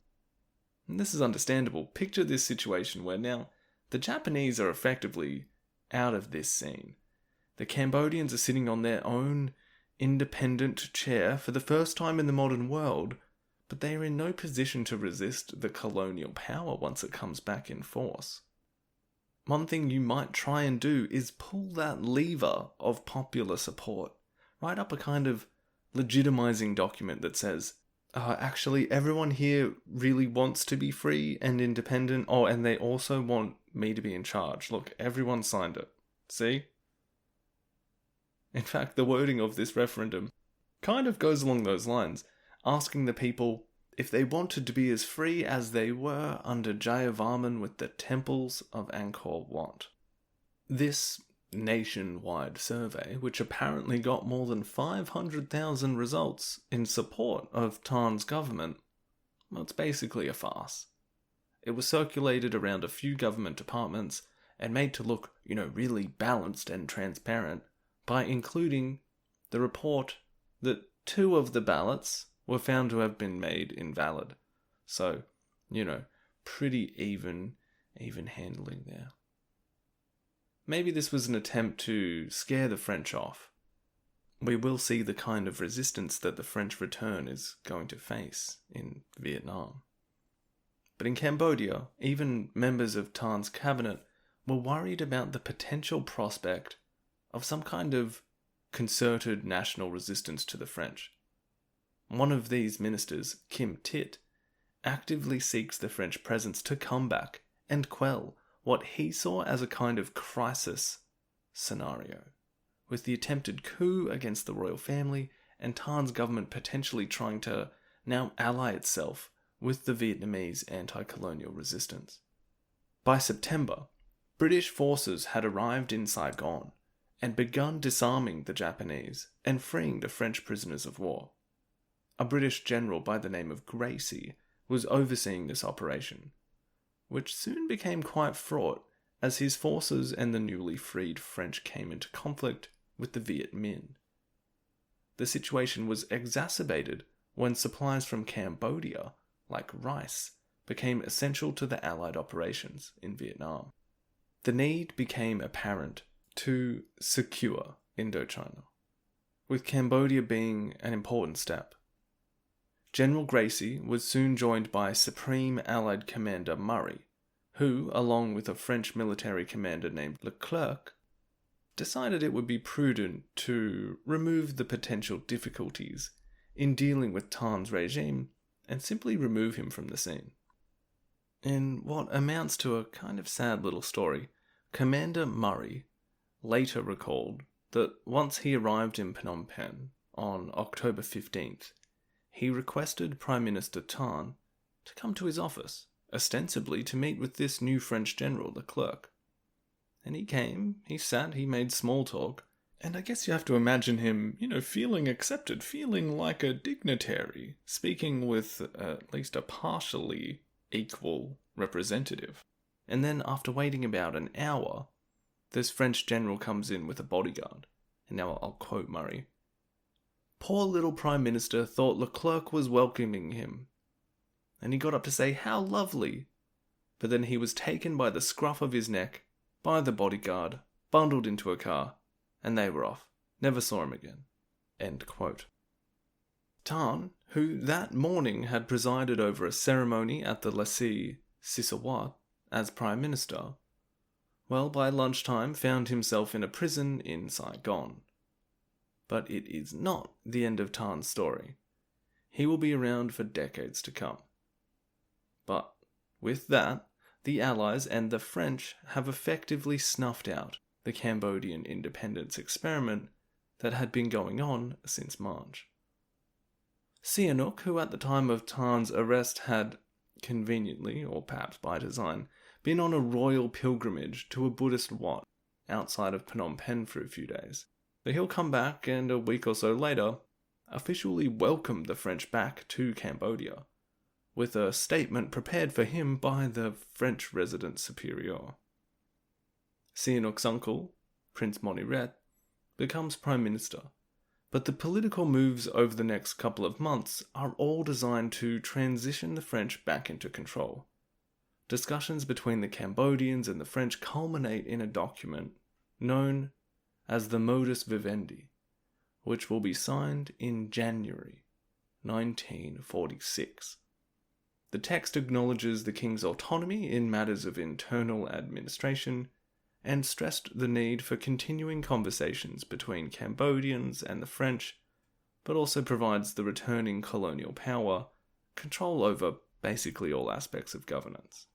And this is understandable. Picture this situation where now the Japanese are effectively out of this scene. The Cambodians are sitting on their own independent chair for the first time in the modern world, but they are in no position to resist the colonial power once it comes back in force. One thing you might try and do is pull that lever of popular support, write up a kind of legitimizing document that says, actually everyone here really wants to be free and independent, and they also want me to be in charge. Look, everyone signed it. See? In fact, the wording of this referendum kind of goes along those lines, asking the people if they wanted to be as free as they were under Jayavarman with the temples of Angkor Wat. This nationwide survey, which apparently got more than 500,000 results in support of Than's government, well, it's basically a farce. It was circulated around a few government departments and made to look, really balanced and transparent, by including the report that 2 of the ballots were found to have been made invalid. So, pretty even handling there. Maybe this was an attempt to scare the French off. We will see the kind of resistance that the French return is going to face in Vietnam. But in Cambodia, even members of Than's cabinet were worried about the potential prospect of some kind of concerted national resistance to the French. One of these ministers, Kim Tit, actively seeks the French presence to come back and quell what he saw as a kind of crisis scenario. with the attempted coup against the royal family and Tan's government potentially trying to now ally itself with the Vietnamese anti-colonial resistance. By September, British forces had arrived in Saigon and begun disarming the Japanese and freeing the French prisoners of war. A British general by the name of Gracie was overseeing this operation, which soon became quite fraught as his forces and the newly freed French came into conflict with the Viet Minh. The situation was exacerbated when supplies from Cambodia, like rice, became essential to the Allied operations in Vietnam. The need became apparent to secure Indochina, with Cambodia being an important step. General Gracie was soon joined by Supreme Allied Commander Murray, who, along with a French military commander named Leclerc, decided it would be prudent to remove the potential difficulties in dealing with Tan's regime and simply remove him from the scene. In what amounts to a kind of sad little story, Commander Murray later recalled that once he arrived in Phnom Penh on October 15th, he requested Prime Minister Tan to come to his office, ostensibly to meet with this new French general, Leclerc. And he came, he sat, he made small talk, and I guess you have to imagine him, feeling accepted, feeling like a dignitary, speaking with at least a partially equal representative. And then after waiting about an hour, this French general comes in with a bodyguard. And now I'll quote Murray. Poor little Prime Minister thought Leclerc was welcoming him, and he got up to say, "How lovely!" But then he was taken by the scruff of his neck, by the bodyguard, bundled into a car, and they were off. Never saw him again. End quote. Tan, who that morning had presided over a ceremony at the Lassie Sisawat as Prime Minister, well, by lunchtime found himself in a prison in Saigon. But it is not the end of Tan's story. He will be around for decades to come. But with that, the Allies and the French have effectively snuffed out the Cambodian independence experiment that had been going on since March. Sihanouk, who at the time of Tan's arrest had, conveniently, or perhaps by design, been on a royal pilgrimage to a Buddhist wat outside of Phnom Penh for a few days, but he'll come back and a week or so later officially welcome the French back to Cambodia, with a statement prepared for him by the French resident superior. Sihanouk's uncle, Prince Norodom, becomes Prime Minister, but the political moves over the next couple of months are all designed to transition the French back into control. Discussions between the Cambodians and the French culminate in a document known as the Modus Vivendi, which will be signed in January 1946. The text acknowledges the king's autonomy in matters of internal administration and stressed the need for continuing conversations between Cambodians and the French, but also provides the returning colonial power control over basically all aspects of governance.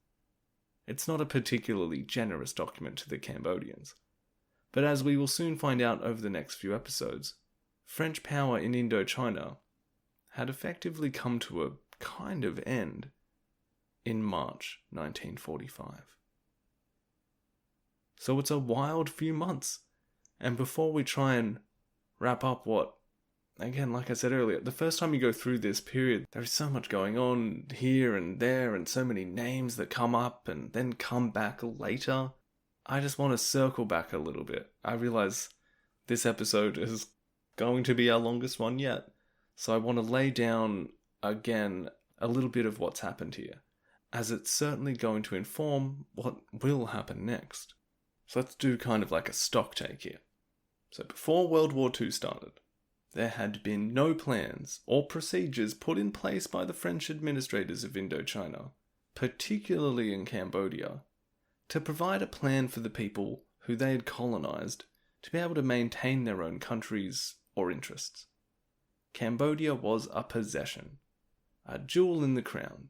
It's not a particularly generous document to the Cambodians, but as we will soon find out over the next few episodes, French power in Indochina had effectively come to a kind of end in March 1945. So it's a wild few months, and before we try and wrap up what, again, like I said earlier, the first time you go through this period, there is so much going on here and there, and so many names that come up and then come back later. I just want to circle back a little bit. I realize this episode is going to be our longest one yet, so I want to lay down, again, a little bit of what's happened here, as it's certainly going to inform what will happen next. So let's do kind of like a stock take here. So before World War II started, there had been no plans or procedures put in place by the French administrators of Indochina, particularly in Cambodia, to provide a plan for the people who they had colonized to be able to maintain their own countries or interests. Cambodia was a possession, a jewel in the crown,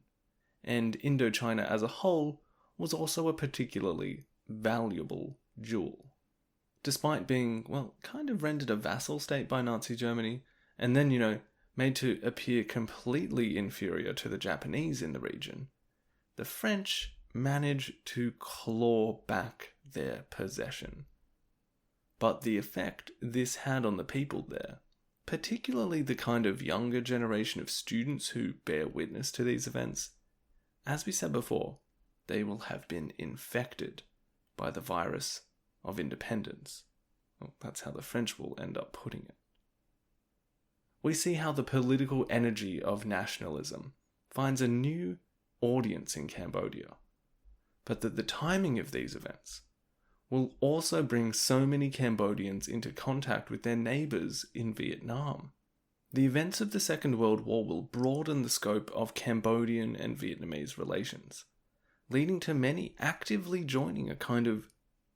and Indochina as a whole was also a particularly valuable jewel. despite being, well, kind of rendered a vassal state by Nazi Germany, and then, made to appear completely inferior to the Japanese in the region, the French managed to claw back their possession. But the effect this had on the people there, particularly the kind of younger generation of students who bear witness to these events, as we said before, they will have been infected by the virus of independence. Well, that's how the French will end up putting it. We see how the political energy of nationalism finds a new audience in Cambodia, but that the timing of these events will also bring so many Cambodians into contact with their neighbours in Vietnam. The events of the Second World War will broaden the scope of Cambodian and Vietnamese relations, leading to many actively joining a kind of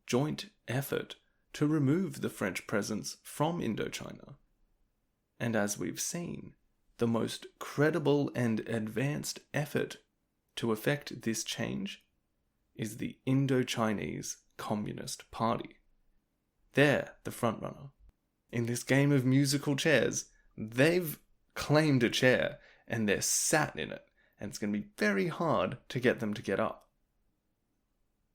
joint effort to remove the French presence from Indochina. And as we've seen, the most credible and advanced effort to effect this change is the Indochinese Communist Party. They're the frontrunner. In this game of musical chairs, they've claimed a chair and they're sat in it, and it's going to be very hard to get them to get up.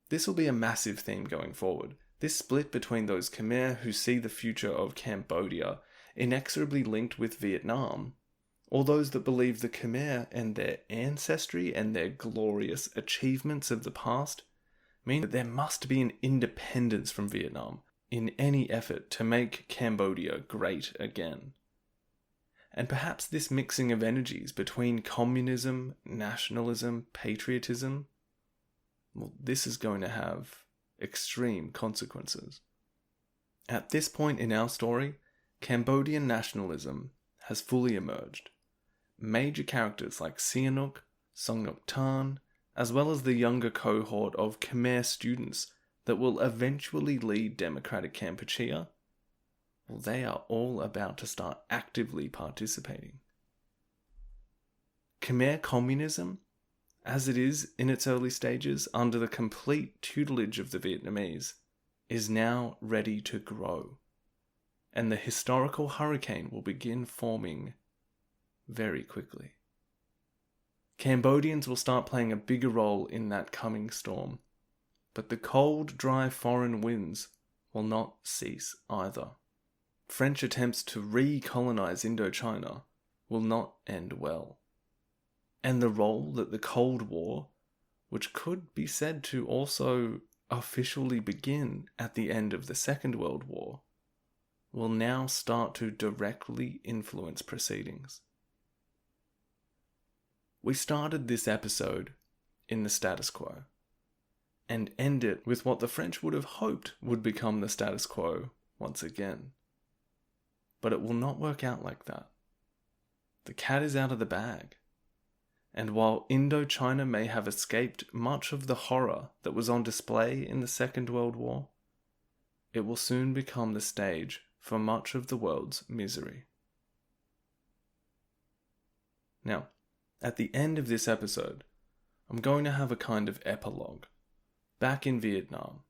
This will be a massive theme going forward. This split between those Khmer who see the future of Cambodia inexorably linked with Vietnam, or those that believe the Khmer and their ancestry and their glorious achievements of the past mean that there must be an independence from Vietnam in any effort to make Cambodia great again. And perhaps this mixing of energies between communism, nationalism, patriotism, well, this is going to have extreme consequences. At this point in our story, Cambodian nationalism has fully emerged. Major characters like Sihanouk, Son Ngoc Thanh, as well as the younger cohort of Khmer students that will eventually lead democratic Kampuchea, well, they are all about to start actively participating. Khmer communism, as it is in its early stages under the complete tutelage of the Vietnamese, is now ready to grow, and the historical hurricane will begin forming very quickly. Cambodians will start playing a bigger role in that coming storm, but the cold, dry foreign winds will not cease either. French attempts to recolonize Indochina will not end well. And the role that the Cold War, which could be said to also officially begin at the end of the Second World War, will now start to directly influence proceedings. We started this episode in the status quo, and end it with what the French would have hoped would become the status quo once again. But it will not work out like that. The cat is out of the bag. And while Indochina may have escaped much of the horror that was on display in the Second World War, it will soon become the stage for much of the world's misery. Now, at the end of this episode, I'm going to have a kind of epilogue, back in Vietnam,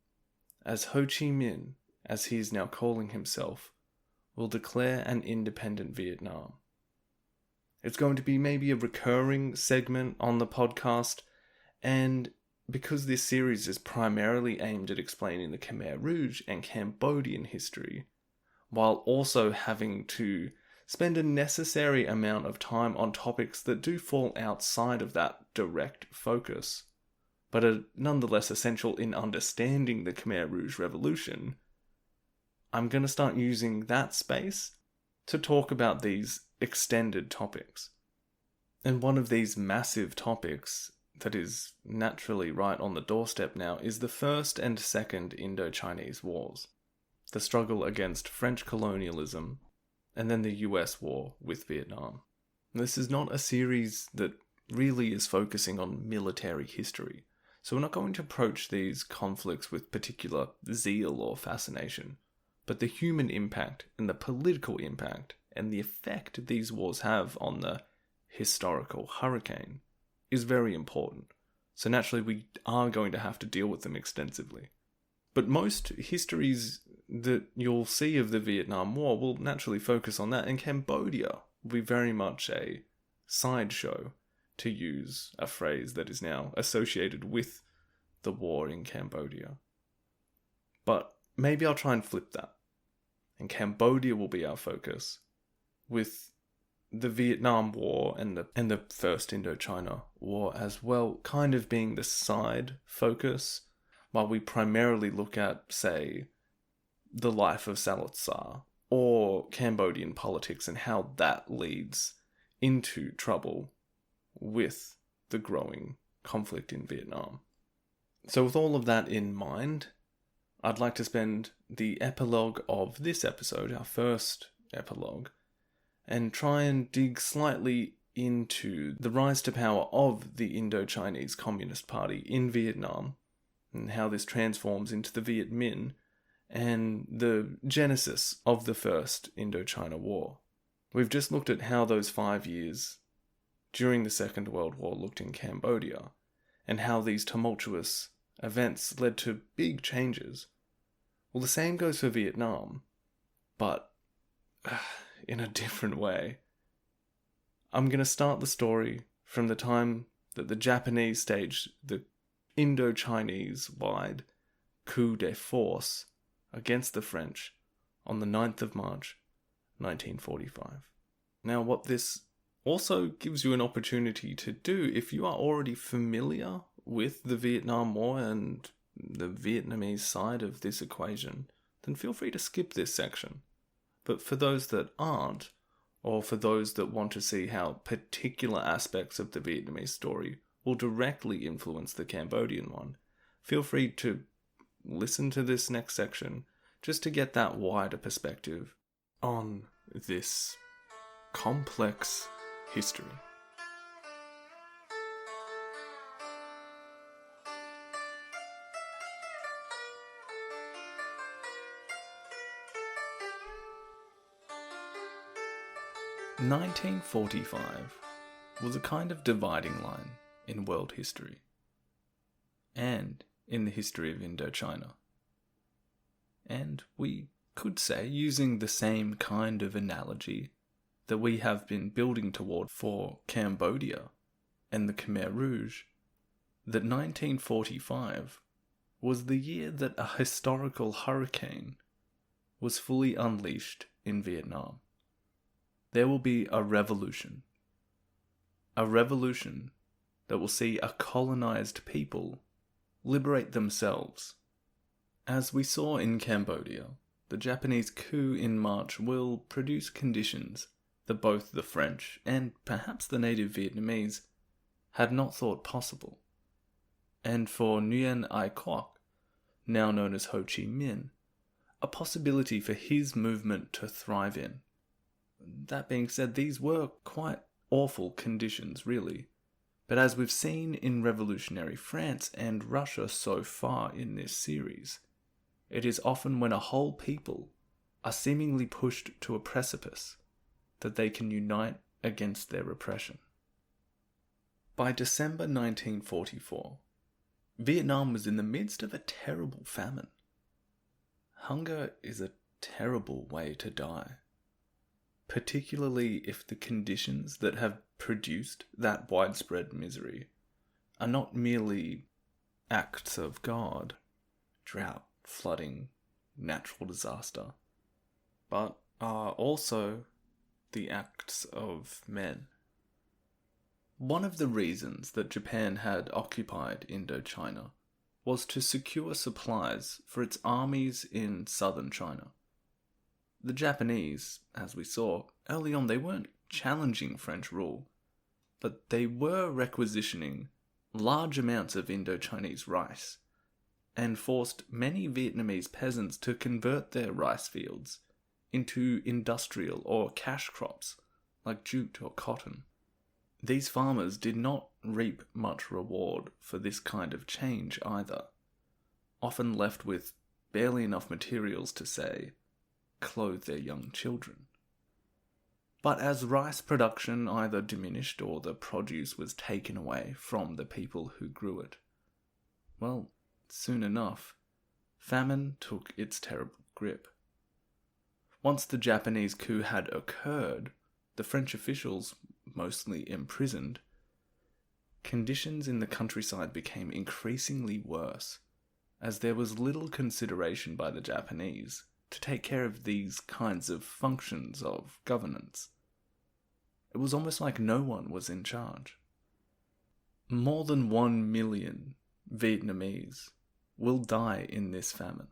as Ho Chi Minh, as he is now calling himself, will declare an independent Vietnam. It's going to be maybe a recurring segment on the podcast, and because this series is primarily aimed at explaining the Khmer Rouge and Cambodian history, while also having to spend a necessary amount of time on topics that do fall outside of that direct focus, but are nonetheless essential in understanding the Khmer Rouge Revolution, I'm going to start using that space to talk about these extended topics. And one of these massive topics that is naturally right on the doorstep now is the First and Second Indochinese Wars, the struggle against French colonialism, and then the US war with Vietnam. This is not a series that really is focusing on military history, so we're not going to approach these conflicts with particular zeal or fascination, but the human impact and the political impact and the effect these wars have on the historical hurricane is very important. So naturally we are going to have to deal with them extensively. But most histories that you'll see of the Vietnam War will naturally focus on that, and Cambodia will be very much a sideshow, to use a phrase that is now associated with the war in Cambodia. But maybe I'll try and flip that, and Cambodia will be our focus, with the Vietnam War and the First Indochina War as well kind of being the side focus, while we primarily look at, say, the life of Salazar or Cambodian politics and how that leads into trouble with the growing conflict in Vietnam. So with all of that in mind, I'd like to spend the epilogue of this episode, our first epilogue, and try and dig slightly into the rise to power of the Indochinese Communist Party in Vietnam, and how this transforms into the Viet Minh, and the genesis of the First Indochina War. We've just looked at how those 5 years during the Second World War looked in Cambodia, and how these tumultuous events led to big changes. Well, the same goes for Vietnam, but in a different way. I'm going to start the story from the time that the Japanese staged the Indo-Chinese-wide coup de force against the French on the 9th of March, 1945. Now, what this also gives you an opportunity to do, if you are already familiar with the Vietnam War and the Vietnamese side of this equation, then feel free to skip this section. But for those that aren't, or for those that want to see how particular aspects of the Vietnamese story will directly influence the Cambodian one, feel free to listen to this next section just to get that wider perspective on this complex history. In 1945 was a kind of dividing line in world history, and in the history of Indochina. And we could say, using the same kind of analogy that we have been building toward for Cambodia and the Khmer Rouge, that 1945 was the year that a historical hurricane was fully unleashed in Vietnam. There will be a revolution that will see a colonized people liberate themselves. As we saw in Cambodia, the Japanese coup in March will produce conditions that both the French and perhaps the native Vietnamese had not thought possible. And for Nguyen Ai Quoc, now known as Ho Chi Minh, a possibility for his movement to thrive in. That being said, these were quite awful conditions, really. But as we've seen in revolutionary France and Russia so far in this series, it is often when a whole people are seemingly pushed to a precipice that they can unite against their repression. By December 1944, Vietnam was in the midst of a terrible famine. Hunger is a terrible way to die, particularly if the conditions that have produced that widespread misery are not merely acts of God, drought, flooding, natural disaster, but are also the acts of men. One of the reasons that Japan had occupied Indochina was to secure supplies for its armies in southern China. The Japanese, as we saw early on, they weren't challenging French rule, but they were requisitioning large amounts of Indochinese rice, and forced many Vietnamese peasants to convert their rice fields into industrial or cash crops like jute or cotton. These farmers did not reap much reward for this kind of change either, often left with barely enough materials to, say, clothe their young children. But as rice production either diminished or the produce was taken away from the people who grew it, well, soon enough, famine took its terrible grip. Once the Japanese coup had occurred, the French officials, mostly imprisoned, conditions in the countryside became increasingly worse, as there was little consideration by the Japanese to take care of these kinds of functions of governance. It was almost like no one was in charge. More than 1 million Vietnamese will die in this famine.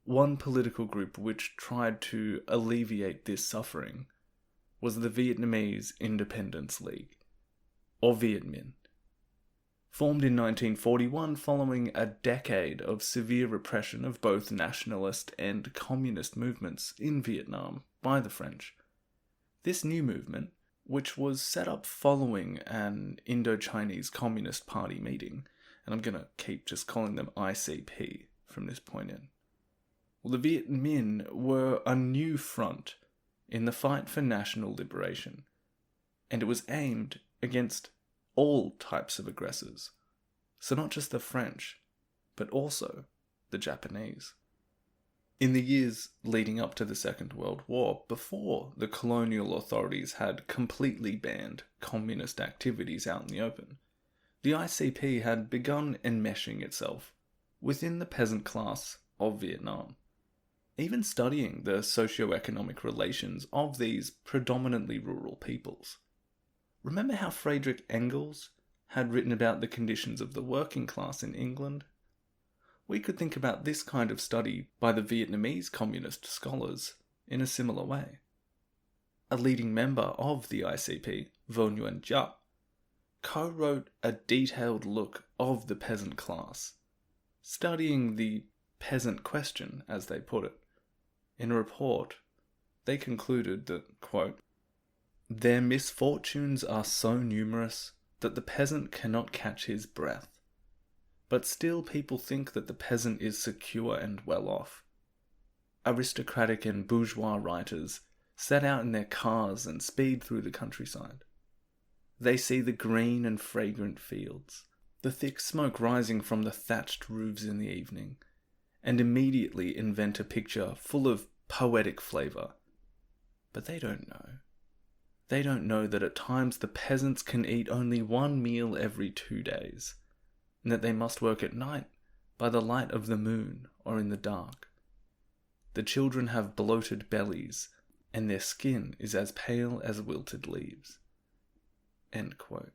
One political group which tried to alleviate this suffering was the Vietnamese Independence League, or Viet Minh. Formed in 1941 following a decade of severe repression of both nationalist and communist movements in Vietnam by the French. This new movement, which was set up following an Indochinese Communist Party meeting, and I'm going to keep just calling them ICP from this point in. Well, the Viet Minh were a new front in the fight for national liberation, and it was aimed against all types of aggressors. So not just the French, but also the Japanese. In the years leading up to the Second World War, before the colonial authorities had completely banned communist activities out in the open, the ICP had begun enmeshing itself within the peasant class of Vietnam, even studying the socio-economic relations of these predominantly rural peoples. Remember how Friedrich Engels had written about the conditions of the working class in England? We could think about this kind of study by the Vietnamese communist scholars in a similar way. A leading member of the ICP, Vo Nguyen Giap, co-wrote a detailed look of the peasant class, studying the peasant question, as they put it. In a report, they concluded that, quote, "Their misfortunes are so numerous that the peasant cannot catch his breath. But still people think that the peasant is secure and well off. Aristocratic and bourgeois writers set out in their cars and speed through the countryside. They see the green and fragrant fields, the thick smoke rising from the thatched roofs in the evening, and immediately invent a picture full of poetic flavour. But they don't know. They don't know that at times the peasants can eat only one meal every 2 days, and that they must work at night by the light of the moon or in the dark. The children have bloated bellies, and their skin is as pale as wilted leaves." End quote.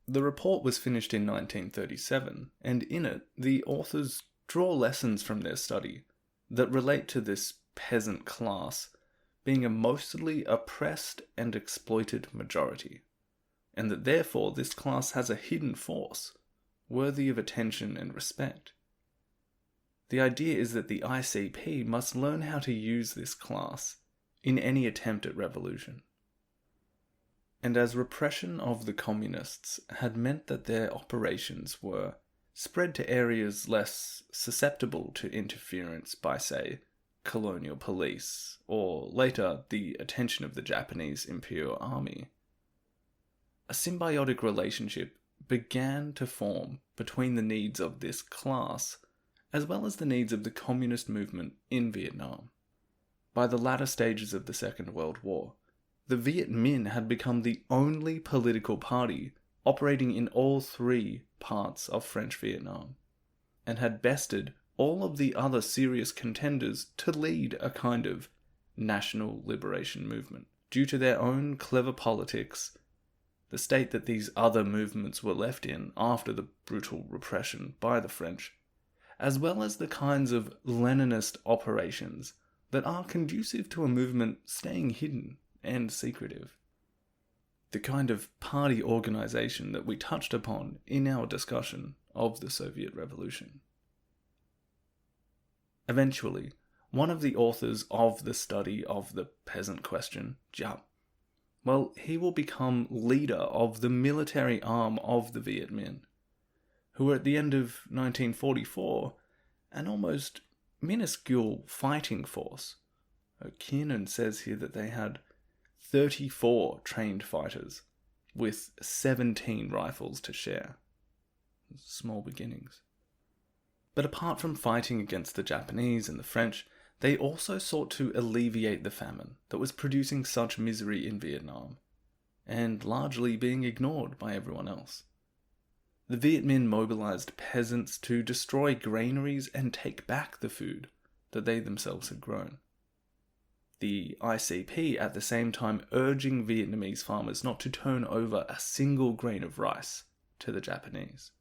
The report was finished in 1937, and in it, the authors draw lessons from their study that relate to this peasant class being a mostly oppressed and exploited majority, and that therefore this class has a hidden force worthy of attention and respect. The idea is that the ICP must learn how to use this class in any attempt at revolution. And as repression of the communists had meant that their operations were spread to areas less susceptible to interference by, say, colonial police, or later the attention of the Japanese Imperial Army, a symbiotic relationship began to form between the needs of this class as well as the needs of the communist movement in Vietnam. By the latter stages of the Second World War, the Viet Minh had become the only political party operating in all three parts of French Vietnam, and had bested all of the other serious contenders to lead a kind of national liberation movement. Due to their own clever politics, the state that these other movements were left in after the brutal repression by the French, as well as the kinds of Leninist operations that are conducive to a movement staying hidden and secretive. The kind of party organization that we touched upon in our discussion of the Soviet Revolution. Eventually, one of the authors of the study of the peasant question, Giap, he will become leader of the military arm of the Viet Minh, who were at the end of 1944 an almost minuscule fighting force. Kiernan says here that they had 34 trained fighters with 17 rifles to share. Small beginnings. But apart from fighting against the Japanese and the French, they also sought to alleviate the famine that was producing such misery in Vietnam, and largely being ignored by everyone else. The Viet Minh mobilized peasants to destroy granaries and take back the food that they themselves had grown. The ICP at the same time urging Vietnamese farmers not to turn over a single grain of rice to the Japanese.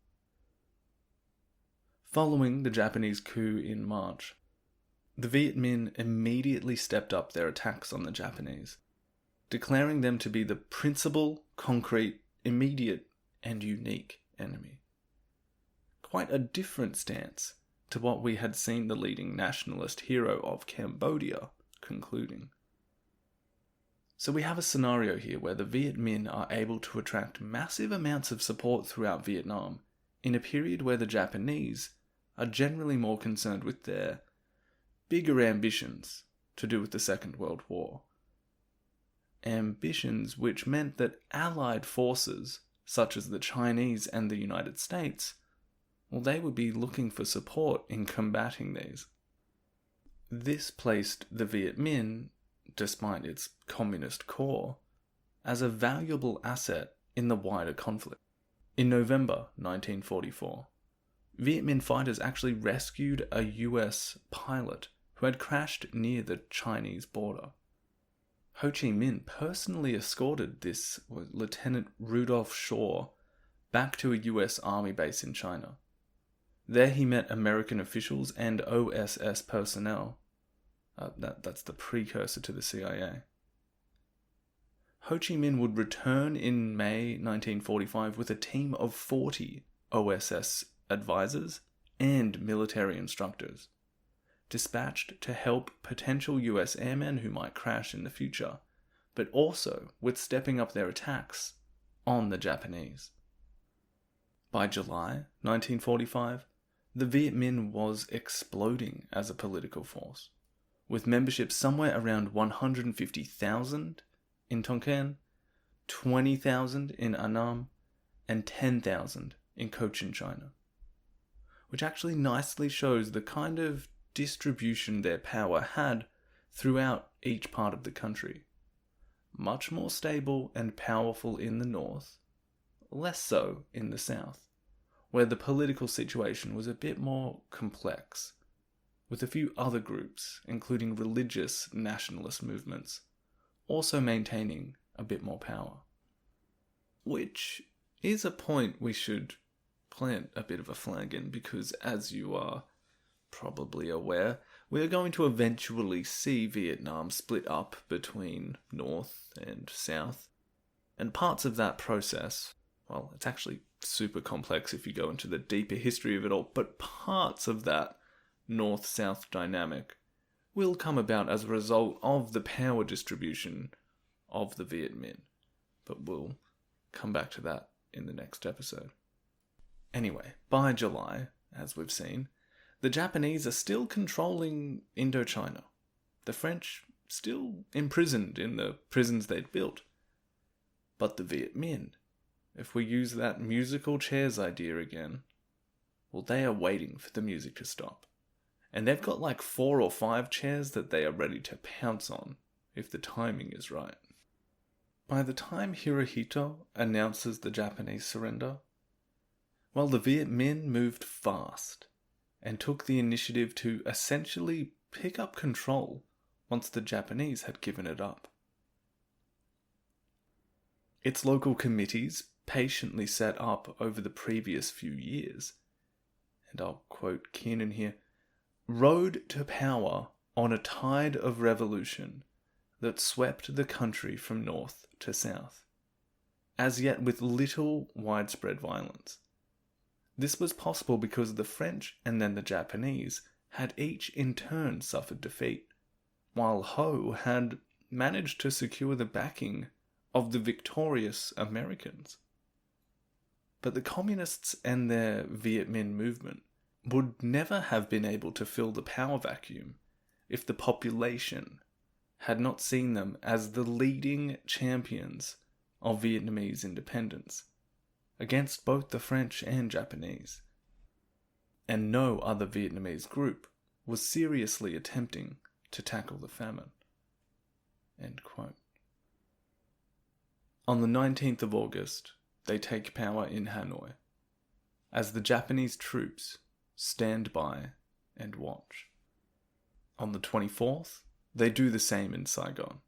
Following the Japanese coup in March, the Viet Minh immediately stepped up their attacks on the Japanese, declaring them to be the principal, concrete, immediate, and unique enemy. Quite a different stance to what we had seen the leading nationalist hero of Cambodia concluding. So we have a scenario here where the Viet Minh are able to attract massive amounts of support throughout Vietnam in a period where the Japanese are generally more concerned with their bigger ambitions to do with the Second World War. Ambitions which meant that Allied forces, such as the Chinese and the United States, well, they would be looking for support in combating these. This placed the Viet Minh, despite its communist core, as a valuable asset in the wider conflict. In November 1944, Viet Minh fighters actually rescued a US pilot who had crashed near the Chinese border. Ho Chi Minh personally escorted this Lieutenant Rudolph Shaw back to a US Army base in China. There he met American officials and OSS personnel. That's the precursor to the CIA. Ho Chi Minh would return in May 1945 with a team of 40 OSS advisors and military instructors, dispatched to help potential US airmen who might crash in the future, but also with stepping up their attacks on the Japanese. By July 1945, the Viet Minh was exploding as a political force, with membership somewhere around 150,000 in Tonkin, 20,000 in Annam, and 10,000 in Cochin, China, which actually nicely shows the kind of distribution their power had throughout each part of the country. Much more stable and powerful in the north, less so in the south, where the political situation was a bit more complex, with a few other groups, including religious nationalist movements, also maintaining a bit more power. Which is a point we should plant a bit of a flag in, because as you are probably aware, we are going to eventually see Vietnam split up between North and South, and parts of that process, well, it's actually super complex if you go into the deeper history of it all, but parts of that North-South dynamic will come about as a result of the power distribution of the Viet Minh, but we'll come back to that in the next episode. Anyway, by July, as we've seen, the Japanese are still controlling Indochina, the French still imprisoned in the prisons they'd built, but the Viet Minh, if we use that musical chairs idea again, well, they are waiting for the music to stop. And they've got like 4 or 5 chairs that they are ready to pounce on if the timing is right. By the time Hirohito announces the Japanese surrender, well, the Viet Minh moved fast and took the initiative to essentially pick up control once the Japanese had given it up. Its local committees, patiently set up over the previous few years, and I'll quote Kiernan here, rode to power on a tide of revolution that swept the country from north to south, as yet with little widespread violence. This was possible because the French and then the Japanese had each in turn suffered defeat, while Ho had managed to secure the backing of the victorious Americans. But the communists and their Viet Minh movement would never have been able to fill the power vacuum if the population had not seen them as the leading champions of Vietnamese independence against both the French and Japanese. and no other Vietnamese group was seriously attempting to tackle the famine." End quote. On the 19th of August, they take power in Hanoi, as the Japanese troops stand by and watch. On the 24th, they do the same in Saigon.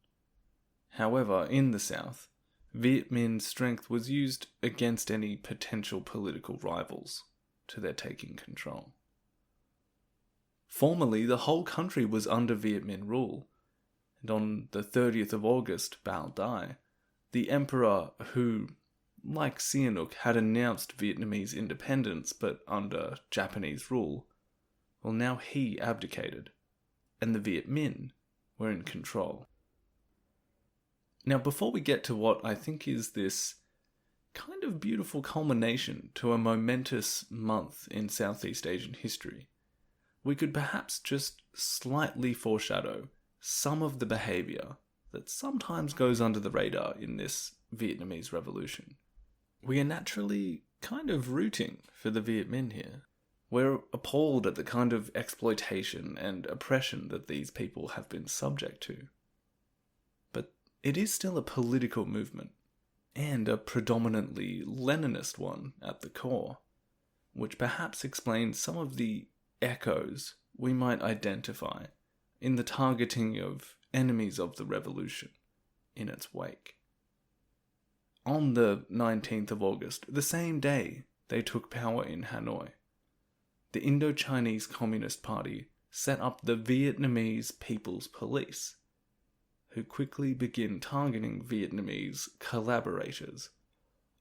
However, in the south, Viet Minh's strength was used against any potential political rivals to their taking control. Formerly, the whole country was under Viet Minh rule, and on the 30th of August, Bao Dai, the emperor who, like Sihanouk, had announced Vietnamese independence but under Japanese rule, well, now he abdicated, and the Viet Minh were in control. Now, before we get to what I think is this kind of beautiful culmination to a momentous month in Southeast Asian history, we could perhaps just slightly foreshadow some of the behaviour that sometimes goes under the radar in this Vietnamese revolution. We are naturally kind of rooting for the Viet Minh here. We're appalled at the kind of exploitation and oppression that these people have been subject to. But it is still a political movement, and a predominantly Leninist one at the core, which perhaps explains some of the echoes we might identify in the targeting of enemies of the revolution in its wake. On the 19th of August, the same day they took power in Hanoi, the Indochinese Communist Party set up the Vietnamese People's Police, who quickly begin targeting Vietnamese collaborators,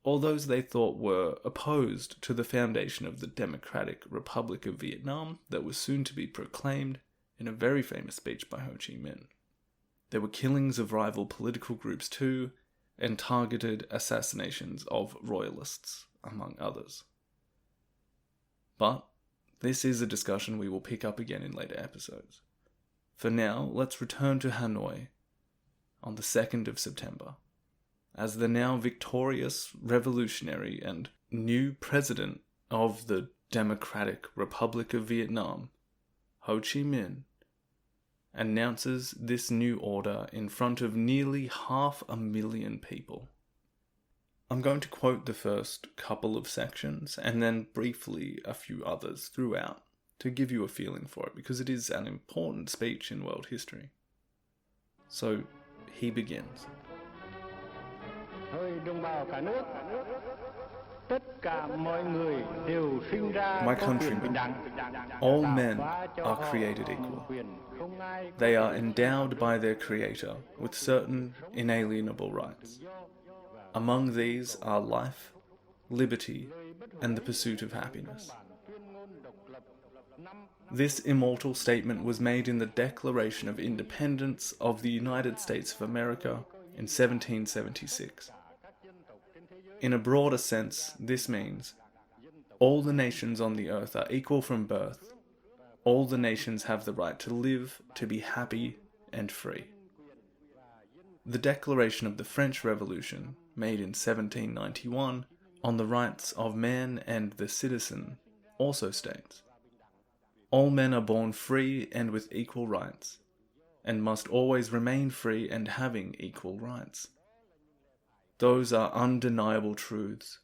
or those they thought were opposed to the foundation of the Democratic Republic of Vietnam that was soon to be proclaimed in a very famous speech by Ho Chi Minh. There were killings of rival political groups too, and targeted assassinations of royalists, among others. But this is a discussion we will pick up again in later episodes. For now, let's return to Hanoi on the 2nd of September, as the now victorious revolutionary and new president of the Democratic Republic of Vietnam, Ho Chi Minh, announces this new order in front of nearly 500,000 people. I'm going to quote the first couple of sections and then briefly a few others throughout to give you a feeling for it, because it is an important speech in world history. So, he begins. My countrymen, all men are created equal. They are endowed by their Creator with certain inalienable rights. Among these are life, liberty, and the pursuit of happiness. This immortal statement was made in the Declaration of Independence of the United States of America in 1776. In a broader sense, this means all the nations on the earth are equal from birth. All the nations have the right to live, to be happy, and free. The Declaration of the French Revolution, made in 1791, on the rights of man and the citizen, also states, all men are born free and with equal rights, and must always remain free and having equal rights. Those are undeniable truths.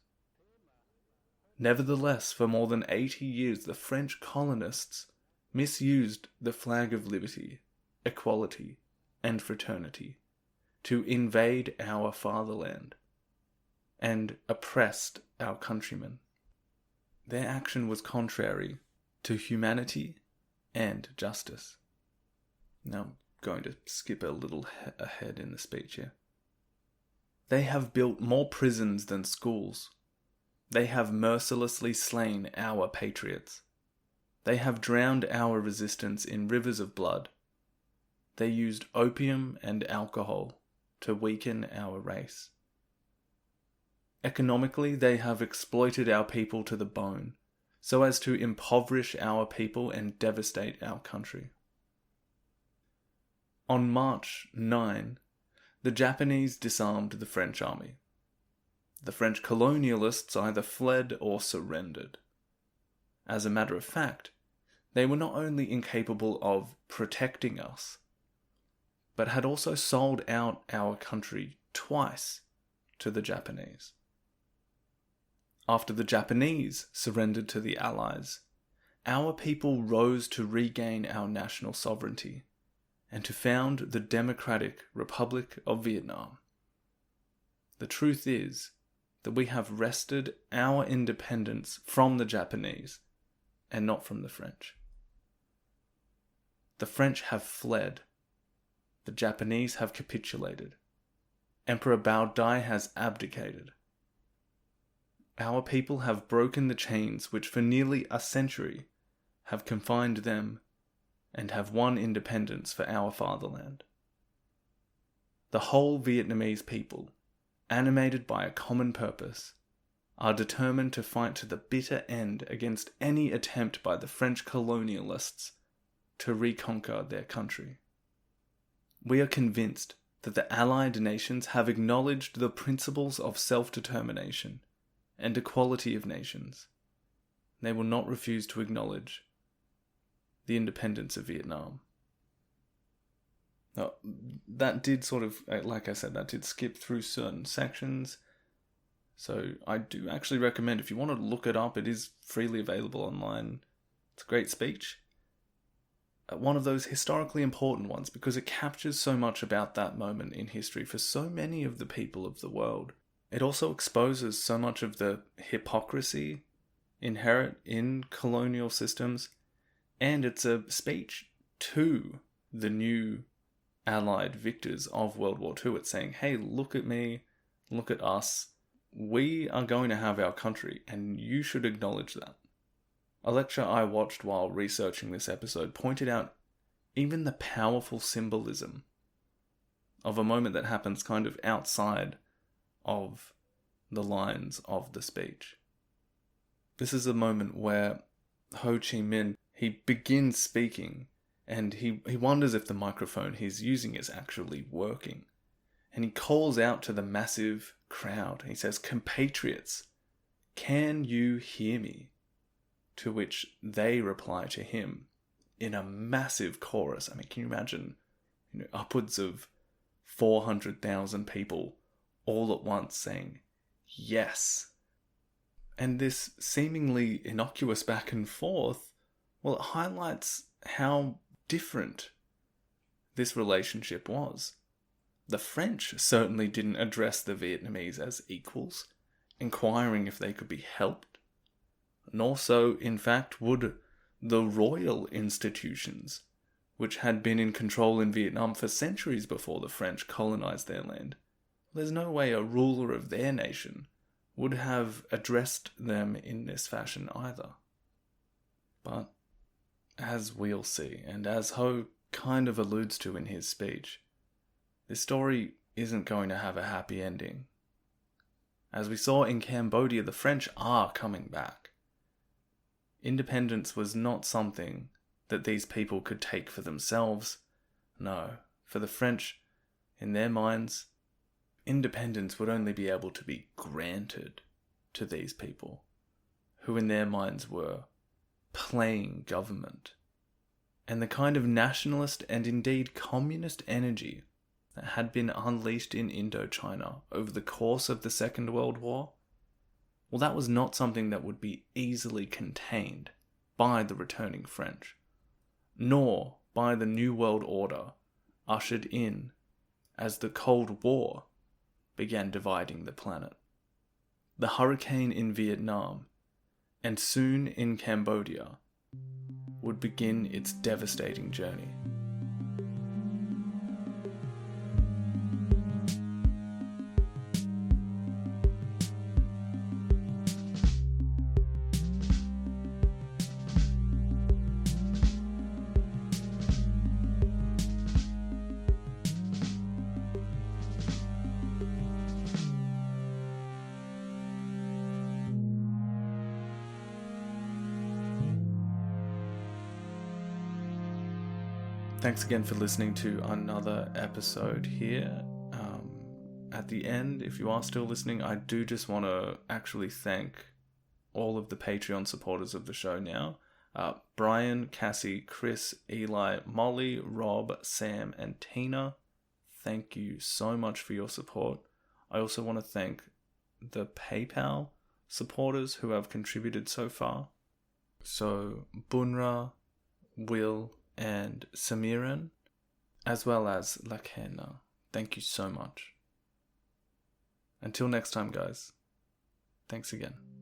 Nevertheless, for more than 80 years, the French colonists misused the flag of liberty, equality, and fraternity to invade our fatherland and oppressed our countrymen. Their action was contrary to humanity and justice. Now, I'm going to skip a little ahead in the speech here. They have built more prisons than schools. They have mercilessly slain our patriots. They have drowned our resistance in rivers of blood. They used opium and alcohol to weaken our race. Economically, they have exploited our people to the bone, so as to impoverish our people and devastate our country. On March 9, the Japanese disarmed the French army. The French colonialists either fled or surrendered. As a matter of fact, they were not only incapable of protecting us, but had also sold out our country twice to the Japanese. After the Japanese surrendered to the Allies, our people rose to regain our national sovereignty and to found the Democratic Republic of Vietnam. The truth is that we have wrested our independence from the Japanese and not from the French. The French have fled. The Japanese have capitulated. Emperor Bao Dai has abdicated. Our people have broken the chains which for nearly a century have confined them and have won independence for our fatherland. The whole Vietnamese people, animated by a common purpose, are determined to fight to the bitter end against any attempt by the French colonialists to reconquer their country. We are convinced that the Allied nations have acknowledged the principles of self-determination and equality of nations. They will not refuse to acknowledge the independence of Vietnam. Now, that did sort of, like I said, that did skip through certain sections. So I do actually recommend, if you want to look it up, it is freely available online. It's a great speech. One of those historically important ones because it captures so much about that moment in history for so many of the people of the world. It also exposes so much of the hypocrisy inherent in colonial systems, and it's a speech to the new Allied victors of World War II. It's saying, hey, look at me, look at us. We are going to have our country, and you should acknowledge that. A lecture I watched while researching this episode pointed out even the powerful symbolism of a moment that happens kind of outside of the lines of the speech. This is a moment where Ho Chi Minh, he begins speaking, and he wonders if the microphone he's using is actually working. And he calls out to the massive crowd. He says, "Compatriots, can you hear me?" To which they reply to him in a massive chorus. I mean, can you imagine, upwards of 400,000 people all at once saying, yes. And this seemingly innocuous back and forth, well, it highlights how different this relationship was. The French certainly didn't address the Vietnamese as equals, inquiring if they could be helped. Nor so, in fact, would the royal institutions, which had been in control in Vietnam for centuries before the French colonized their land. There's no way a ruler of their nation would have addressed them in this fashion either. But, as we'll see, and as Ho kind of alludes to in his speech, this story isn't going to have a happy ending. As we saw in Cambodia, the French are coming back. Independence was not something that these people could take for themselves. No, for the French, in their minds, independence would only be able to be granted to these people, who in their minds were playing government. And the kind of nationalist and indeed communist energy that had been unleashed in Indochina over the course of the Second World War, well, that was not something that would be easily contained by the returning French, nor by the New World Order ushered in as the Cold War began dividing the planet. The hurricane in Vietnam, and soon in Cambodia, would begin its devastating journey. Thanks again for listening to another episode here. At the end, if you are still listening, I do just want to actually thank all of the Patreon supporters of the show now. Brian, Cassie, Chris, Eli, Molly, Rob, Sam, and Tina. Thank you so much for your support. I also want to thank the PayPal supporters who have contributed so far. So, Bunra, Will, and Samiran, as well as Lakena. Thank you so much. Until next time, guys. Thanks again.